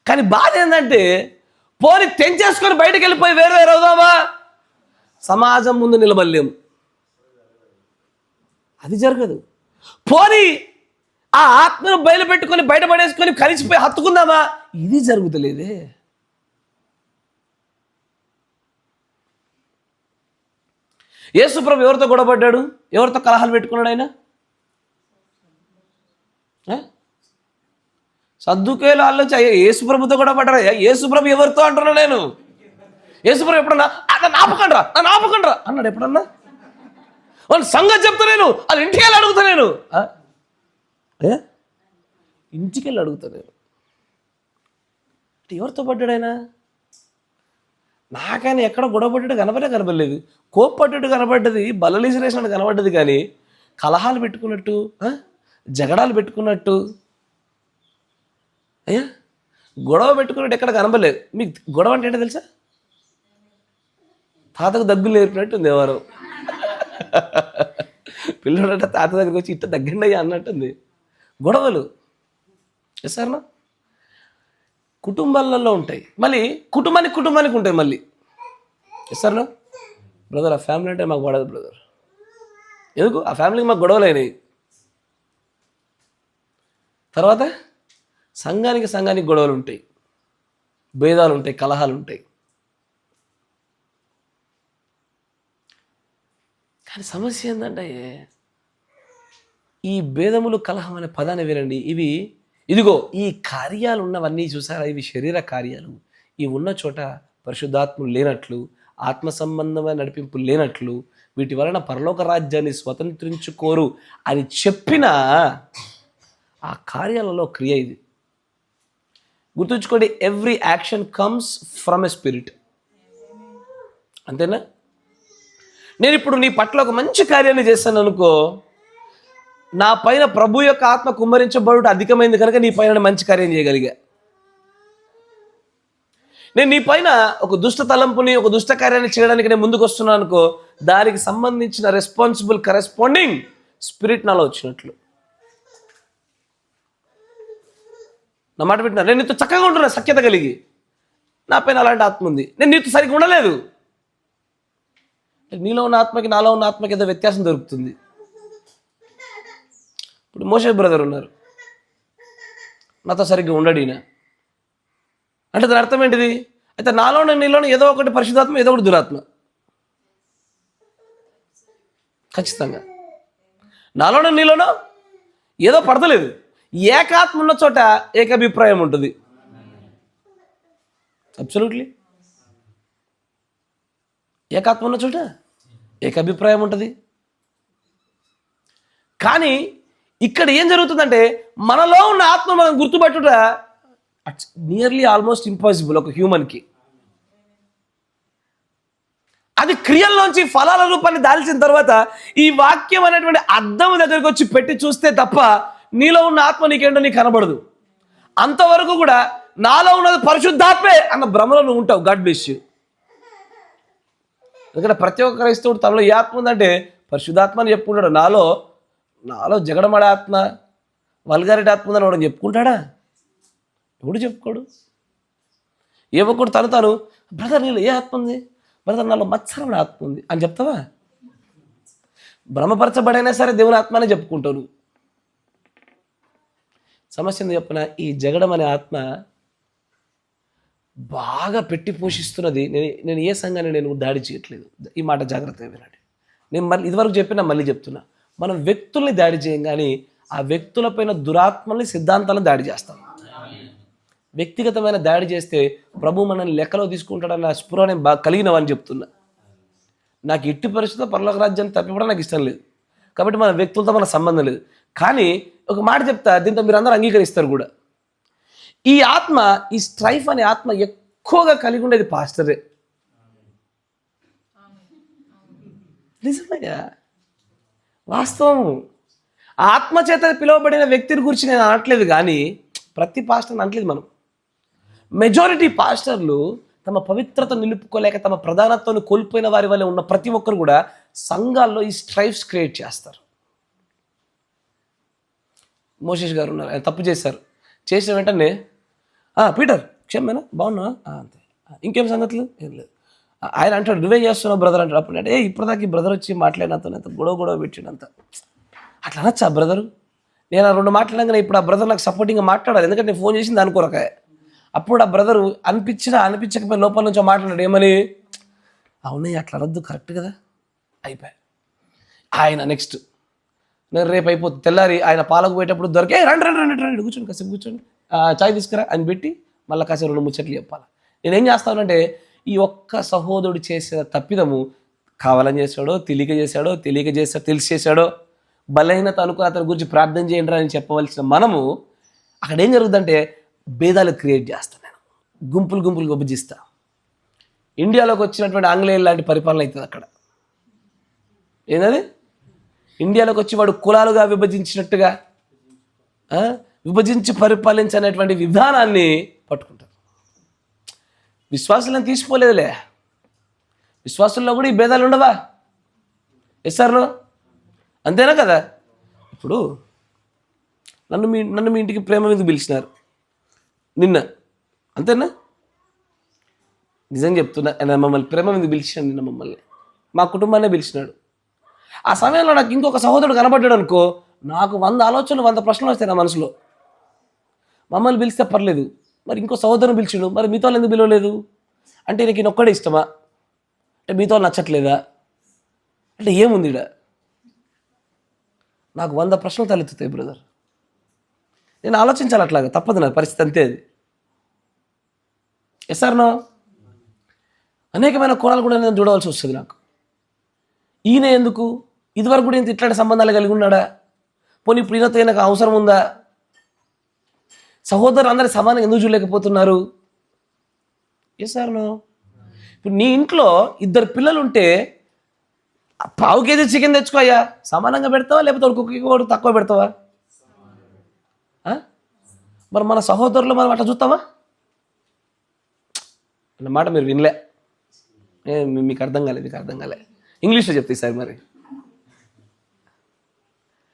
కానీ బాధ ఏంటంటే పోని తెంచేసుకొని బయటకు వెళ్ళిపోయి వేరు అవుదామా, సమాజం ముందు నిలబడలేము. అది జరగదు. పోని ఆ ఆత్మను బయలుపెట్టుకొని బయటపడేసుకొని కలిసిపోయి హత్తుకుందామా, ఇది జరుగుతలేదే. యేసుప్రభు ఎవరితో గొడవపడ్డాడు? ఎవరితో కలహాలు పెట్టుకున్నాడు ఆయన? సద్దుకేలు ఆలోచి యేసుప్రభుతో గొడవపడ్డారా? యేసుప్రభు ఎవరితో అంటున్నా నేను? యేసుప్రభు ఎప్పుడన్నా నన్ను ఆపకండ్రా అన్నాడు ఎప్పుడన్నా? వాళ్ళు సంగతి చెప్తా నేను, వాళ్ళు ఇంటికి వెళ్ళి అడుగుతా నేను, ఇంటికి వెళ్ళి అడుగుతా నేను. అంటే ఎవరితో పడ్డాడు ఆయన? నాకైనా ఎక్కడ గొడవ పడ్డాడు కనపడలేదు, కోప్పడ్డాడు కనపడ్డది, బలలీసిరేసినట్టు కనపడ్డది, కానీ కలహాలు పెట్టుకున్నట్టు, జగడాలు పెట్టుకున్నట్టు, అయ్యా గొడవ పెట్టుకున్నట్టు ఎక్కడ కనపడలేదు. మీకు గొడవ అంటే ఏంటో తెలుసా? తాతకు దగ్గులు నేర్పినట్టుంది ఎవరు. పిల్లడంటే తాత దగ్గరికి వచ్చి ఇట్ట దగ్గండి అయ్యా అన్నట్టుంది. గొడవలు సార్నా కుటుంబాలలో ఉంటాయి, మళ్ళీ కుటుంబానికి ఉంటాయి మళ్ళీ. సార్నా బ్రదర్, ఆ ఫ్యామిలీ అంటే మాకు పడదు బ్రదర్. ఎందుకు? ఆ ఫ్యామిలీకి మాకు గొడవలు అయినాయి. తర్వాత సంఘానికి గొడవలు ఉంటాయి, భేదాలు ఉంటాయి, కలహాలు ఉంటాయి. కానీ సమస్య ఏంటంటే ఈ భేదములు, కలహం అనే పదాన్ని వినండి. ఇదిగో ఈ కార్యాలు ఉన్నవన్నీ చూసారా? ఇవి శరీర కార్యాలు. ఇవి ఉన్న చోట పరిశుద్ధాత్ములు లేనట్లు, ఆత్మ సంబంధమైన నడిపింపు లేనట్లు వీటి వలన పరలోక రాజ్యాన్ని స్వతంత్రించుకోరు అని చెప్పిన ఆ కార్యాలలో క్రియ ఇది. గుర్తుంచుకోండి, every action comes from a spirit. అంతేనా? నేను ఇప్పుడు నీ పట్ల ఒక మంచి కార్యాన్ని చేశాను అనుకో, నా పైన ప్రభు యొక్క ఆత్మ కుమ్మరించబడుట అధికమైంది కనుక నీ పైన మంచి కార్యం చేయగలిగా. నేను నీ పైన ఒక దుష్ట తలంపుని, ఒక దుష్ట కార్యాన్ని చేయడానికి నేను ముందుకు వస్తున్నాను అనుకో, దానికి సంబంధించిన రెస్పాన్సిబుల్ కరెస్పాండింగ్ స్పిరిట్ నాలో వచ్చినట్లు. నా మాట పెట్టినా, నేను నీతో చక్కగా ఉంటున్నా సఖ్యత కలిగి, నా పైన అలాంటి ఆత్మ ఉంది, నేను నీతో సరిగ్గా ఉండలేదు. నీలో ఉన్న ఆత్మకి నాలో ఉన్న ఆత్మకి ఏదో వ్యత్యాసం దొరుకుతుంది. ఇప్పుడు మోషే బ్రదర్ ఉన్నారు, నాతో సరిగ్గా ఉండడు ఈయన అంటే దాని అర్థం ఏంటిది? అయితే నాలోనే నీలోనే ఏదో ఒకటి పరిశుద్ధాత్మ, ఏదో ఒకటి దురాత్మ. ఖచ్చితంగా నాలోనే నీలోనో ఏదో పడతలేదు. ఏకాత్మ ఉన్న చోట ఏకాభిప్రాయం ఉంటుంది. అబ్సల్యూట్లీ. ఏకాత్మ ఉన్న చోట ఏకాభిప్రాయం ఉంటుంది. కానీ ఇక్కడ ఏం జరుగుతుందంటే మనలో ఉన్న ఆత్మ మనం గుర్తుపట్టుట నియర్లీ ఆల్మోస్ట్ ఇంపాసిబుల్ ఒక హ్యూమన్కి. అది క్రియల్లోంచి ఫలాల రూపాన్ని దాల్చిన తర్వాత ఈ వాక్యం అనేటువంటి అద్దం దగ్గరికి వచ్చి పెట్టి చూస్తే తప్ప నీలో ఉన్న ఆత్మ నీకేంటో నీకు కనబడదు. అంతవరకు కూడా నాలో ఉన్నది పరిశుద్ధాత్మే అన్న భ్రమలో నువ్వు ఉంటావు. God bless you. ఎందుకంటే ప్రతి ఒక్క క్రైస్తవుడు తనలో ఏ ఆత్మ ఉందంటే పరిశుద్ధాత్మ అని చెప్పుకుంటాడు. నాలో జగడమడే ఆత్మ, వల్గారిటీ ఆత్మ ఉందని వాడు చెప్పుకుంటాడా? ఎవడు చెప్పుకోడు. ఏ ఒక్కడు తను బ్రదర్ నీలో ఏ ఆత్మ ఉంది, బ్రదర్ నాలో మత్సరమైన ఆత్మ ఉంది అని చెప్తావా? భ్రమపరచబడైనా సరే దేవుని ఆత్మ అని చెప్పుకుంటావు. సమస్య ఏంది చెప్పిన, ఈ జగడం అనే ఆత్మ బాగా పెట్టి పోషిస్తున్నది. నేను ఏ సంఘాన్ని నేను దాడి చేయట్లేదు. ఈ మాట జాగ్రత్తగా వినండి. నేను మళ్ళీ ఇదివరకు చెప్పినా మళ్ళీ చెప్తున్నా, మనం వ్యక్తుల్ని దాడి చేయం, కానీ ఆ వ్యక్తులపైన దురాత్మల్ని, సిద్ధాంతాలను దాడి చేస్తాం. వ్యక్తిగతమైన దాడి చేస్తే ప్రభు మనల్ని లెక్కలో తీసుకుంటాడన్న స్పృహ నేను బాగా కలిగినవని చెప్తున్నా. నాకు ఎట్టి పరిస్థితుల్లో పరలోక రాజ్యాన్ని తప్పిపోవడం నాకు ఇష్టం లేదు. కాబట్టి మన వ్యక్తులతో మన సంబంధం లేదు. కానీ ఒక మాట చెప్తా, దీంతో మీరు అందరూ అంగీకరిస్తారు కూడా. ఈ ఆత్మ, ఈ స్ట్రైఫ్ అనే ఆత్మ ఎక్కువగా కలిగి ఉండేది పాస్టరే. నిజమయ్యా, వాస్తవం. ఆత్మ చేత పిలువబడిన వ్యక్తిని గురించి నేను అనట్లేదు, కానీ ప్రతి పాస్టర్ని అనట్లేదు మనం. మెజారిటీ పాస్టర్లు తమ పవిత్రత నిలుపుకోలేక తమ ప్రధానత్వాన్ని కోల్పోయిన వారి వల్ల ఉన్న ప్రతి ఒక్కరు కూడా సంఘాల్లో ఈ స్ట్రైఫ్స్ క్రియేట్ చేస్తారు. మోషేష్ గారు ఉన్నారు, ఆయన తప్పు చేశారు. చేసిన వెంటనే పీటర్ క్షమేనా, బాగున్నా, అంతే, ఇంకేం సంగతులు ఏం లేదు. ఆయన అంటాడు, నువ్వేం చేస్తున్నావు బ్రదర్ అంటాడు. అప్పుడు అంటే ఇప్పటిదాకా ఈ బ్రదర్ వచ్చి మాట్లాడినంత గొడవ పెట్టినంత అట్లా అనొచ్చా బ్రదరు? నేను ఆ 2 మాట్లాడగానే ఇప్పుడు ఆ బ్రదర్ నాకు సపోర్టింగ్గా మాట్లాడాలి, ఎందుకంటే నేను ఫోన్ చేసింది అనుకోరకాయ. అప్పుడు ఆ బ్రదరు అనిపించకపోయిన లోపల నుంచో మాట్లాడాడు, ఏమని, అవునయ్య అట్లా రద్దు కరెక్ట్ కదా, అయిపోయాయి. ఆయన నెక్స్ట్ నేను రేపు అయిపోతుంది. తెల్లారి ఆయన పాలకు పోయేటప్పుడు దొరికే, రండి కూర్చోండి, కాసేపు కూర్చోండి, చాయ్ తీసుకురా అని పెట్టి మళ్ళీ కాసేపు 2 ముచ్చట్లు చెప్పాలి. నేనేం చేస్తానంటే ఈ ఒక్క సహోదరుడు చేసిన తప్పిదము కావాలని చేశాడో, తెలియక చేశాడో, తెలిసి చేశాడో, బలహీనత అనుకుని అతని గురించి ప్రార్థన చేయండి అని చెప్పవలసిన మనము అక్కడ ఏం జరుగుతుందంటే భేదాలు క్రియేట్ చేస్తాను. నేను గుంపులు విభజిస్తా. ఇండియాలోకి వచ్చినటువంటి ఆంగ్లేయులు లాంటి పరిపాలన అవుతుంది అక్కడ. ఏంటది? ఇండియాలోకి వచ్చి వాడు కులాలుగా విభజించినట్టుగా విభజించి పరిపాలించనేటువంటి విధానాన్ని పట్టుకుంటారు. విశ్వాసులను తీసిపోలేదులే, విశ్వాసుల్లో కూడా ఈ భేదాలు ఉండవా? ఎస్ఆర్నో అంతేనా కదా? ఇప్పుడు నన్ను మీ ఇంటికి ప్రేమ విందుకు పిలిచినారు నిన్న, అంతేనా? నిజంగా చెప్తున్నా, మమ్మల్ని ప్రేమ విందుకు పిలిచినాడు నిన్న, మమ్మల్ని మా కుటుంబాన్ని పిలిచినాడు. ఆ సమయంలో నాకు ఇంకొక సహోదరుడు కనబడ్డాడు అనుకో, నాకు 100 ఆలోచనలు 100 ప్రశ్నలు వస్తాయి నా మనసులో. మమ్మల్ని పిలిస్తే పర్లేదు, మరి ఇంకో సహోదరుని పిలిచిండు, మరి మీతో ఎందుకు పిలవలేదు? అంటే నీకు ఈయనొక్కడే ఇష్టమా? అంటే మీతో నచ్చట్లేదా? అంటే ఏముంది ఈడ? నాకు 100 ప్రశ్నలు తలెత్తుతాయి బ్రదర్. నేను ఆలోచించాలి అట్లాగా, తప్పదు, నా పరిస్థితి అంతే అది. ఎస్ఆర్నో అనేకమైన కోణాలు కూడా నేను చూడవలసి వస్తుంది నాకు. ఈయన ఎందుకు ఇదివరకు కూడా ఇంత ఇట్లాంటి సంబంధాలు కలిగి ఉన్నాడా? పోనీ ఇప్పుడు ఈయనతో నాకు అవసరం ఉందా? సహోదరులు అందరి సమానంగా ఎందుకు చూడలేకపోతున్నారు? నో. ఇప్పుడు నీ ఇంట్లో 2 పిల్లలు ఉంటే పావు కేజీ చికెన్ తెచ్చుకో అయ్యా, సమానంగా పెడతావా లేకపోతే ఒక్కొక్కటి తక్కువ పెడతావా? మరి మన సహోదరులు మనం అట్లా చూస్తావా అన్నమాట. మీరు వినలే, మీకు అర్థం కాలే. ఇంగ్లీష్లో చెప్తే సార్ మరి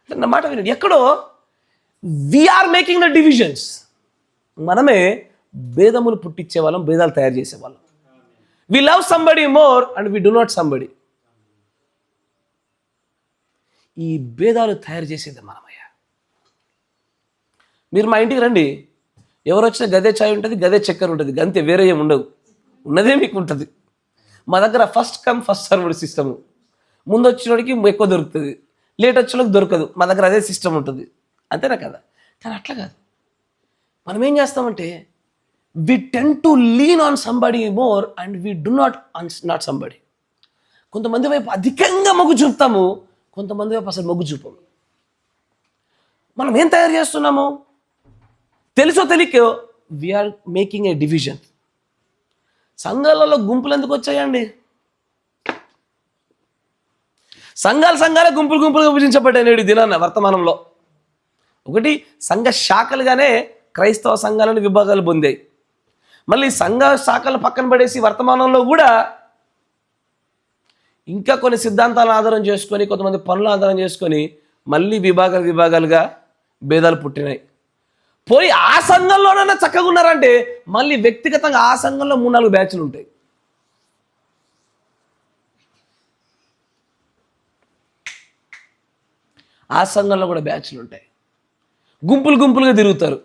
నా మాట వినండి. ఎక్కడో వీఆర్ మేకింగ్ ద డివిజన్స్. మనమే భేదములు పుట్టించే వాళ్ళం, భేదాలు తయారు చేసేవాళ్ళం. We love somebody more and we do not somebody. ఈ భేదాలు తయారు చేసేది మనమయ్యా. మీరు మా ఇంటికి రండి, ఎవరు వచ్చినా గదే చాయ్ ఉంటుంది, గదే చక్కెర ఉంటుంది, గంతే, వేరే ఏమి ఉండవు. ఉన్నదే మీకు ఉంటుంది. మా దగ్గర first come first served system. ముందు వచ్చినోడికి ఎక్కువ దొరుకుతుంది, లేట్ వచ్చినోడికి దొరకదు. మా దగ్గర అదే సిస్టమ్ ఉంటుంది. అంతేనా కదా? కానీ అట్లా కాదు. మనం ఏం చేస్తామంటే we tend to lean on somebody more and we do not somebody. కొంతమంది వైపు అధికంగా మొగ్గు చూపుతాము, కొంతమంది వైపు అసలు మొగ్గు చూపము. మనం ఏం తయారు చేస్తున్నాము? తెలుసో తెలియకో వీఆర్ మేకింగ్ ఏ డివిజన్. సంఘాలలో గుంపులు ఎందుకు వచ్చాయండి? సంఘాల గుంపులు విభజించబడ్డాయి నేడు దినాన్న వర్తమానంలో. ఒకటి, సంఘ శాఖలుగానే క్రైస్తవ సంఘాలను విభాగాలు పొందాయి. మళ్ళీ సంఘ శాఖలు పక్కన పడేసి వర్తమానంలో కూడా ఇంకా కొన్ని సిద్ధాంతాలను ఆధారం చేసుకొని, కొంతమంది పనులను ఆధారం చేసుకొని మళ్ళీ విభాగాలుగా భేదాలు పుట్టినాయి. పోయి ఆ సంఘంలోనైనా చక్కగా ఉన్నారంటే మళ్ళీ వ్యక్తిగతంగా ఆ సంఘంలో 3-4 బ్యాచ్లు ఉంటాయి. ఆ సంఘంలో కూడా బ్యాచ్లు ఉంటాయి. గుంపులుగా తిరుగుతారు.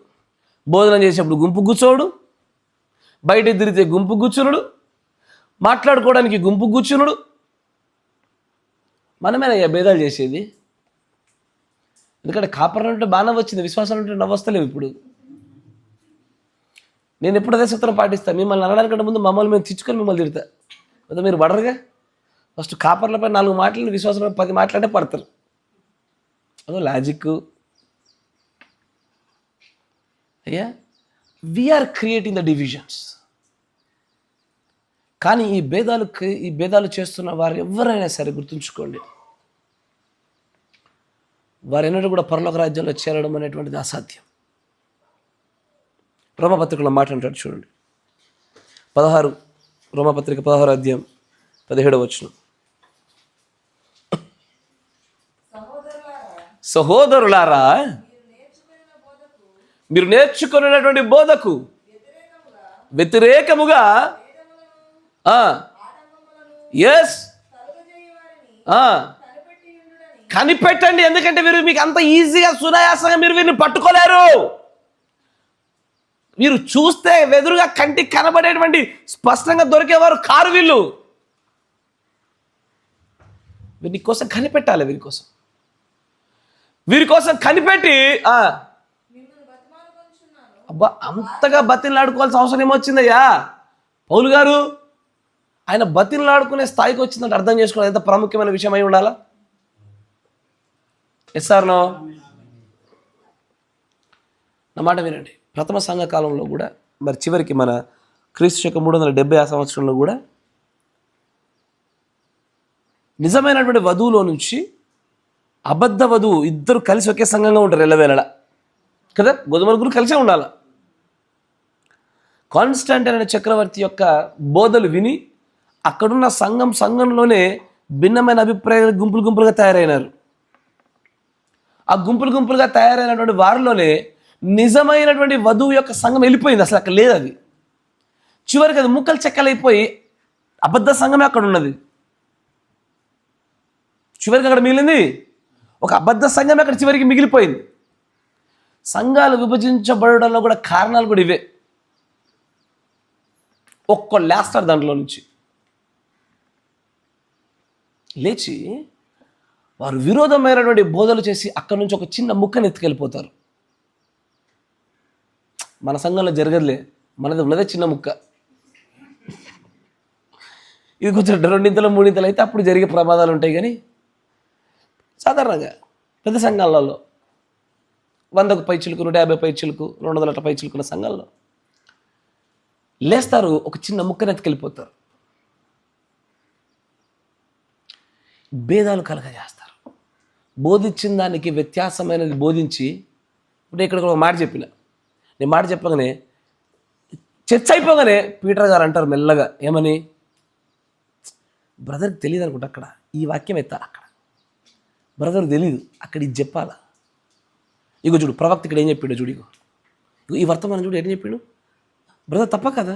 భోజనం చేసేప్పుడు గుంపు కూర్చోడు, బయట తిరిగితే గుంపు కూర్చునుడు, మాట్లాడుకోవడానికి గుంపు కూర్చునుడు. మనమేనయ్యా భేదాలు చేసేది. ఎందుకంటే కాపర్లు అంటే బాగానే వచ్చింది, విశ్వాసాలు అంటే నవ్వొస్తలేవు. ఇప్పుడు నేను ఎప్పుడు అదే సూత్రం పాటిస్తాను. మిమ్మల్ని అనడానికంటే ముందు మమ్మల్ని మేము తెచ్చుకొని మిమ్మల్ని తిడతా. అదే మీరు పడరుగా. ఫస్ట్ కాపర్లపై 4 మాటలు, విశ్వాసంపై 10 మాటలంటే పడతారు. అదో లాజిక్ అయ్యా. We are creating the divisions. కానీ ఈ భేదాలు చేస్తున్న వారు ఎవరైనా సరే గుర్తుంచుకోండి, వారెన్నడూ కూడా పరలోక రాజ్యంలో చేరడం అనేటువంటిది అసాధ్యం. రోమపత్రికలో మాట అంటాడు చూడండి, 16 రోమపత్రిక 16 అధ్యాయం 17వ వచనం. సహోదరులారా, మీరు నేర్చుకున్నటువంటి బోధకు వ్యతిరేకముగా కనిపెట్టండి. ఎందుకంటే మీకు అంత ఈజీగా సునాయాసంగా మీరు వీరిని పట్టుకోలేరు. మీరు చూస్తే వెదురుగా కంటికి కనబడేటువంటి స్పష్టంగా దొరికేవారు కారు వీళ్ళు. వీరి కోసం కనిపెట్టాలి. వీరి కోసం కనిపెట్టి అబ్బా అంతగా బతిలాడుకోవాల్సిన అవసరం ఏమొచ్చిందయ్యా? పౌలు గారు ఆయన బతిలాడుకునే స్థాయికి వచ్చిందంటే అర్థం చేసుకోవాలి ఎంత ప్రాముఖ్యమైన విషయం అయి ఉండాలా. Yes or no? నా మాట వినండి. ప్రథమ సంఘ కాలంలో కూడా, మరి చివరికి మన క్రీస్తు శకం 370 సంవత్సరంలో కూడా నిజమైనటువంటి వధువులో నుంచి అబద్ధ వధువు ఇద్దరు కలిసి ఒకే సంఘంగా ఉంటారు ఎల్లవేళలా కదా. గోధుమల కలిసే ఉండాలి. కాన్స్టాంటైన్ అనే చక్రవర్తి యొక్క బోధలు విని అక్కడున్న సంఘంలోనే భిన్నమైన అభిప్రాయాలు గుంపులుగా తయారైనారు. ఆ గుంపులుగా తయారైనటువంటి వారిలోనే నిజమైనటువంటి వధువు యొక్క సంఘం వెళ్ళిపోయింది. అసలు అక్కడ లేదు అది. చివరికి అది ముక్కలు చెక్కలైపోయి అబద్ధ సంఘమే అక్కడ ఉన్నది. చివరికి అక్కడ మిగిలింది ఒక అబద్ధ సంఘమే అక్కడ చివరికి మిగిలిపోయింది. సంఘాలు విభజించబడడంలో కూడా కారణాలు కూడా ఇవే. ఒక్కళ్ళు లేస్తారు దాంట్లో నుంచి, లేచి వారు విరోధమైనటువంటి బోధలు చేసి అక్కడి నుంచి ఒక చిన్న ముక్కను ఎత్తుకెళ్ళిపోతారు. మన సంఘంలో జరగదులే, మనది ఉన్నదే చిన్న ముక్క. ఇది కొంచెం రెండింతలు మూడింతలు అయితే అప్పుడు జరిగే ప్రమాదాలు ఉంటాయి. కానీ సాధారణంగా పెద్ద సంఘాలలో 100కు పైచిలుకు, 150 పైచిలుకు, 200 పైచిలుకున్న సంఘాల్లో లేస్తారు, ఒక చిన్న ముక్కనెత్తుకెళ్ళిపోతారు, భేదాలు కలగజేస్తారు. బోధించిన దానికి వ్యత్యాసమైనది బోధించి, ఇప్పుడు ఇక్కడ ఒక మాట చెప్పిన, నేను మాట చెప్పగానే చర్చ అయిపోగానే పీటర్ గారు అంటారు మెల్లగా, ఏమని, బ్రదర్కి తెలియదు అనుకుంటా, అక్కడ ఈ వాక్యం ఎత్తాలి, అక్కడ బ్రదర్ తెలియదు, అక్కడ ఇది చెప్పాలా. ఇగో చూడు ప్రవక్త ఇక్కడ ఏం చెప్పాడు, చూడు ఇగో ఈ వర్తమానం చూడు ఏం చెప్పాడు, బ్రదర్ తప్ప కదా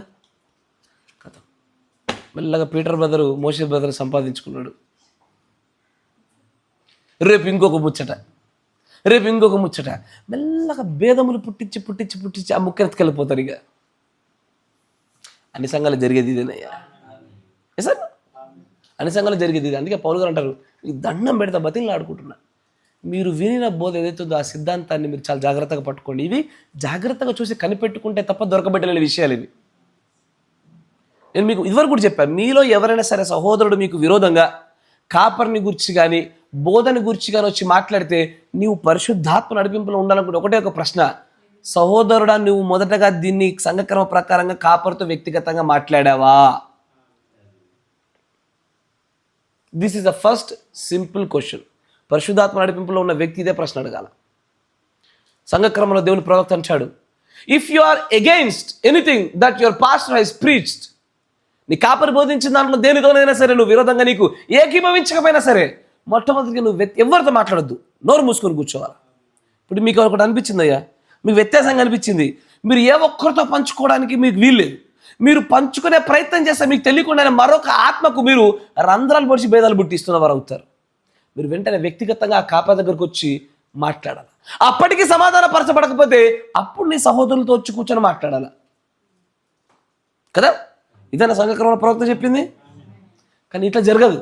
కథ. మెల్లగా పీటర్ బ్రదరు మోషే బ్రదర్ సంపాదించుకున్నాడు. రేపు ఇంకొక ముచ్చట, మెల్లగా భేదములు పుట్టించి ఆ ముక్కెత్తుకెళ్ళిపోతారు. ఇక అన్ని సంఘాలు జరిగేది ఇదేనయ్యా, సార్ అన్ని సంఘాలు జరిగేది ఇది. అందుకే పౌలు గారు అంటారు, ఈ దండం పెడతా బతిని ఆడుకుంటున్నా, మీరు వినిన బోధ ఏదైతుందో ఆ సిద్ధాంతాన్ని మీరు చాలా జాగ్రత్తగా పట్టుకోండి. ఇవి జాగ్రత్తగా చూసి కనిపెట్టుకుంటే తప్ప దొరకబెట్టలేని విషయాలు ఇవి. నేను మీకు ఇదివరకు కూడా చెప్పాను, మీలో ఎవరైనా సరే సహోదరుడు మీకు విరోధంగా కాపర్ని గురించి కానీ బోధని గురించి కానీ వచ్చి మాట్లాడితే, నీవు పరిశుద్ధాత్మ నడిపింపులో ఉండాలనుకుంటే ఒకటే ఒక ప్రశ్న, సహోదరుడా నువ్వు మొదటగా దీన్ని సంఘక్రమ ప్రకారంగా కాపర్తో వ్యక్తిగతంగా మాట్లాడావా? This is the first simple question. పరిశుద్ధాత్మ నడిపింపులో ఉన్న వ్యక్తి ఇదే ప్రశ్న అడగాల. సంఘక్రమంలో దేవుని ప్రవక్త అంటాడు, if you are against anything that your pastor has preached, నీ కాపరి బోధించిన దాంట్లో దేనితోనైనా సరే నువ్వు విరోధంగా నీకు ఏకీభవించకపోయినా సరే, మొట్టమొదటిగా నువ్వు ఎవరితో మాట్లాడొద్దు, నోరు మూసుకొని కూర్చోవాలి. ఇప్పుడు మీకు ఒకటి అనిపించిందయ్యా, మీకు వ్యత్యాసంగా అనిపించింది, మీరు ఏ ఒక్కరితో పంచుకోవడానికి మీకు వీల్లేదు, మీరు పంచుకునే ప్రయత్నం చేస్తే మీకు తెలియకుండానే మరొక ఆత్మకు మీరు రంధ్రాలు పొడిచి భేదాలు పుట్టిస్తున్న వారు అవుతారు. మీరు వెంటనే వ్యక్తిగతంగా ఆ కాపరి దగ్గరకు వచ్చి మాట్లాడాలి. అప్పటికి సమాధానపరచబడకపోతే అప్పుడు నీ సహోదరులతో వచ్చి కూర్చొని మాట్లాడాలి కదా. ఇదన్నా సంఘక్రమంలో ప్రవక్త చెప్పింది. కానీ ఇట్లా జరగదు.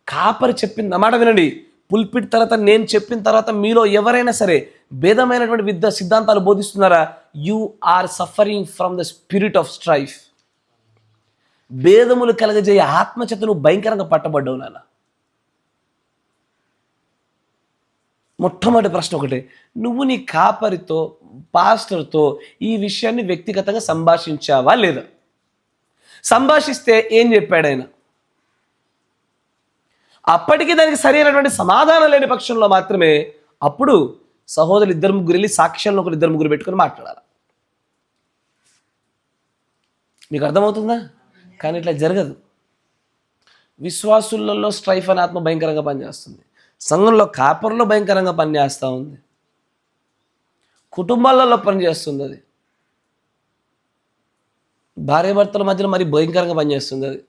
కాపరి చెప్పింది నా మాట వినండి, పుల్పిట్ తర్వాత నేను చెప్పిన తర్వాత మీలో ఎవరైనా సరే భేదమైనటువంటి విద్య సిద్ధాంతాలు బోధిస్తున్నారా, you are suffering from the spirit of strife. భేదములు కలగజేయ ఆత్మచేత నువ్వు భయంకరంగా పట్టబడ్డావు నాన్న. మొట్టమొదటి ప్రశ్న ఒకటే, నువ్వు నీ కాపరితో పాస్టర్తో ఈ విషయాన్ని వ్యక్తిగతంగా సంభాషించావా లేదా? సంభాషిస్తే ఏం చెప్పాడు ఆయన? అప్పటికి దానికి సరైనటువంటి సమాధానం లేని పక్షంలో మాత్రమే అప్పుడు సహోదరులు 2-3 వెళ్ళి సాక్ష్యంలో ఒక 2-3 పెట్టుకొని మాట్లాడాలి. మీకు అర్థమవుతుందా? కానీ ఇట్లా జరగదు. విశ్వాసులలో స్ట్రైఫ్ అనే ఆత్మ భయంకరంగా పనిచేస్తుంది, సంఘంలో కాపర్లో భయంకరంగా పనిచేస్తూ ఉంది, కుటుంబాలలో పనిచేస్తుంది, అది భార్యాభర్తల మధ్యలో మరి భయంకరంగా పనిచేస్తుంది. అది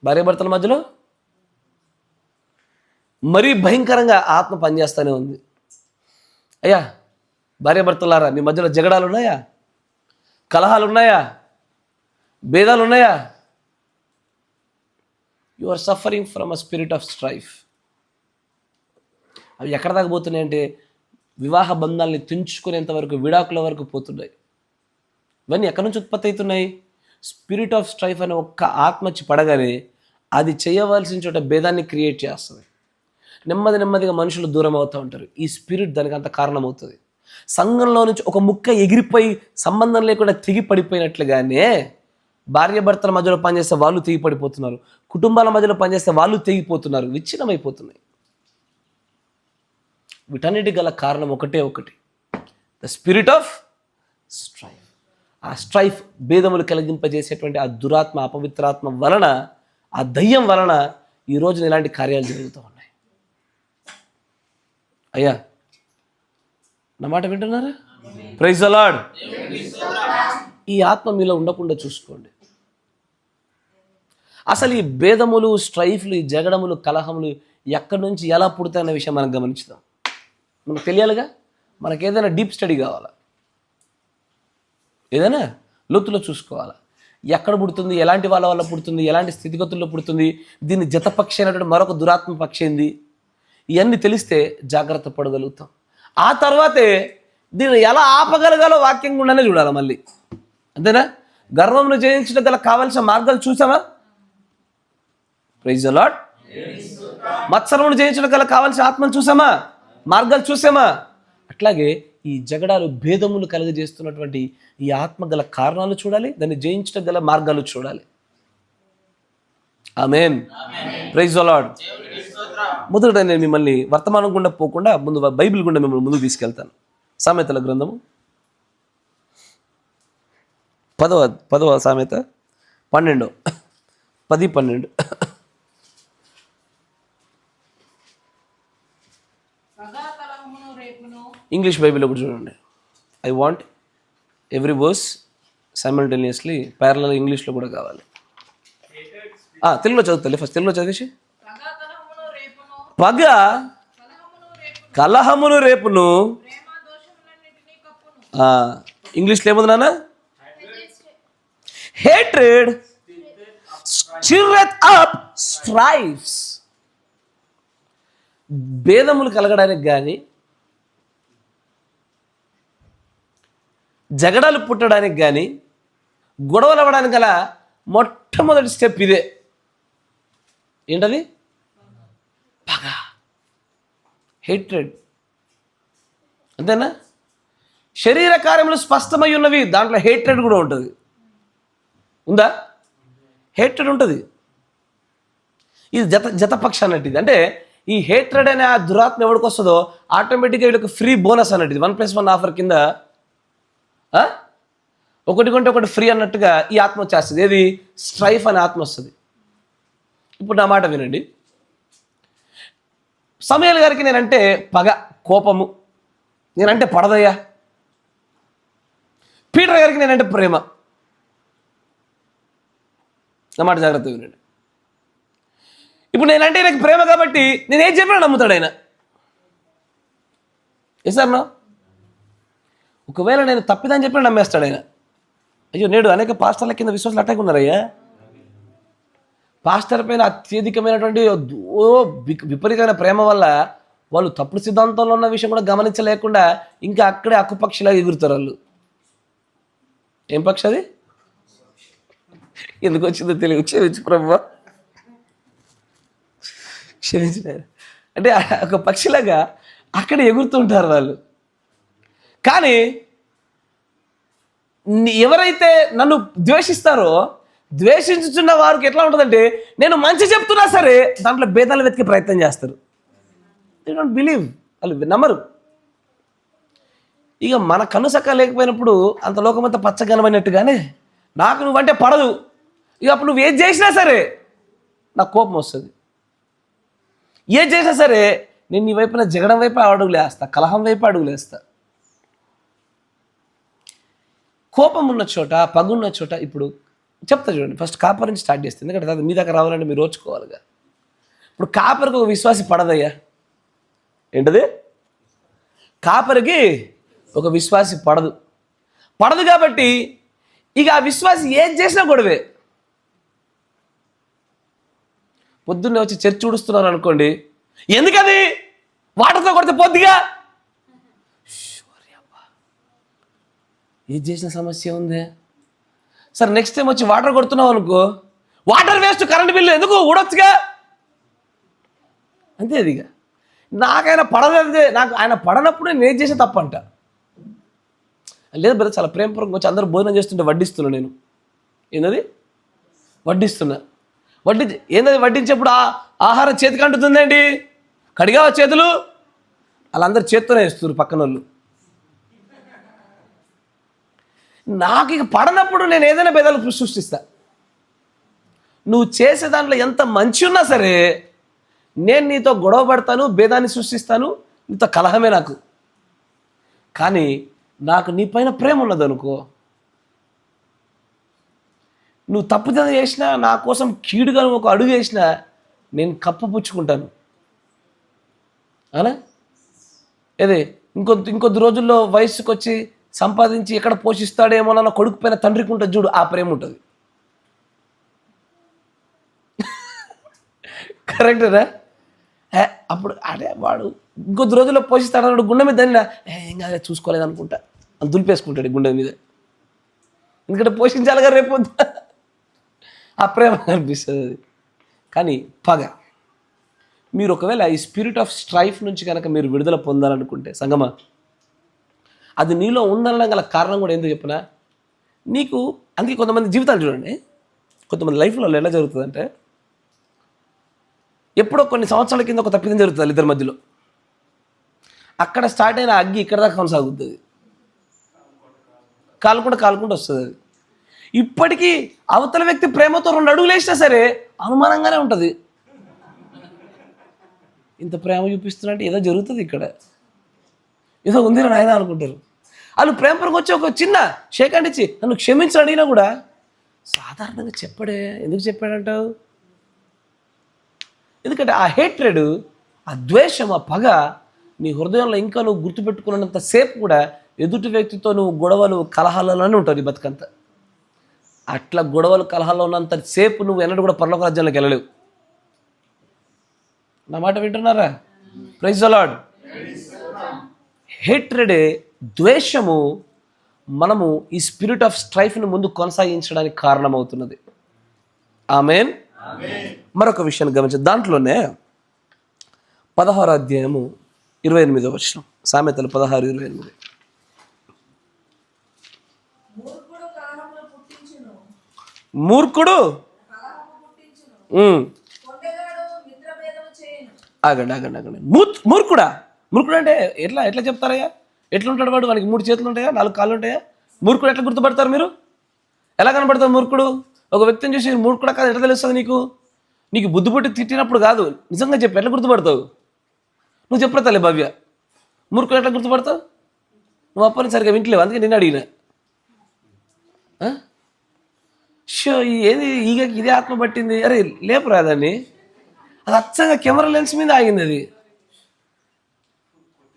భార్యాభర్తల మధ్యలో మరీ భయంకరంగా ఆత్మ పనిచేస్తూనే ఉంది. అయ్యా భార్యాభర్తలారా, మీ మధ్యలో జగడాలు ఉన్నాయా? కలహాలు ఉన్నాయా? భేదాలు ఉన్నాయా? You are suffering from a spirit of strife. అవి ఎక్కడ దాకా పోతున్నాయి అంటే వివాహ బంధాలని తుంచుకునేంత వరకు, విడాకుల వరకు పోతున్నాయి. ఇవన్నీ ఎక్కడి నుంచి ఉత్పత్తి అవుతున్నాయి? స్పిరిట్ ఆఫ్ స్ట్రైఫ్ అనే ఒక్క ఆత్మచ్చి పడగానే అది చేయవలసిన చోట భేదాన్ని క్రియేట్ చేస్తుంది. నెమ్మదిగా మనుషులు దూరం అవుతూ ఉంటారు. ఈ స్పిరిట్ దానికి అంత కారణమవుతుంది. సంఘంలో నుంచి ఒక ముక్క ఎగిరిపోయి సంబంధం లేకుండా తెగి పడిపోయినట్లుగానే భార్యాభర్తల మధ్యలో పనిచేస్తే వాళ్ళు తెగి పడిపోతున్నారు, కుటుంబాల మధ్యలో పనిచేస్తే వాళ్ళు తెగిపోతున్నారు, విచ్ఛిన్నమైపోతున్నాయి. వీటన్నిటి గల కారణం ఒకటి, ద స్పిరిట్ ఆఫ్ స్ట్రైఫ్. ఆ స్ట్రైఫ్ భేదములు కలిగింపజేసేటువంటి ఆ దురాత్మ, అపవిత్రాత్మ వలన, ఆ దయ్యం వలన ఈ రోజున ఇలాంటి కార్యాలు జరుగుతూ ఉన్నాయి. అయ్యా నా మాట వింటున్నారా? Praise the Lord. ఈ ఆత్మ మీలో ఉండకుండా చూసుకోండి. అసలు ఈ భేదములు, స్ట్రైఫ్లు, ఈ జగడములు, కలహములు ఎక్కడి నుంచి ఎలా పుడతాయన్న విషయం మనం గమనించుదాం. మనకు తెలియాలిగా. మనకు ఏదైనా డీప్ స్టడీ కావాలా, ఏదైనా లోతులో చూసుకోవాలా. ఎక్కడ పుడుతుంది, ఎలాంటి వాళ్ళ వల్ల పుడుతుంది, ఎలాంటి స్థితిగతుల్లో పుడుతుంది, దీన్ని జతపక్షి అయినటువంటి మరొక దురాత్మ పక్షి ఏంది, ఇవన్నీ తెలిస్తే జాగ్రత్త పడగలుగుతాం. ఆ తర్వాతే దీన్ని ఎలా ఆపగలగాలో వాక్యం గుండానే చూడాలి మళ్ళీ, అంతేనా? గర్వమును జయించడం గల కావాల్సిన మార్గాలు చూసామా? Praise the lord. మత్సరమును జయించడం గల కావాల్సిన ఆత్మను చూసామా? మార్గాలు చూసామా? అట్లాగే ఈ జగడాలు భేదములు కలుగజేస్తున్నటువంటి ఈ ఆత్మ గల కారణాలు చూడాలి, దాన్ని జయించడం గల మార్గాలు చూడాలి. ఆమేన్. Praise the lord. మొదట నేను మిమ్మల్ని వర్తమానం గుండా పోకుండా ముందు బైబిల్ గుండా మిమ్మల్ని ముందుకు తీసుకెళ్తాను. సామెతల గ్రంథము 10వ సామెత 10-12. ఇంగ్లీష్ బైబిల్ ఒకటి చూడండి. I want every verse simultaneously parallel ఇంగ్లీష్లో కూడా కావాలి. తెలుగులో చదువుతాలి. ఫస్ట్ తెలుగులో చదివేసి. పగ కలహమును రేపును. ఇంగ్లీష్లో ఏముంది నాన్న? Hatred stirreth up strifes. భేదములు కలగడానికి కానీ జగడాలు పుట్టడానికి కానీ గొడవలు అవ్వడానికి గల మొట్టమొదటి స్టెప్ ఇదే. ఏంటది? పగ, హేట్రెడ్. అంతేనా? శరీర కార్యములు స్పష్టమై ఉన్నవి, దాంట్లో హేట్రెడ్ కూడా ఉంటుంది. ఉందా? హేట్రెడ్ ఉంటుంది. ఇది జతపక్ష అన్నట్టు. ఇది అంటే ఈ హేట్రెడ్ అనే ఆ దురాత్మ ఎవరికి వస్తుందో ఆటోమేటిక్గా వీళ్ళకి ఫ్రీ బోనస్ అన్నట్టు. 1+1 ఆఫర్ కింద ఒకటి కొంటే ఒకటి ఫ్రీ అన్నట్టుగా ఈ ఆత్మ వచ్చేస్తుంది. ఏది? స్ట్రైఫ్ అనే ఆత్మ వస్తుంది. ఇప్పుడు నా మాట వినండి. సమూయేలు గారికి నేనంటే పగ, కోపము, నేనంటే పడదయ్యా. పీటర్ గారికి నేనంటే ప్రేమ. నా మాట జాగ్రత్తగా వినండి. ఇప్పుడు నేనంటే నాకు ప్రేమ కాబట్టి నేను ఏం చెప్పినా నమ్ముతాడు ఆయన. సార్ ఒకవేళ నేను తప్పిదని చెప్పినా నమ్మేస్తాడు ఆయన. అయ్యో, నేడు అనేక పాస్టర్ల కింద విశ్వాసాలు అట్టాక్ ఉన్నారయ్యా. పాస్టర్ పైన అత్యధికమైనటువంటి విపరీతమైన ప్రేమ వల్ల వాళ్ళు తప్పుడు సిద్ధాంతంలో ఉన్న విషయం కూడా గమనించలేకుండా ఇంకా అక్కడే అక్కుపక్షిలా ఎగురుతారు వాళ్ళు. ఏం పక్షి అది? ఎందుకు వచ్చిందో తెలియదు. క్షమించు ప్రభువా, క్షమించినారు. అంటే ఒక పక్షిలాగా అక్కడ ఎగురుతుంటారు వాళ్ళు. కానీ ఎవరైతే నన్ను ద్వేషిస్తారో, ద్వేషించుతున్న వారికి ఎట్లా ఉంటుందంటే నేను మంచి చెప్తున్నా సరే దాంట్లో భేదాలు వెతికే ప్రయత్నం చేస్తారు. దే డోంట్ బిలీవ్, వాళ్ళు నమ్మరు. ఇక మన కనుసక్క లేకపోయినప్పుడు అంత లోకమంతా పచ్చగనమైనట్టుగానే నాకు నువ్వంటే పడదు. ఇక అప్పుడు నువ్వు ఏది చేసినా సరే నాకు కోపం వస్తుంది. ఏది చేసినా సరే నేను నీ వైపున జగడం వైపు అడుగులేస్తా, కలహం వైపు అడుగులేస్తా. కోపం ఉన్న చోట, పగున్న చోట ఇప్పుడు చెప్తా చూడండి. ఫస్ట్ కాపర్ నుంచి స్టార్ట్ చేస్తుంది. ఎందుకంటే అది మీ దగ్గర రావాలంటే మీరు ఓర్చుకోవాలిగా. ఇప్పుడు కాపరికి ఒక విశ్వాసి పడదయ్యా. ఏంటది? కాపరికి ఒక విశ్వాసి పడదు కాబట్టి ఇక ఆ విశ్వాసి ఏం చేసినా గొడవే. పొద్దున్నే వచ్చి చర్చ్ ఊడుస్తున్నారు అనుకోండి, ఎందుకది? వాటర్తో కొడితే పొద్దుగా ఏది చేసిన సమస్య ఉంది. సరే నెక్స్ట్ టైం వచ్చి వాటర్ కొడుతున్నావు అనుకో, వాటర్ వేస్ట్, కరెంట్ బిల్లు ఎందుకు, ఊడొచ్చుగా. అంతే. అదిగా నాకైనా పడదే, నాకు ఆయన పడనప్పుడు నేను ఏం చేసే తప్పంట. లేదు బ్రదర్, చాలా ప్రేమపూర్వకంగా వచ్చి అందరూ భోజనం చేస్తుంటే వడ్డిస్తున్నా నేను. ఏంటది? వడ్డిస్తున్నా. ఏంటది? వడ్డించేప్పుడు ఆహారం చేతికి అంటుతుందండి. కడిగా చేతులు వాళ్ళందరూ చేత్తోనే వేస్తున్నారు పక్కన వాళ్ళు. నాకు ఇక పడనప్పుడు నేను ఏదైనా భేదాలు సృష్టిస్తా. నువ్వు చేసే దాంట్లో ఎంత మంచి ఉన్నా సరే నేను నీతో గొడవ పడతాను, భేదాన్ని సృష్టిస్తాను, నీతో కలహమే నాకు. కానీ నాకు నీ పైన ప్రేమ ఉన్నదనుకో, నువ్వు తప్పుదనం చేసినా, నా కోసం కీడుగా ఒక అడుగు వేసినా నేను కప్పుపుచ్చుకుంటాను. అవునా? ఏదే ఇంకొద్ది రోజుల్లో వయసుకు వచ్చి సంపాదించి ఎక్కడ పోషిస్తాడేమో అన్న కొడుకు పైన తండ్రికి ఉంటుంది చూడు, ఆ ప్రేమ ఉంటుంది. కరెక్టేనా? అప్పుడు అదే వాడు ఇంకొద్ది రోజుల్లో పోషిస్తాడు గుండె మీద దాన్ని ఏం కాదు చూసుకోలేదు అనుకుంటా అని దులిపేసుకుంటాడు గుండె మీద. ఎందుకంటే పోషించాలిగా రేపు ఆ ప్రేమ అనిపిస్తుంది అది. కానీ పగ, మీరు ఒకవేళ ఈ స్పిరిట్ ఆఫ్ స్ట్రైఫ్ నుంచి కనుక మీరు విడుదల పొందాలనుకుంటే సంగమా, అది నీలో ఉందనడం గల కారణం కూడా ఎందుకు చెప్పినా, నీకు అందుకే కొంతమంది జీవితాలు చూడండి, కొంతమంది లైఫ్లో ఎలా జరుగుతుందంటే, ఎప్పుడో కొన్ని సంవత్సరాల కింద ఒక తప్పిదం జరుగుతుంది ఇద్దరి మధ్యలో. అక్కడ స్టార్ట్ అయిన అగ్గి ఇక్కడ దాకా కొనసాగుతుంది, కాలుకుంటూ వస్తుంది అది. ఇప్పటికీ అవతల వ్యక్తి ప్రేమతో 2 అడుగులు వేసినా సరే అనుమానంగానే ఉంటుంది. ఇంత ప్రేమ చూపిస్తున్నట్టు ఏదో జరుగుతుంది ఇక్కడ, ఏదో ఉంది నాయన అనుకుంటారు. వాళ్ళు ప్రేమపరంగా వచ్చి ఒక చిన్న షేక్ హ్యాండ్ ఇచ్చి నన్ను క్షమించని అడిగినా కూడా సాధారణంగా చెప్పడే. ఎందుకు చెప్పాడంటావు? ఎందుకంటే ఆ హేట్రెడ్, ఆ ద్వేషం, ఆ పగ నీ హృదయంలో ఇంకా నువ్వు గుర్తుపెట్టుకున్నంత సేపు కూడా ఎదుటి వ్యక్తితో నువ్వు గొడవలు కలహాలలోనే ఉంటావు నీ బతుకంతా. అట్లా గొడవలు కలహాల్లో ఉన్నంత సేపు నువ్వు ఎన్నడూ కూడా పరలోక రాజ్యంలోకి వెళ్ళలేవు. నా మాట వింటున్నారా? Praise the lord. హేట్రెడే, ద్వేషము మనము ఈ స్పిరిట్ ఆఫ్ స్ట్రైఫ్ని ముందు కొనసాగించడానికి కారణమవుతున్నది. ఆమేన్. మరొక విషయాన్ని గమనించండి, దాంట్లోనే 16వ అధ్యాయము 28వ వచనం, సామెతలు 16:28. మూర్ఖుడు ఆగండి. మూర్ఖుడా? మూర్ఖుడు అంటే ఎట్లా చెప్తారయ్యా? ఎట్లుంటాడు వాడు? వానికి 3 చేతులు ఉంటాయా, 4 కాళ్ళు ఉంటాయా? మూర్ఖుడు ఎట్లా గుర్తుపడతారు మీరు? ఎలా కనబడతారు మూర్ఖుడు? ఒక వ్యక్తిని చూసి మూర్ఖుడా కాదు ఎట్లా తెలుస్తుంది నీకు బుద్ధి పుట్టి తిట్టినప్పుడు కాదు, నిజంగా చెప్పు, ఎట్లా గుర్తుపడతావు? నువ్వు చెప్పరా తల్లి భవ్య, మూర్ఖుడు ఎట్లా గుర్తుపడతావు? నువ్వు అప్పని సరిగ్గా వింటలేవు, అందుకే నేను అడిగిన. షో ఏది ఇదే ఆత్మ పట్టింది? అరే లేపురా దాన్ని, అది అచ్చంగా కెమెరా లెన్స్ మీద ఆగింది. అది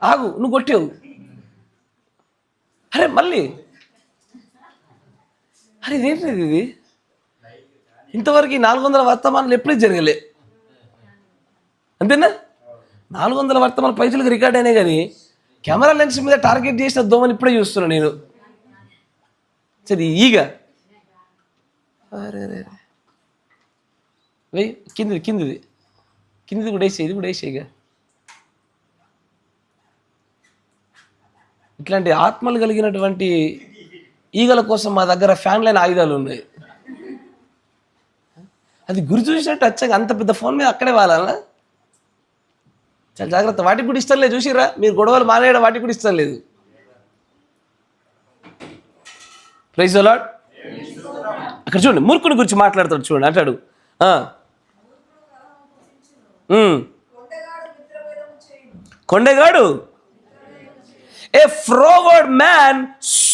ఆగు, నువ్వు కొట్టావు. అరే మళ్ళీ ఇదేంటిది? ఇది ఇంతవరకు 400 వర్తమానాలు ఎప్పుడూ జరగలే, అంతేనా? 400 వర్తమానాలు పైసలకు రికార్డ్ అయినాయి, కానీ కెమెరా లెన్స్ మీద టార్గెట్ చేసిన దోమని ఇప్పుడే చూస్తున్నాను నేను. సరే అరే వెయ్యి కిందిది కూడా వేసే, ఇది కూడా వేసేయిగా. ఇట్లాంటి ఆత్మలు కలిగినటువంటి ఈగల కోసం మా దగ్గర ఫ్యాన్ లైన్ ఆయుధాలు ఉన్నాయి. అది గురి చూసినట్టు వచ్చాక అంత పెద్ద ఫోన్ మీద అక్కడే వాలాలా? చాలా జాగ్రత్త. వాటికి కూడా ఇష్టం లేదు, చూసిరా మీరు గొడవలు మానేయడం, వాటికి కూడా ఇష్టం లేదు. Praise the Lord. అక్కడ చూడండి, మూర్ఖుని గురించి మాట్లాడతాడు చూడండి. అంటాడు కొండెగాడు, a froward man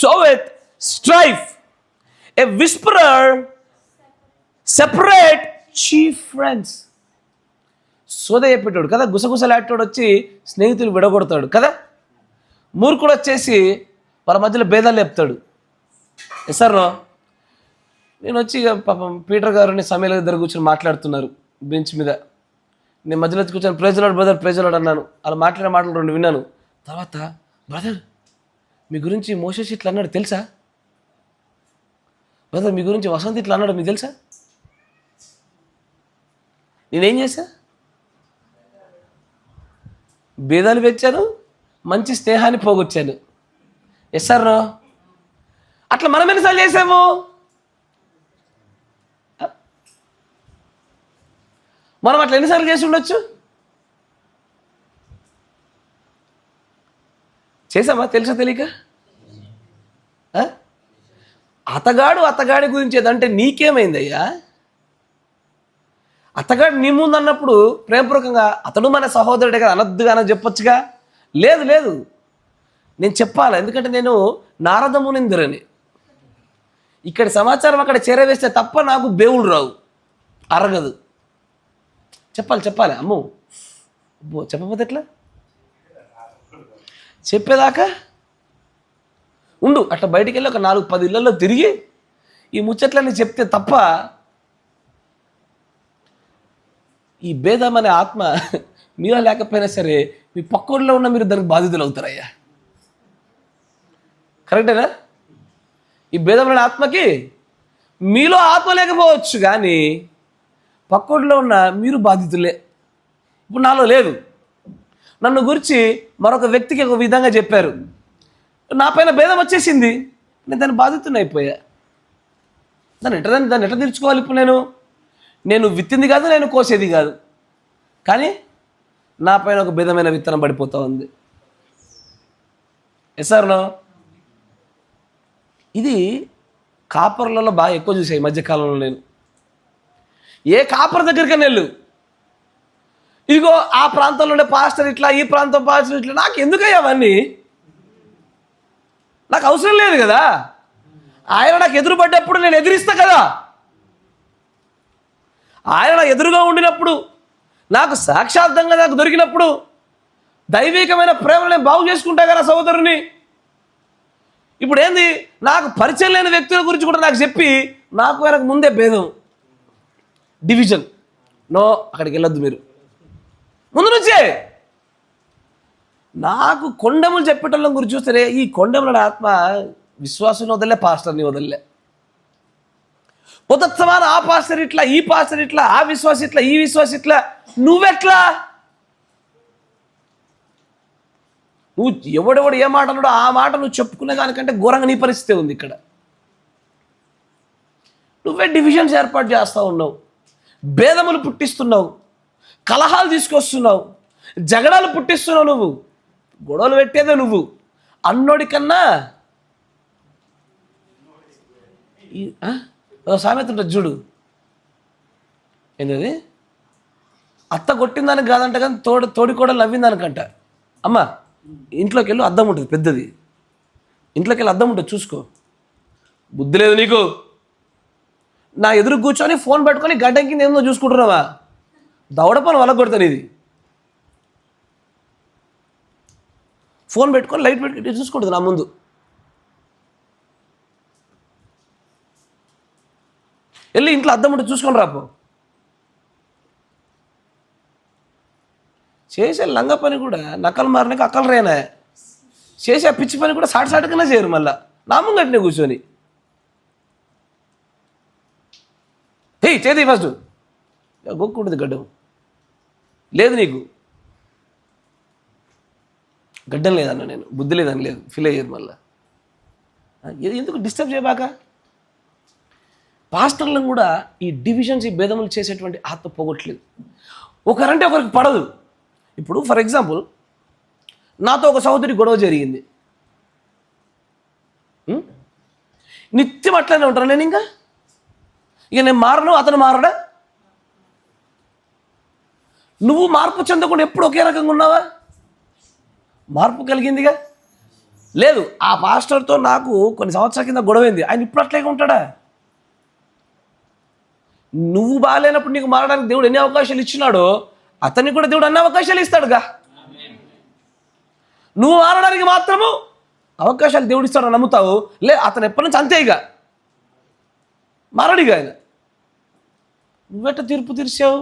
soweth strife, a whisperer separate chief friends. సోదయ్య పెట్టాడు కదా, గుసగుసలాటోడు వచ్చి స్నేహితులు విడగొడతాడు కదా. మూర్ఖుడు వచ్చేసి వాళ్ళ మధ్యలో భేదాలు చెప్తాడు. సార్ నేను వచ్చి పాపం పీటర్ గారు సమయంలో ఇద్దరు కూర్చొని మాట్లాడుతున్నారు బెంచ్ మీద. నేను మధ్యలో వచ్చి కూర్చొని praise Lord brother, praise Lord అన్నాను. అలా మాట్లాడే మాటలు 2 విన్నాను. తర్వాత బ్రదర్ మీ గురించి మోషేష్ ఇట్లా అన్నాడు తెలుసా? బ్రదర్ మీ గురించి వసంత్ ఇట్లా అన్నాడు మీకు తెలుసా? నేనేం చేశా? భేదాలు పెంచాను, మంచి స్నేహాన్ని పోగొచ్చాను. Yes sir. అట్లా మనం ఎన్నిసార్లు చేసాము? మనం అట్లా ఎన్నిసార్లు చేసి ఉండొచ్చు? చేసామా తెలుసా తెలియక? అతగాడి గురించి ఏదంటే నీకేమైందయ్యా? అతగాడు నీ ముందు అన్నప్పుడు ప్రేమపూర్వకంగా అతడు మన సహోదరుడే కదా అనొద్దుగా అని చెప్పొచ్చుగా. లేదు నేను చెప్పాలి, ఎందుకంటే నేను నారదమునిందిరని. ఇక్కడ సమాచారం అక్కడ చేరవేస్తే తప్ప నాకు బేవులు రావు, అరగదు. చెప్పాలి. అమ్మో చెప్పకపోతే ఎట్లా? చెప్పేదాకా ఉండు. అట్లా బయటికి వెళ్ళి ఒక 4-10 ఇళ్లలో తిరిగి ఈ ముచ్చట్లన్నీ చెప్తే తప్ప ఈ భేదం అనే ఆత్మ మీలో లేకపోయినా సరే మీ పక్కూరిలో ఉన్న మీరు దానికి బాధితులు అవుతారయ్యా. కరెక్టేనా? ఈ భేదమైన ఆత్మకి మీలో ఆత్మ లేకపోవచ్చు, కానీ పక్కోడిలో ఉన్న మీరు బాధితులే. ఇప్పుడు నాలో లేదు. నన్ను గురించి మరొక వ్యక్తికి ఒక విధంగా చెప్పారు, నా పైన భేదం వచ్చేసింది, నేను దాన్ని బాధితుని అయిపోయా. దాన్ని ఎట్లా తీర్చుకోవాలి? ఇప్పుడు నేను విత్తింది కాదు, నేను కోసేది కాదు, కానీ నా పైన ఒక భేదమైన విత్తనం పడిపోతూ ఉంది. ఎస్ఆర్నో? ఇది కాపర్లలో బాగా ఎక్కువ చూసాయి ఈ మధ్యకాలంలో. నేను ఏ కాపర్ దగ్గరికైనా వెళ్ళు, ఇదిగో ఆ ప్రాంతంలో ఉండే పాస్టర్ ఇట్లా, ఈ ప్రాంతం పాస్టర్ ఇట్లా. నాకు ఎందుకయ్యా అవన్నీ? నాకు అవసరం లేదు కదా. ఆయన నాకు ఎదురుపడ్డప్పుడు నేను ఎదిరిస్తా కదా. ఆయన నాకు ఎదురుగా ఉండినప్పుడు, నాకు సాక్షాత్తంగా నాకు దొరికినప్పుడు దైవికమైన ప్రేమను నేను బాగు చేసుకుంటా కదా సహోదరుని. ఇప్పుడు ఏంది, నాకు పరిచయం లేని వ్యక్తుల గురించి కూడా నాకు చెప్పి నాకు వెనక ముందే భేదం, డివిజన్. నో, అక్కడికి వెళ్ళొద్దు మీరు. ముందు నుంచే నాకు కొండములు చెప్పేటోళ్ళ గురించి చూస్తే, ఈ కొండముల ఆత్మ విశ్వాసుని వదలలే, పాస్టర్ని వదలలే. పొతత్సమాన ఆ పాస్టర్ ఇట్లా, ఈ పాస్టర్ ఇట్లా, ఆ విశ్వాసం ఇట్లా, ఈ విశ్వాసం ఇట్లా. నువ్వెట్లా? నువ్వు ఎవడెవడు ఏ మాట అన్నాడో ఆ మాట నువ్వు చెప్పుకునే దానికంటే ఘోరంగా నీ పరిస్థితి ఉంది ఇక్కడ. నువ్వే డివిజన్స్ ఏర్పాటు చేస్తూ ఉన్నావు, భేదములు పుట్టిస్తున్నావు, కలహాలు తీసుకొస్తున్నావు, జగడాలు పుట్టిస్తున్నావు. నువ్వు గొడవలు పెట్టేదే నువ్వు. అన్నోడి కన్నా సామెత ఉంటుంది చూడు, ఏంటది, అత్త కొట్టిందానికి కాదంట, కానీ తోడికోడలు నవ్విందానికంట. అమ్మ, ఇంట్లోకి వెళ్ళి అద్దం ఉంటుంది పెద్దది, ఇంట్లోకి వెళ్ళి అద్దం ఉంటుంది చూసుకో. బుద్ధి లేదు నీకు? నా ఎదురు కూర్చొని ఫోన్ పెట్టుకొని గడ్డం కింద ఏమో చూసుకుంటున్నావా? దవడ పని వల్ల కొడతాను. ఇది ఫోన్ పెట్టుకొని లైట్ పెట్టుకుంటే చూసుకుంటుంది నా ముందు. వెళ్ళి ఇంట్లో అద్దం ఉంటే చూసుకొని రాపో. చేసే లంగ పని కూడా నకలు మారినాక అక్కలు రేనా, చేసే పిచ్చి పని కూడా సాటికన్నా చేయరు. మళ్ళా నా ముంగట్నే కూర్చొని చేతి ఫస్ట్ గొక్కుంటుంది గడ్డం. లేదు నీకు గడ్డం లేదన్న, నేను బుద్ధి లేదని లేదు, ఫీల్ అయ్యేది. మళ్ళా ఎందుకు డిస్టర్బ్ చేయబాక. పాస్టర్లను కూడా ఈ డివిజన్స్, ఈ భేదములు చేసేటువంటి ఆత్మ పోగొట్టలేదు. ఒకరంటే ఒకరికి పడదు. ఇప్పుడు ఫర్ ఎగ్జాంపుల్, నాతో ఒక సహోదరి గొడవ జరిగింది, నిత్యం అట్లనే ఉంటాను నేను. ఇక నేను మారను, అతను మారడా? నువ్వు మార్పు చెందకుండా ఎప్పుడు ఒకే రకంగా ఉన్నావా? మార్పు కలిగిందిగా లేదు. ఆ పాస్టర్తో నాకు కొన్ని సంవత్సరాల కింద గొడవైంది, ఆయన ఇప్పుడు అట్లాగే ఉంటాడా? నువ్వు బాగాలేనప్పుడు నీకు మారడానికి దేవుడు ఎన్ని అవకాశాలు ఇచ్చినాడో, అతనికి కూడా దేవుడు అన్ని అవకాశాలు ఇస్తాడుగా. నువ్వు మారడానికి మాత్రము అవకాశాలు దేవుడు ఇస్తాడని నమ్ముతావు. అతను ఎప్పటి నుంచి అంతే, ఇక మారడిగా ఆయన. నువ్వెట్ట తీర్పు తీర్చావు?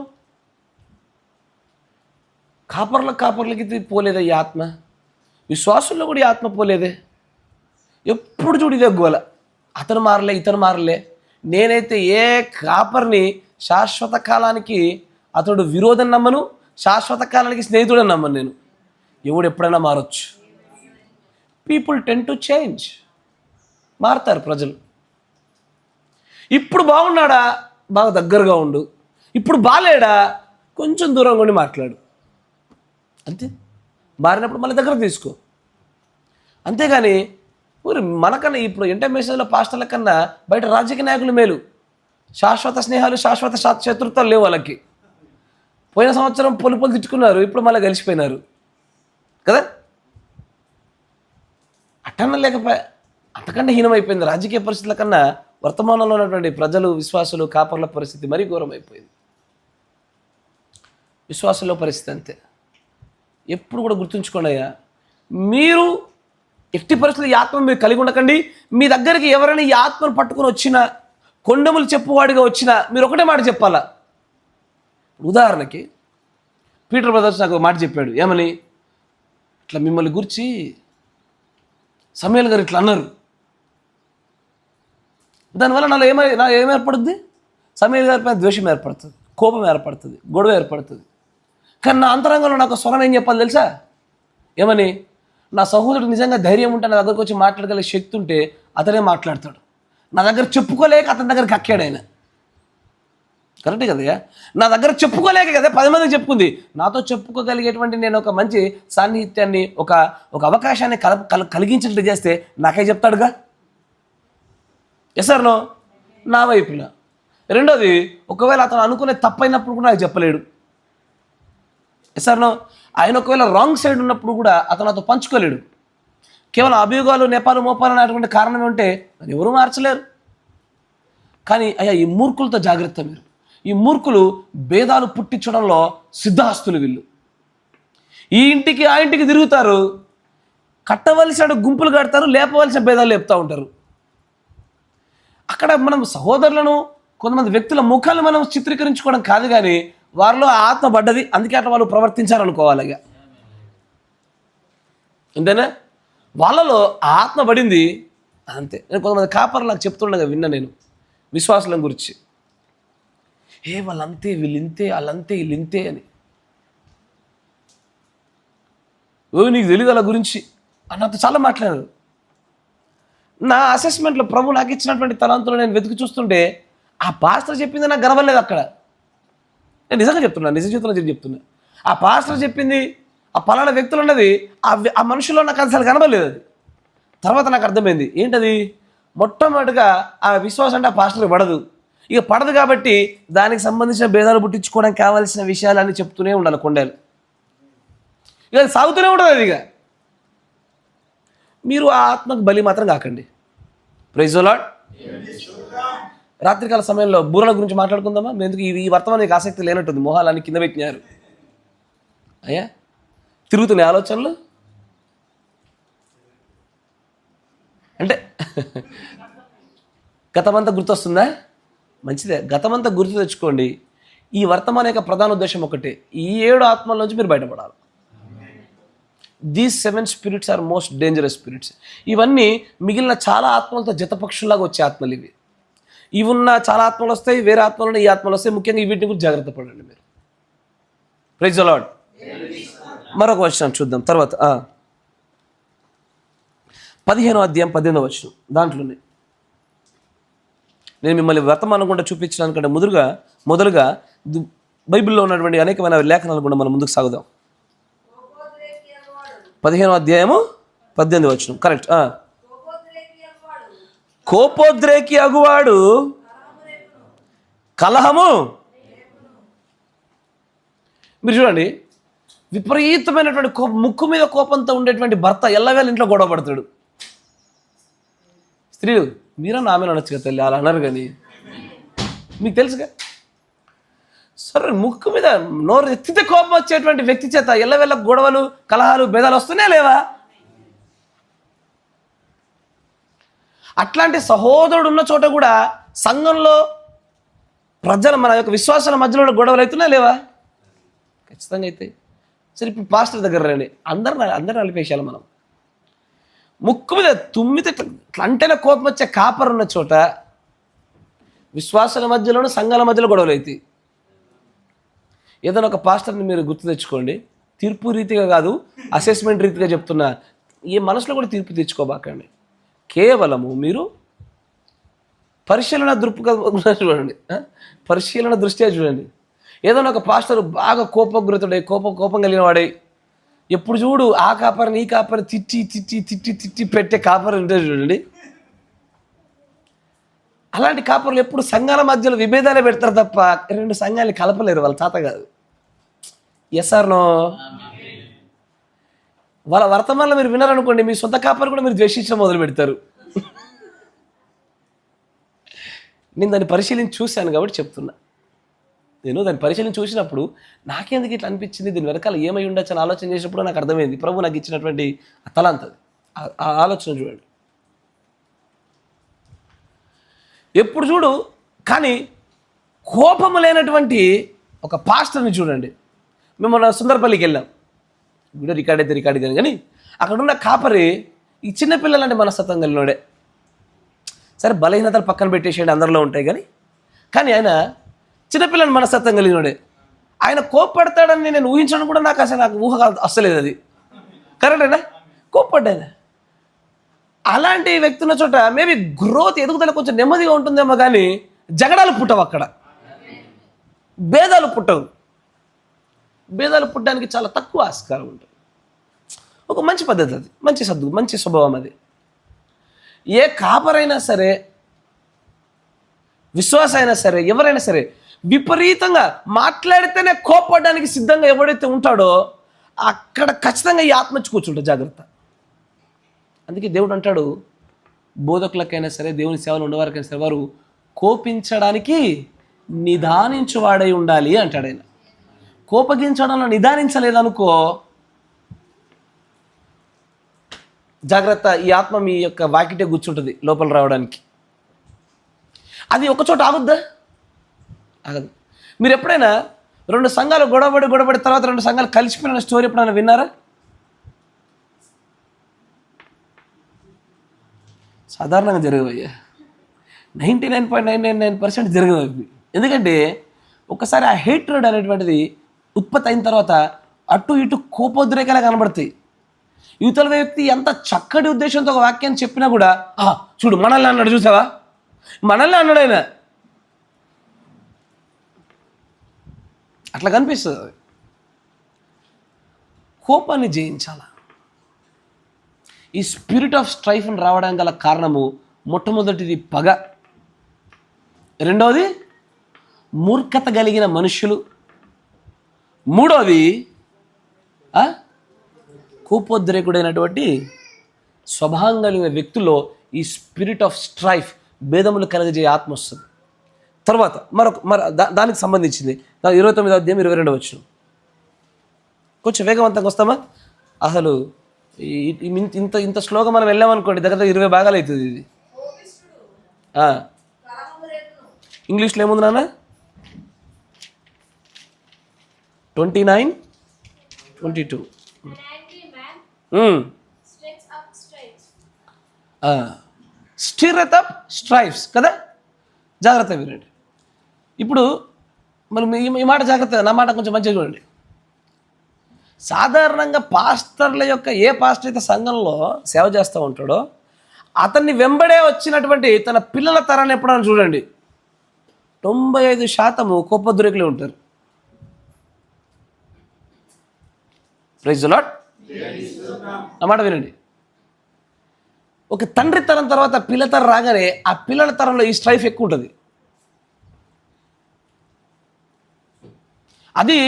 కాపర్లకి పోలేదా ఈ ఆత్మ? విశ్వాసుల్లో కూడా ఈ ఆత్మ పోలేదే. ఎప్పుడు చూడు ఇదే గోల, అతను మారలే, ఇతను మారలే. నేనైతే ఏ కాపర్ని శాశ్వత కాలానికి అతడు విరోధం నమ్మను, శాశ్వత కాలానికి స్నేహితుడని నమ్మను. నేను ఎవడు ఎప్పుడైనా మారొచ్చు. పీపుల్ టెన్ టు చేంజ్, మారుతారు ప్రజలు. ఇప్పుడు బాగున్నాడా, బాగా దగ్గరగా ఉండు. ఇప్పుడు బాలేడా, కొంచెం దూరంగా ఉండి మాట్లాడు. అంతే. మారినప్పుడు మళ్ళీ దగ్గర తీసుకో. అంతేగాని మనకన్నా ఇప్పుడు ఇంటర్మేషన్లో పాస్టర్ల కన్నా బయట రాజకీయ నాయకులు మేలు. శాశ్వత స్నేహాలు, శాశ్వత శత్రుత్వాలు లేవు వాళ్ళకి. పోయిన సంవత్సరం పొలుపులు తిట్టుకున్నారు, ఇప్పుడు మళ్ళీ కలిసిపోయినారు కదా. అట్టన్నా లేకపోయా, అంతకంటే హీనమైపోయింది. రాజకీయ పరిస్థితుల కన్నా వర్తమానంలో ఉన్నటువంటి ప్రజలు, విశ్వాసులు, కాపర్ల పరిస్థితి మరీ ఘోరమైపోయింది. విశ్వాసంలో పరిస్థితి అంతే. ఎప్పుడు కూడా గుర్తుంచుకోండి అయ్యా, మీరు ఎట్టి పరిస్థితులు ఈ ఆత్మ మీరు కలిగి ఉండకండి. మీ దగ్గరికి ఎవరైనా ఈ ఆత్మను పట్టుకొని వచ్చినా, కొండములు చెప్పువాడిగా వచ్చినా, మీరు ఒకటే మాట చెప్పాలా. ఉదాహరణకి పీటర్ బ్రదర్స్ నాకు ఒక మాట చెప్పాడు. ఏమని? ఇట్లా మిమ్మల్ని గురించి సమూయేలు గారు ఇట్లా అన్నారు. దానివల్ల నా ఏమేర్పడుద్ది? సమీర్ గారి పైన ద్వేషం ఏర్పడుతుంది, కోపం ఏర్పడుతుంది, గొడవ ఏర్పడుతుంది. కానీ నా అంతరంగంలో నాకు స్వరం ఏం చెప్పాలి తెలుసా? ఏమని? నా సహోదరుడు నిజంగా ధైర్యం ఉంటే నా దగ్గరకు వచ్చి మాట్లాడగలిగే శక్తి ఉంటే అతనే మాట్లాడతాడు. నా దగ్గర చెప్పుకోలేక అతని దగ్గర కక్కాడు ఆయన. కరెక్టే కదయ్యా? నా దగ్గర చెప్పుకోలేక కదా 10 మందికి చెప్పుకుంది. నాతో చెప్పుకోగలిగేటువంటి నేను ఒక మంచి సాన్నిహిత్యాన్ని, ఒక అవకాశాన్ని కలిగించినట్టు చేస్తే నాకే చెప్తాడుగా. Yes or no? నా వైపున. రెండోది, ఒకవేళ అతను అనుకునే తప్పైనప్పుడు కూడా నాకు చెప్పలేడు. Yes or no? ఆయన ఒకవేళ రాంగ్ సైడ్ ఉన్నప్పుడు కూడా అతను అతను పంచుకోలేడు. కేవలం అభియోగాలు, నేపాలు, మోపాలు అనేటువంటి కారణం ఉంటే దాన్ని ఎవరూ మార్చలేరు. కానీ అయ్యా, ఈ మూర్ఖులతో జాగ్రత్త మీరు. ఈ మూర్ఖులు భేదాలు పుట్టించడంలో సిద్ధాస్తులు. వీళ్ళు ఈ ఇంటికి ఆ ఇంటికి తిరుగుతారు, కట్టవలసిన గుంపులు కడతారు, లేపవలసిన భేదాలు లేపుతూ ఉంటారు. అక్కడ మనం సహోదరులను, కొంతమంది వ్యక్తుల ముఖాలు మనం చిత్రీకరించుకోవడం కాదు, కానీ వారిలో ఆత్మ పడ్డది, అందుకే అట్లా వాళ్ళు ప్రవర్తించారనుకోవాలి. ఇక అంతేనా? వాళ్ళలో ఆత్మ పడింది అంతే. నేను కొంతమంది కాపర్లు నాకు చెప్తుండగా విన్నా నేను విశ్వాసుల గురించి. వాళ్ళంతే, వీళ్ళింతే, వాళ్ళంతే, వీళ్ళింతే అని. నీకు తెలియదు వాళ్ళ గురించి అన్నంత చాలా మాట్లాడారు. నా అసెస్మెంట్లో ప్రభు నాకు ఇచ్చినటువంటి తలాంతులు నేను వెతికి చూస్తుంటే ఆ పాస్టర్ చెప్పింది నాకు గర్వలేదు. అక్కడ నేను నిజంగా చెప్తున్నా, నిజ జీవితంలో చెప్తున్నా. ఆ పాస్టర్ చెప్పింది, ఆ పలానా వ్యక్తులు ఉన్నది ఆ మనుషుల్లో నాకు అసలు కనబడలేదు. అది తర్వాత నాకు అర్థమైంది. ఏంటది? మొట్టమొదటిగా ఆ విశ్వాసం అంటే ఆ పాస్టర్కి పడదు. ఇక పడదు కాబట్టి దానికి సంబంధించిన భేదాలు పుట్టించుకోవడానికి కావాల్సిన విషయాలన్నీ చెప్తూనే ఉండాలి కొండలు. ఇక అది సాగుతూనే ఉంటుంది. అది ఇక మీరు ఆ ఆత్మకు బలి మాత్రం కాకండి. Praise the Lord. రాత్రికాల సమయంలో బూరల గురించి మాట్లాడుకుందామా? ఎందుకు ఈ వర్తమానికి ఆసక్తి లేనట్టుంది, మొహాలన్నీ కింద పెట్టినారు. అయ్యా, తిరుగుతున్నాయి ఆలోచనలు. అంటే గతమంతా గుర్తొస్తుందా? మంచిదే, గతమంతా గుర్తు తెచ్చుకోండి. ఈ వర్తమాన యొక్క ప్రధాన ఉద్దేశం ఒకటే, ఈ 7 ఆత్మల నుంచి మీరు బయటపడాలి. These 7 spirits are most dangerous spirits. ఇవన్నీ మిగిలిన చాలా ఆత్మలతో జతపక్షులాగా వచ్చే ఆత్మలు ఇవి. ఇవి ఉన్న చాలా ఆత్మలు వస్తాయి, వేరే ఆత్మలు ఈ ఆత్మలు వస్తాయి. ముఖ్యంగా వీటిని గురించి జాగ్రత్త పడండి మీరు. Praise the Lord. మరొక వచనం చూద్దాం తర్వాత. 15వ అధ్యాయం 18వ వచనం. దాంట్లోనే నేను మిమ్మల్ని వర్తమానం కూడా చూపించడానికంటే మొదలుగా బైబిల్లో ఉన్నటువంటి అనేకమైన లేఖనాలు కూడా మనం ముందుకు సాగుదాం. 15వ అధ్యాయము 18వ వచనం. కరెక్ట్. కోపోద్రేకి అగువాడు కలహము. మీరు చూడండి, విపరీతమైనటువంటి ముక్కు మీద కోపంతో ఉండేటువంటి భర్త ఎల్లవేళ ఇంట్లో గొడవ పడతాడు. స్త్రీలు మీరన్నా ఆమెను అనొచ్చు కదా తల్లి, అలా అన్నారు. కానీ మీకు తెలుసుగా, సరే ముక్కు మీద నోరు ఎత్తితే కోపం వచ్చేటువంటి వ్యక్తి చేత ఎల్లవేళ గొడవలు, కలహాలు, భేదాలు వస్తూనే లేవా? అట్లాంటి సహోదరుడు ఉన్న చోట కూడా సంఘంలో ప్రజలు, మన యొక్క విశ్వాసాల మధ్యలో గొడవలు అవుతున్నాయి లేవా? ఖచ్చితంగా అయితే. సరే, ఇప్పుడు పాస్టర్ దగ్గర రండి, అందరూ అలిపేసాలి. మనం ముక్కు మీద తుమ్మితే అంటేనే కోపం వచ్చే కాపర్ ఉన్న చోట విశ్వాసాల మధ్యలోనూ సంఘాల మధ్యలో గొడవలు అవుతాయి. ఏదైనా ఒక పాస్టర్ని మీరు గుర్తు తెచ్చుకోండి. తీర్పు రీతిగా కాదు, అసెస్మెంట్ రీతిగా చెప్తున్నా. ఈ మనసులో కూడా తీర్పు తెచ్చుకోబాకండి. కేవలము మీరు పరిశీలన చూడండి, పరిశీలన దృష్ట్యా చూడండి. ఏదైనా ఒక పాస్టర్ బాగా కోపగ్రతుడై, కోపం కలిగిన వాడై, ఎప్పుడు చూడు ఆ కాపరిని ఈ కాపరిని తిట్టి పెట్టే కాపరి ఉంటుంది చూడండి. అలాంటి కాపరులు ఎప్పుడు సంఘాల మధ్యలో విభేదాలే పెడతారు తప్ప 2 సంఘాలని కలపలేరు. వాళ్ళ తాత కాదు. Yes or no? వాళ్ళ వర్తమానంలో మీరు విన్నారనుకోండి, మీ సొంత కాపరి కూడా మీరు ద్వేషించడం మొదలు పెడతారు. నేను దాన్ని పరిశీలించి చూశాను కాబట్టి చెప్తున్నా. నేను దాన్ని పరిశీలించి చూసినప్పుడు నాకెందుకు ఇట్లా అనిపించింది, దీని వెనకాల ఏమై ఉండొచ్చు అని ఆలోచన చేసినప్పుడు నాకు అర్థమైంది. ప్రభు నాకు ఇచ్చినటువంటి తలాంతది. ఆ ఆలోచన చూడండి. ఎప్పుడు చూడు కానీ కోపము లేనటువంటి ఒక పాస్టర్ని చూడండి. మేము మన సుందరపల్లికి వెళ్ళాం. వీడియో రికార్డ్ కానీ అక్కడ ఉన్న కాపరి ఈ చిన్నపిల్లలంటే మనస్తత్వం కలిగినోడే. సరే బలహీనతలు పక్కన పెట్టేసేయండి, అందరిలో ఉంటాయి. కానీ ఆయన చిన్నపిల్లని మనస్తత్వం కలిగినోడే. ఆయన కోప్పడతాడని నేను ఊహించడం కూడా నాకు ఊహ అస్సలేదు. అది కరెక్టేనా? కోప్పడ్డాయన. అలాంటి వ్యక్తి ఉన్న చోట మేబీ గ్రోత్, ఎదుగుదల కొంచెం నెమ్మదిగా ఉంటుందేమో, కానీ జగడాలు పుట్టవు అక్కడ, భేదాలు పుట్టవు. భేదాలు పుట్టడానికి చాలా తక్కువ ఆస్కారం ఉంటుంది. ఒక మంచి పద్ధతి అది, మంచి స్వభావం అది. ఏ కాపరైనా సరే, విశ్వాస అయినా సరే, ఎవరైనా సరే విపరీతంగా మాట్లాడితేనే కోప్పడడానికి సిద్ధంగా ఎవడైతే ఉంటాడో అక్కడ ఖచ్చితంగా ఈ ఆత్మచ్చి కూర్చుంటాడు. జాగ్రత్త. అందుకే దేవుడు అంటాడు, బోధకులకైనా సరే, దేవుని సేవలు ఉండేవారికైనా సరే, వారు కోపించడానికి నిదానించువాడై ఉండాలి అంటాడు ఆయన. కోపగించడంలో నిదానించలేదనుకో, జాగ్రత్త, ఈ ఆత్మ మీ యొక్క వాకిటే కూర్చుంటుంది లోపల రావడానికి. అది ఒకచోట ఆగుద్దా? ఆగదు. మీరు ఎప్పుడైనా 2 సంఘాలు గొడవపడి తర్వాత 2 సంఘాలు కలిసిపోయిన స్టోరీ ఎప్పుడైనా విన్నారా? సాధారణంగా జరగవయ్యా. 99.999% జరగవు అవి. ఎందుకంటే ఒకసారి ఆ హేట్రెడ్ అనేటువంటిది ఉత్పత్తి అయిన తర్వాత అటు ఇటు కోపోద్రేకాలు కనబడతాయి. యువతల వ్యక్తి ఎంత చక్కటి ఉద్దేశంతో ఒక వాక్యాన్ని చెప్పినా కూడా, చూడు మనల్ని అన్నాడు, చూసావా, మనల్ని అన్నాడు ఆయన, అట్లా కనిపిస్తుంది. కోపాన్ని జయించాల. ఈ స్పిరిట్ ఆఫ్ స్ట్రైఫ్ని రావడానికి గల కారణము మొట్టమొదటిది పగ, రెండవది మూర్ఖత కలిగిన మనుషులు, మూడవది కోపోద్రేకుడైనటువంటి స్వభావం కలిగిన వ్యక్తుల్లో ఈ స్పిరిట్ ఆఫ్ స్ట్రైఫ్, భేదములు కలగజేయ ఆత్మ వస్తుంది. తర్వాత దానికి సంబంధించింది 29వ అధ్యాయం 22వ వచనం. కొంచెం వేగవంతంగా వస్తామా? అసలు ఇంత స్లోగా మనం వెళ్ళామనుకోండి, దగ్గర 20 భాగాలు అవుతుంది ఇది. ఇంగ్లీష్లో ఏముంది నాన్న? 29:22. స్టిర్రెత్ అప్ స్ట్రైఫ్స్ కదా. జాగ్రత్త వినండి. ఇప్పుడు మనం ఈ మాట జాగ్రత్త, నా మాట కొంచెం మంచిగా చూడండి. సాధారణంగా పాస్టర్ల యొక్క, ఏ పాస్టర్ అయితే సంఘంలో సేవ చేస్తూ ఉంటాడో అతన్ని వెంబడే వచ్చినటువంటి తన పిల్లల తరాన్ని ఎప్పుడైనా చూడండి, 95% కోపోద్రేకులే ఉంటారు. Praise the Lord. నా మాట వినండి. ఒక తండ్రి తరం తర్వాత పిల్లల తరం రాగానే ఆ పిల్లల తరంలో ఈ స్ట్రైఫ్ ఎక్కువ ఉంటుంది. అది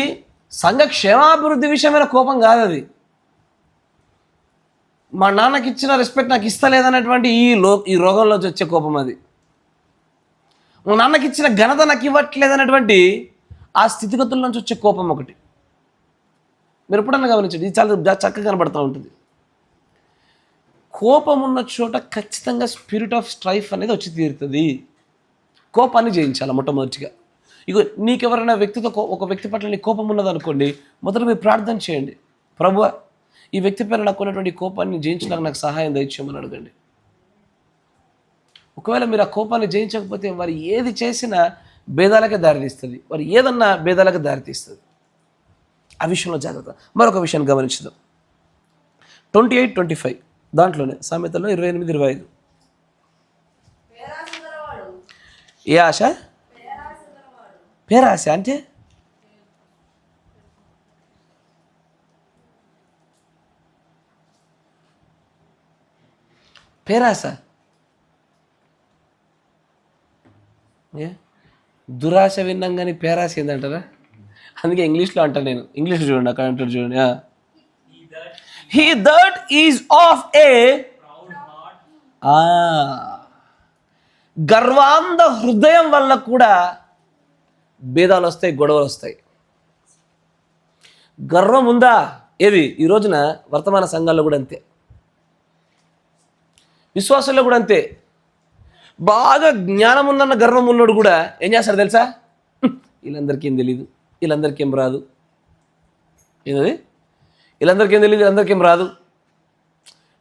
సంఘ క్షేమాభివృద్ధి విషయమైన కోపం కాదు. అది మా నాన్నకి ఇచ్చిన రెస్పెక్ట్ నాకు ఇస్తలేదనేటువంటి ఈ రోగంలో వచ్చే కోపం. అది మా నాన్నకి ఇచ్చిన ఘనత నాకు ఇవ్వట్లేదనేటువంటి ఆ స్థితిగతుల నుంచి వచ్చే కోపం ఒకటి. మీరు ఎప్పుడన్నా గమనించండి, ఇది చాలా చక్కగా కనబడుతూ ఉంటుంది. కోపం ఉన్న చోట ఖచ్చితంగా స్పిరిట్ ఆఫ్ స్ట్రైఫ్ అనేది వచ్చి తీరుతుంది. కోపాన్ని జయించాలి మొట్టమొదటిగా. ఇగో నీకెవరైనా ఒక వ్యక్తి పట్ల నీ కోపం ఉన్నదనుకోండి, మొదట మీరు ప్రార్థన చేయండి, ప్రభువా ఈ వ్యక్తి పైన నాకు ఉన్నటువంటి కోపాన్ని జయించడానికి నాకు సహాయం దయచేయమని అడగండి. ఒకవేళ మీరు ఆ కోపాన్ని జయించకపోతే వారు ఏది చేసినా భేదాలకే దారితీస్తుంది, వారు ఏదన్నా భేదాలకు దారితీస్తుంది. ఆ విషయంలో జాగ్రత్త. మరొక విషయాన్ని గమనించుదాం. 28-25 దాంట్లోనే సామెతల్లో 28-25. ఏ ఆశ? పేరాశ అంటే పేరాశ దురాశ విన్నాం కానీ పేరాశ ఏందంటారా? అందుకే ఇంగ్లీష్లో అంటాను నేను. ఇంగ్లీష్లో చూడండి, అక్కడ అంటారు చూడండి. He that is of a గర్వాంధ హృదయం వల్ల కూడా భేదాలు వస్తాయి, గొడవలు వస్తాయి. గర్వం ఉందా? ఏది ఈ రోజున వర్తమాన సంఘాల్లో కూడా అంతే, విశ్వాసంలో కూడా అంతే. బాగా జ్ఞానం ఉందన్న గర్వం ఉన్నోడు కూడా ఏం చేస్తాడు తెలుసా? వీళ్ళందరికీ ఏం తెలీదు, వీళ్ళందరికీ ఏం రాదు. ఏంటది? వీళ్ళందరికీ ఏం తెలియదు, వీళ్ళందరికీ ఏం రాదు.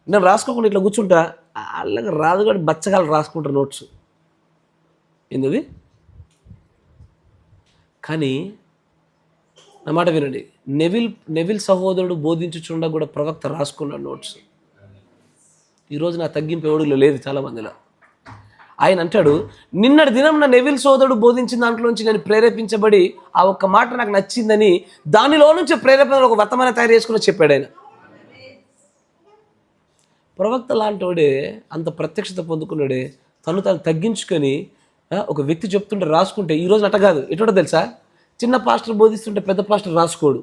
నేను రాసుకోకుండా ఇట్లా కూర్చుంటా, వాళ్ళకి రాదు కూడా బచ్చగాళ్ళు రాసుకుంటారు నోట్స్ ఏంది. కానీ నా మాట వినండి, నెవిల్ సహోదరుడు బోధించుచుండ కూడా ప్రవక్త రాసుకున్నాడు నోట్స్. ఈరోజు నా తగ్గింపు ఎవడిలో లేదు చాలామందిలో. ఆయన అంటాడు, నిన్నటి దినం నా నెవిల్ సోదరుడు బోధించిన దాంట్లోంచి నేను ప్రేరేపించబడి ఆ ఒక్క మాట నాకు నచ్చిందని దానిలో నుంచి ప్రేరేపణలో ఒక వర్తమానం తయారు చేసుకుని చెప్పాడు ఆయన. ప్రవక్త లాంటివాడే అంత ప్రత్యక్షత పొందుకున్నాడే తను తగ్గించుకొని ఒక వ్యక్తి చెప్తుంటే రాసుకుంటే, ఈరోజు అట్ట కాదు. ఎటుంటో తెలుసా, చిన్న పాస్టర్ బోధిస్తుంటే పెద్ద పాస్టర్ రాసుకోడు.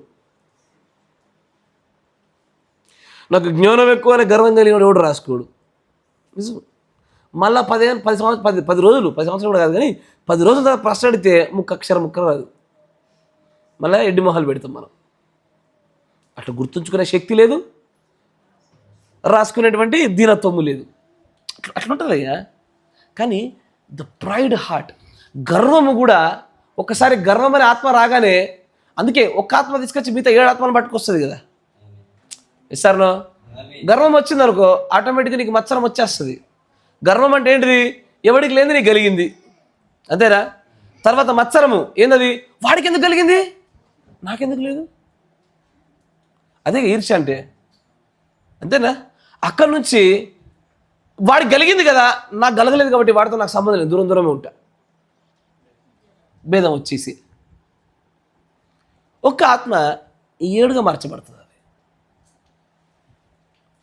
నాకు జ్ఞానం ఎక్కువ అనే గర్వం కలిగిన ఎవడు రాసుకోడు. నిజం. మళ్ళీ 10 సంవత్సరాలు కూడా కాదు, కానీ 10 రోజుల తర్వాత ప్రశ్న అడిగితే ముక్క రాదు. మళ్ళీ ఎడ్డి మొహాలు పెడతాం మనం. అట్లా గుర్తుంచుకునే శక్తి లేదు, రాసుకునేటువంటి దీనత్వము లేదు. అట్లా ఉంటుంది అయ్యా. కానీ ద ప్రైడ్ హార్ట్, గర్వము కూడా ఒకసారి గర్వం అనే ఆత్మ రాగానే, అందుకే ఒక్క ఆత్మ తీసుకొచ్చి మిగతా 7 ఆత్మను పట్టుకొస్తుంది కదా. ఇస్తారనో గర్వం వచ్చింది అనుకో, ఆటోమేటిక్గా నీకు మత్సరం వచ్చేస్తుంది. గర్వం అంటే ఏంటిది? ఎవడికి లేనిది నీకు కలిగింది, అంతేనా? తర్వాత మత్సరము ఏందది? వాడికి ఎందుకు కలిగింది, నాకెందుకు లేదు? అదే ఈర్ష్య అంటే, అంతేనా? అక్కడి నుంచి వాడికి కలిగింది కదా, నాకు కలగలేదు కాబట్టి వాడితో నాకు సంబంధం లేదు, దూరమే ఉంటా. భేదం వచ్చేసి ఒక్క ఆత్మ 7గా మార్చబడుతుంది. అది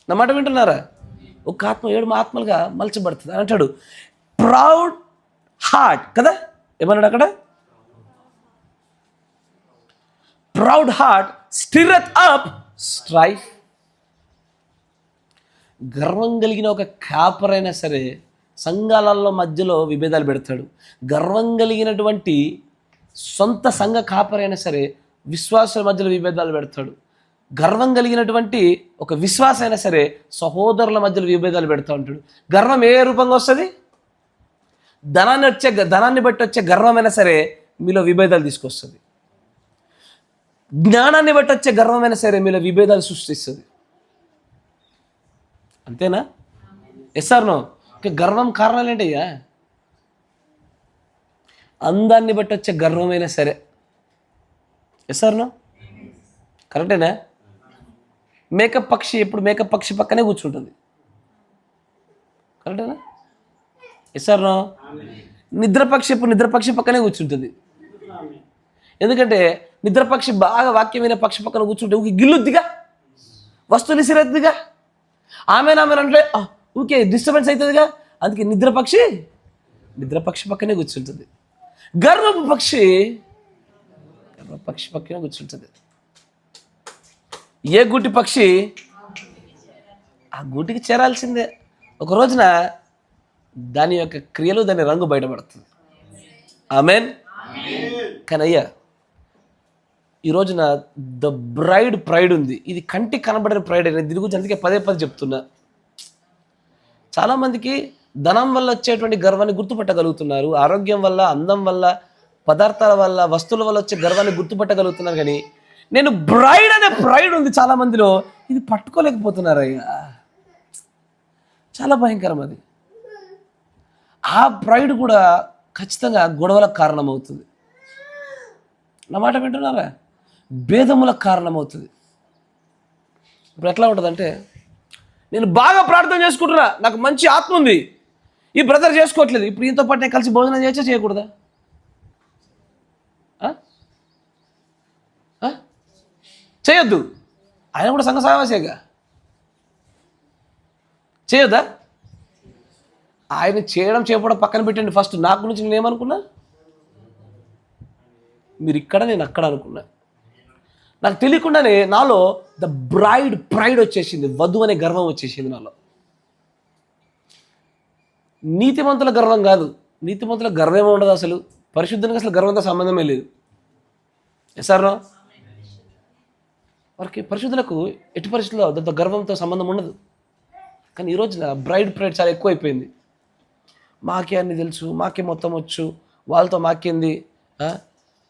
నా మాట వింటున్నారా? ఒక్క ఆత్మ 7 ఆత్మలుగా మలచబడుతుంది అని అంటాడు. ప్రౌడ్ హార్ట్ కదా, ఏమన్నాడు అక్కడ? Proud heart stirreth up strife. గర్వం కలిగిన ఒక కాపరైనా సరే సంఘాలలో మధ్యలో విభేదాలు పెడతాడు. గర్వం కలిగినటువంటి సొంత సంఘ కాపరైనా సరే విశ్వాసాల మధ్యలో విభేదాలు పెడతాడు. గర్వం కలిగినటువంటి ఒక విశ్వాస అయినా సరే సహోదరుల మధ్యలో విభేదాలు పెడతా ఉంటాడు. గర్వం ఏ రూపంగా వస్తుంది? ధనాన్ని బట్టి వచ్చే గర్వమైనా సరే మీలో విభేదాలు తీసుకొస్తుంది. జ్ఞానాన్ని బట్టి వచ్చే గర్వమైనా సరే మీలో విభేదాలు సృష్టిస్తుంది. అంతేనా? Yes or no? గర్వం కారణాలు ఏంటయ్యా? అందాన్ని బట్టి వచ్చే గర్వమైనా సరే. Yes or no? కరెక్టేనా? మేకప్ పక్షి ఎప్పుడు మేకప్ పక్షి పక్కనే కూర్చుంటుంది, కరెక్టేనా? Yes or no? నిద్రపక్షి ఎప్పుడు నిద్రపక్షి పక్కనే కూర్చుంటుంది. ఎందుకంటే నిద్రపక్షి బాగా వాక్యమైన పక్షి పక్కన కూర్చుంటే ఊకి గిల్లుద్దిగా, వస్తువులు సిరద్దిగా, ఆమె అంటే ఊకే డిస్టర్బెన్స్ అవుతుందిగా. అందుకే నిద్రపక్షి పక్కనే కూర్చుంటుంది. గర్వపు పక్షి పక్కనే కూర్చుంటుంది. ఏ గూటి పక్షి ఆ గూటికి చేరాల్సిందే. ఒక రోజున దాని యొక్క క్రియలు, దాని రంగు బయటపడుతుంది. ఆమెన్. కానీ అయ్యా, ఈ రోజున ద ప్రైడ్ ఉంది. ఇది కంటికి కనబడిన ప్రైడ్ అనేది. దీని గురించి అందుకే పదే చెప్తున్నా. చాలామందికి ధనం వల్ల వచ్చేటువంటి గర్వాన్ని గుర్తుపట్టగలుగుతున్నారు, ఆరోగ్యం వల్ల, అందం వల్ల, పదార్థాల వల్ల, వస్తువుల వల్ల వచ్చే గర్వాన్ని గుర్తుపట్టగలుగుతున్నారు. కానీ నేను బ్రైడ్ అనే ప్రైడ్ ఉంది చాలామందిలో, ఇది పట్టుకోలేకపోతున్నారు అయ్యా. చాలా భయంకరం అది. ఆ ప్రైడ్ కూడా ఖచ్చితంగా గొడవలకు కారణమవుతుంది. నా మాట వింటున్నారా? భేదములకు కారణమవుతుంది. ఇప్పుడు ఎట్లా ఉంటుందంటే, నేను బాగా ప్రార్థన చేసుకుంటున్నా, నాకు మంచి ఆత్మ ఉంది, ఈ బ్రదర్ చేసుకోవట్లేదు, ఇప్పుడు ఈయనతో పాటు నేను కలిసి భోజనం చేయొచ్చా చేయకూడదా? చేయొద్దు. ఆయన కూడా సంఘ సహవాసేగా, చేయొద్దా? ఆయన చేయడం పక్కన పెట్టండి. ఫస్ట్ నా గురించి నేను ఏమనుకున్నా? మీరు ఇక్కడ, నేను అక్కడ అనుకున్నా. నాకు తెలియకుండానే నాలో ద ప్రైడ్ వచ్చేసింది, వధువు అనే గర్వం వచ్చేసింది నాలో. నీతిమంతుల గర్వం కాదు, నీతిమంతుల గర్వమే ఉండదు అసలు. పరిశుద్ధానికి అసలు గర్వంతో సంబంధమే లేదు. ఎసారో వారికి పరిశుద్ధులకు ఎట్టి పరిస్థితుల్లో దాంతో గర్వంతో సంబంధం ఉండదు. కానీ ఈ రోజున ప్రైడ్ చాలా ఎక్కువైపోయింది. మాకే అన్ని తెలుసు, మాకే మొత్తం వచ్చు, వాళ్ళతో మాకేంది.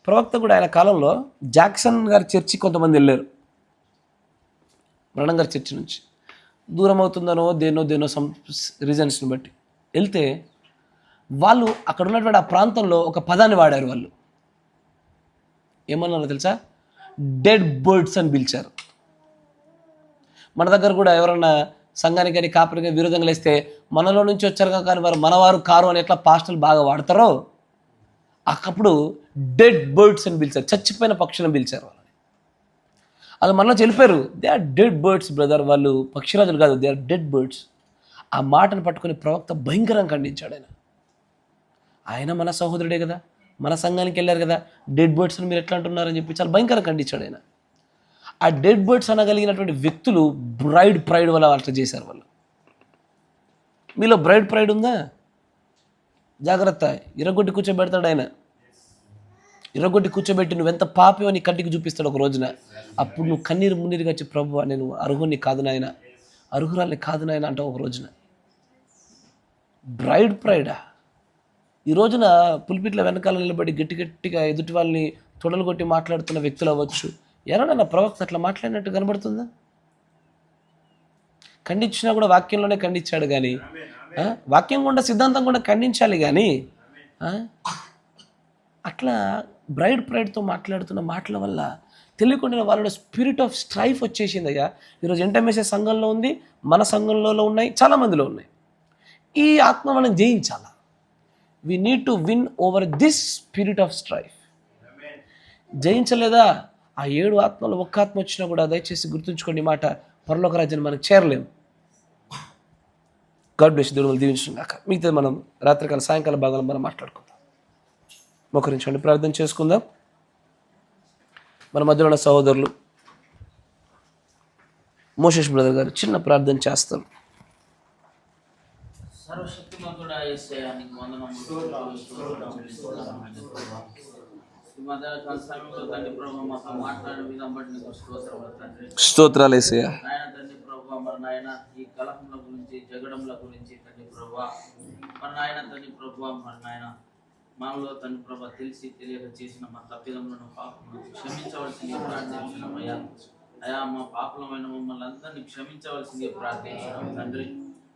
ప్రవక్త కూడా ఆయన కాలంలో జాక్సన్ గారి చర్చి కొంతమంది వెళ్ళారు, బ్రనన్ గారి చర్చి నుంచి. దూరం అవుతుందనో దేనో సమ్ రీజన్స్ని బట్టి వెళ్తే వాళ్ళు అక్కడ ఉన్నటువంటి ఆ ప్రాంతంలో ఒక పదాన్ని వాడారు. వాళ్ళు ఏమన్నారో తెలుసా? డెడ్ బర్డ్స్ అని పిలిచారు. మన దగ్గర కూడా ఎవరన్నా సంఘానికి కానీ కాపరికి కానీ విరోధంగా లేస్తే మనలో నుంచి వచ్చారు కానీ వారు మనవారు కారు అని ఎట్లా పాస్టర్లు బాగా వాడతారో అప్పుడు డెడ్ బర్డ్స్ అని పిలిచారు. చచ్చిపోయిన పక్షులను పిలిచారు వాళ్ళని. వాళ్ళు మనలో వెళ్ళిపోయారు. They are dead birds brother. వాళ్ళు పక్షిరాజులు కాదు, దే ఆర్ డెడ్ బర్డ్స్. ఆ మాటను పట్టుకుని ప్రవక్త భయంకరంగా ఖండించాడు. ఆయన మన సహోదరుడే కదా, మన సంఘానికి వెళ్ళారు కదా, డెడ్ బర్డ్స్ అని మీరు ఎట్లా అంటున్నారని చెప్పి చాలా భయంకరంగా ఖండించాడు ఆయన. ఆ డెడ్ బర్డ్స్ అనగలిగినటువంటి వ్యక్తులు ప్రైడ్ వల్ల అట్లా చేశారు. వాళ్ళు మీలో ప్రైడ్ ఉందా? జాగ్రత్త, ఇరగొట్టి కూర్చోబెడతాడు ఆయన. ఇరగొట్టి కూర్చోబెట్టి నువ్వెంత పాపి అని కంటికి చూపిస్తాడు ఒక రోజున. అప్పుడు నువ్వు కన్నీరు మున్నీరుగా వచ్చి ప్రభువా నేను అర్హుని కాదు నాయన, అర్హురాల్ని కాదు నాయన అంటావు ఒక రోజున. ప్రైడా? ఈ రోజున పులిపిట్ల వెనకాల నిలబడి గట్టిగా ఎదుటి వాళ్ళని తొడలు కొట్టి మాట్లాడుతున్న వ్యక్తులు అవ్వచ్చు. ఎవరైనా ప్రవక్త అట్లా మాట్లాడినట్టు కనబడుతుందా? ఖండించినా కూడా వాక్యంలోనే ఖండించాడు కానీ, వాక్యం కూడా సిద్ధాంతం కూడా ఖండించాలి కానీ అట్లా ప్రైడ్తో మాట్లాడుతున్న మాటల వల్ల తెలియకుండా వాళ్ళలో స్పిరిట్ ఆఫ్ స్ట్రైఫ్ వచ్చేసింది. అయ్యా ఈరోజు ఎంటమేసే సంఘంలో ఉంది, మన సంఘంలో ఉన్నాయి, చాలామందిలో ఉన్నాయి. ఈ ఆత్మ మనం జయించాలా. we need to win over this spirit of strife. జయించలేదా? ఆ 7 ఆత్మలు ఒక్క ఆత్మ వచ్చినా కూడా దయచేసి గుర్తుంచుకోండి మాట, పరలోక రాజ్యాన్ని మనకు చేరలేము. God bless. దేవుడు దీవించడం కాక. మిగతా మనం రాత్రికాల సాయంకాల భాగంలో మనం మాట్లాడుకుందాం. మోకరించండి, ప్రార్థన చేసుకుందాం. మన మధ్యలో ఉన్న సహోదరులు మోషేష్ బ్రదర్ గారు చిన్న ప్రార్థన చేస్తారు. సర్వశక్తిమంతుడా యేసయ్యా నీకు వందనములు. ఈ మధ్యాహ్న సమయంలో తండ్రి ప్రభువా మాతో మాట్లాడిన విధానం బట్టి నీకు స్తోత్రములు తండ్రి. స్తోత్రాలు యేసయ్యా. నాయన తండ్రి ప్రభువా మరి నాయన ఈ కలహముల గురించి జగడముల గురించి తండ్రి ప్రభువా మరి నాయన తండ్రి ప్రభువా మరి నాయన మాలో తండ్రి ప్రభువా తెలిసి తెలియక చేసిన మా తప్పిదములను పాపములను క్షమించవలసింది ప్రార్థించున్నామయ్యా. అయా మా పాపలమైన మమ్మల్ని అందరినీ క్షమించవలసింది ప్రార్థించున్నాం తండ్రి.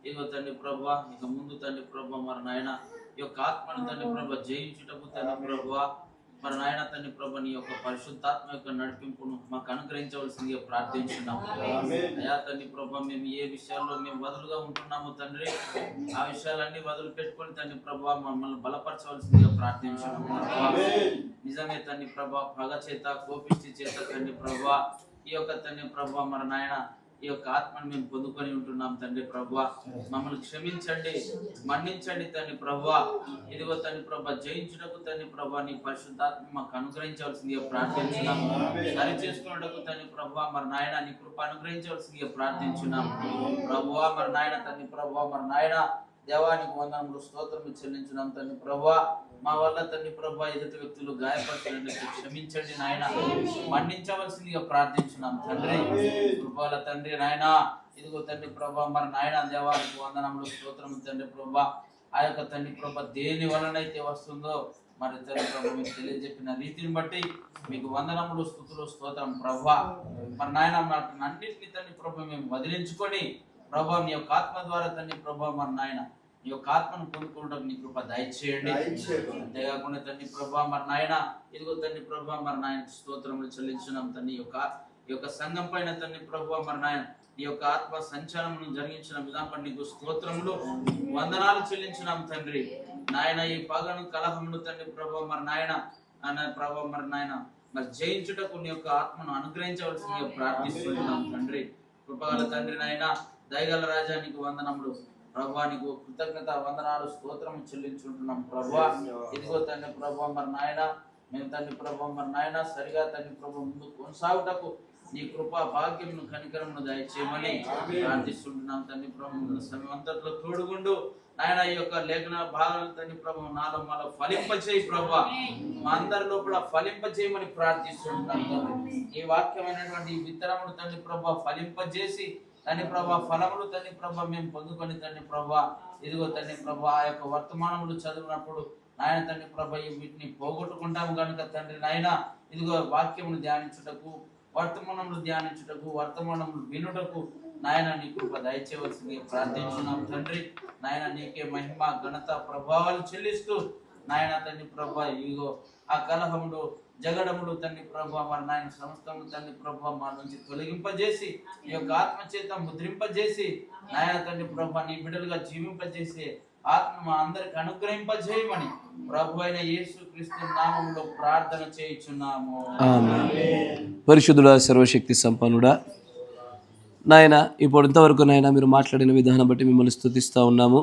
ఇదిగో తండ్రి ప్రభువా ఇక ముందు తండ్రి ప్రభువా మరి నాయన ఈ యొక్క ఆత్మను తండ్రి ప్రభువా జయించుటకు తండ్రి ప్రభువా మరి నాయన తండ్రి ప్రభువా నీ యొక్క పరిశుద్ధాత్మ యొక్క నడిపింపును మాకు అనుగ్రహించవలసిందిగా ప్రార్థించున్నాము. అయా తండ్రి ప్రభువా మేము ఏ విషయాల్లో మేము వదులుగా ఉంటున్నాము తండ్రి, ఆ విషయాలన్నీ వదులు పెట్టుకొని తండ్రి ప్రభువా మమ్మల్ని బలపరచవలసిందిగా ప్రార్థించున్నాము. నిజమే తండ్రి ప్రభువా పగ చేత కోపిష్టి చేత తండ్రి ప్రభువా ఈ యొక్క తండ్రి ప్రభువా మరి నాయన ఈ యొక్క ఆత్మను మేము పొందుకొని ఉంటున్నాం తండ్రి ప్రభువా. మమ్మల్ని క్షమించండి, మన్నించండి తండ్రి ప్రభువా. ఇదిగో తండ్రి ప్రభువా జయించుటకు తండ్రి ప్రభువా నీ పరిశుద్ధాత్మ మాకు అనుగ్రహించవలసిందిగా ప్రార్థించున్నాము. సరి చేసుకున్నటకు తండ్రి ప్రభువా మరి నాయన నీ కృప అనుగ్రహించవలసిందిగా ప్రార్థించున్నాము ప్రభువా. మరి నాయన తండ్రి ప్రభువా మరి నాయన దేవానికి వందనములు స్తోత్రము చెల్లించున్నాం తండ్రి ప్రభువా. మా వల్ల తండ్రి ప్రభువా ఎదుటి వ్యక్తులు గాయపరచినట్టు క్షమించండి నాయన, మన్నించవలసిందిగా ప్రార్థించున్నాం తండ్రి. కృపల తండ్రి నాయన ఇదిగో తండ్రి ప్రభువా మరి నాయన దేవానికి వందనములు స్తోత్రము తండ్రి ప్రభువా. ఆ యొక్క తండ్రి ప్రభువా దేని వలనైతే వస్తుందో మరి తండ్రి ప్రభు మీకు తెలియజెప్పిన రీతిని బట్టి మీకు వందనములు స్తుతులు స్తోత్రం ప్రభువా. మరి నాయన అన్నింటినీ తండ్రి ప్రభు మేము వదిలించుకొని ప్రభా మీ యొక్క ఆత్మ ద్వారా తండ్రి ప్రభా మరి నాయన ఈ యొక్క ఆత్మను పొందుకోవడం నీ కృప దయచేయండి. అంతేకాకుండా తండ్రి ప్రభా మరి నాయన ఇదిగో తండ్రి ప్రభా మరి నాయన స్తోత్రములు చెల్లించున్నాం తండ్రి. ఈ యొక్క సంఘం పైన తండ్రి ప్రభా మరి నాయన ఈ యొక్క ఆత్మ సంచారమును జరిగించిన విధానం నీకు స్తోత్రములు వందనాలు చెల్లించున్నాం తండ్రి. నాయన ఈ పగను కలహమును తండ్రి ప్రభా మరి నాయన ప్రభా మరి నాయన మరి జయించుటకు నీ యొక్క ఆత్మను అనుగ్రహించవలసిందిగా ప్రార్థిస్తున్నాం తండ్రి. కృపగల తండ్రి నాయన దయగల రాజానికి వందనములు ప్రభువా, నీకు కృతజ్ఞత వందనాలు స్తోత్రము చెల్లించుకుంటున్నాం ప్రభువా. ఇదిగో తండ్రి ప్రభా మరి నాయన మేము తండ్రి ప్రభా మరి నాయన సరిగా తండ్రి ప్రభు ముందు కొనసాగుటకు నీ కృపా భాగ్యమును కనికరమును దయచేయమని ప్రార్థిస్తుంటున్నాం తండ్రి ప్రభు. సమయం అంతట్లో తోడుగుండు నాయన ఈ యొక్క లేఖన భాగాలను తండ్రి ప్రభు నాలో మాలో ఫలింపచేయి ప్రభా, మా అందరి లోపల ఫలింపచేయమని ప్రార్థిస్తుంటున్నాం తండ్రి. ఈ వాక్యమైనటువంటి ఈ విత్తనమును తండ్రి ప్రభా ఫలింపజేసి తండ్రి ప్రభా ఫలములు తండ్రి ప్రభా మేము పొందుకొని తండ్రి ప్రభా ఇదిగో తండ్రి ప్రభా ఆ యొక్క వర్తమానములు చదివినప్పుడు నాయన తండ్రి ప్రభా వీటిని పోగొట్టుకుంటాము కనుక తండ్రి నాయన ఇదిగో వాక్యమును ధ్యానించుటకు వర్తమానములు ధ్యానించుటకు వర్తమానములు వినుటకు నాయన నీ కృప దయచేయవలసింది ప్రార్థించున్నాం తండ్రి. నాయన నీకే మహిమ ఘనత ప్రభావాలు చెల్లిస్తూ నాయన తండ్రి ప్రభా ఇగో ఆ కలహములు జగడములు తండ్రి ప్రభా మరి నాయన సమస్తము తండ్రి ప్రభా మా నుంచి తొలగింపజేసి ఈ యొక్క ఆత్మచేత ముద్రింపజేసి నాయన తండ్రి ప్రభా నీ బిడ్డలుగా జీవింపజేసి ఆత్మ మా అందరికి అనుగ్రహింపజేయమని ప్రభు అయిన యేసుక్రీస్తు నామములో ప్రార్థన చేయుచున్నాము. పరిశుద్ధుడా సర్వశక్తి సంపన్నుడా నాయన ఇప్పుడు ఇంతవరకు నాయన మీరు మాట్లాడిన విధానం బట్టి మిమ్మల్ని స్తుతిస్తూ ఉన్నాము.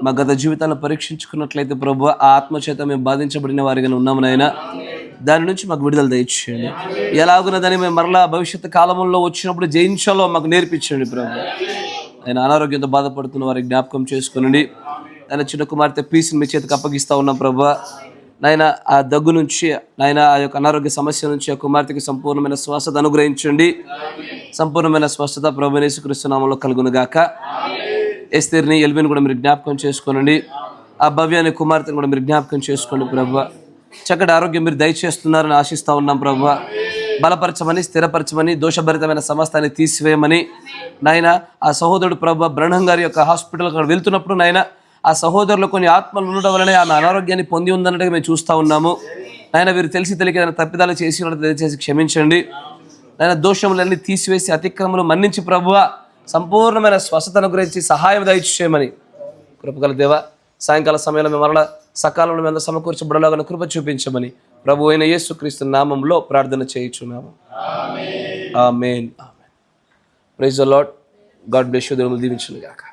మా గత జీవితాలను పరీక్షించుకున్నట్లయితే ప్రభు ఆ ఆత్మచేత మేము బాధించబడిన వారిగా ఉన్నాము నాయన. దాని నుంచి మాకు విడుదల దయచేయండి. ఎలాగున్నదని మేము మరలా భవిష్యత్తు కాలంలో వచ్చినప్పుడు జయించాలో మాకు నేర్పించండి ప్రభు. ఆయన అనారోగ్యంతో బాధపడుతున్న వారికి జ్ఞాపకం చేసుకునండి. ఆయన చిన్న కుమార్తె పీస్ని మీ చేతికి అప్పగిస్తూ ఉన్నాం ప్రభు. నాయన ఆ దగ్గు నుంచి నాయన ఆ యొక్క అనారోగ్య సమస్య నుంచి ఆ కుమార్తెకి సంపూర్ణమైన స్వస్థత అనుగ్రహించండి. సంపూర్ణమైన స్వస్థత ప్రభువైన యేసుక్రీస్తు నామములో కలుగునుగాక. ఎస్తేర్ని ఎల్విని కూడా మీరు జ్ఞాపకం చేసుకోనండి. ఆ భవ్యాన్ని కుమార్తెను కూడా మీరు జ్ఞాపకం చేసుకోండి ప్రభు. చక్కటి ఆరోగ్యం మీరు దయచేస్తున్నారని ఆశిస్తూ ఉన్నాం ప్రభు. బలపరచమని స్థిరపరచమని దోషభరితమైన సమస్తాన్ని తీసివేయమని నాయన ఆ సహోదరుడు ప్రభు బ్రహ్మం గారి యొక్క హాస్పిటల్ వెళ్తున్నప్పుడు నాయన ఆ సహోదరులు కొన్ని ఆత్మలు ఉండడం వలన ఆమె అనారోగ్యాన్ని పొంది ఉందన్నట్టుగా మేము చూస్తూ ఉన్నాము నాయన. వీరు తెలిసి తెలియక ఏదైనా తప్పిదాలు చేసి దయచేసి క్షమించండి నాయన. దోషములన్నీ తీసివేసి అతిక్రమలు మన్నించి ప్రభువ సంపూర్ణమైన స్వస్థతను గురించి సహాయం దయచేయమని కృపగల దేవ. సాయంకాల సమయంలో మేము మరలా సకాలంలో మేము సమకూర్చబడలాగా కృప చూపించమని ప్రభు అయిన యేసుక్రీస్తు నామంలో ప్రార్థన చేయుచున్నాము. ఆమేన్. Praise the lord. God bless you. దేవుడు దీవించును గాక.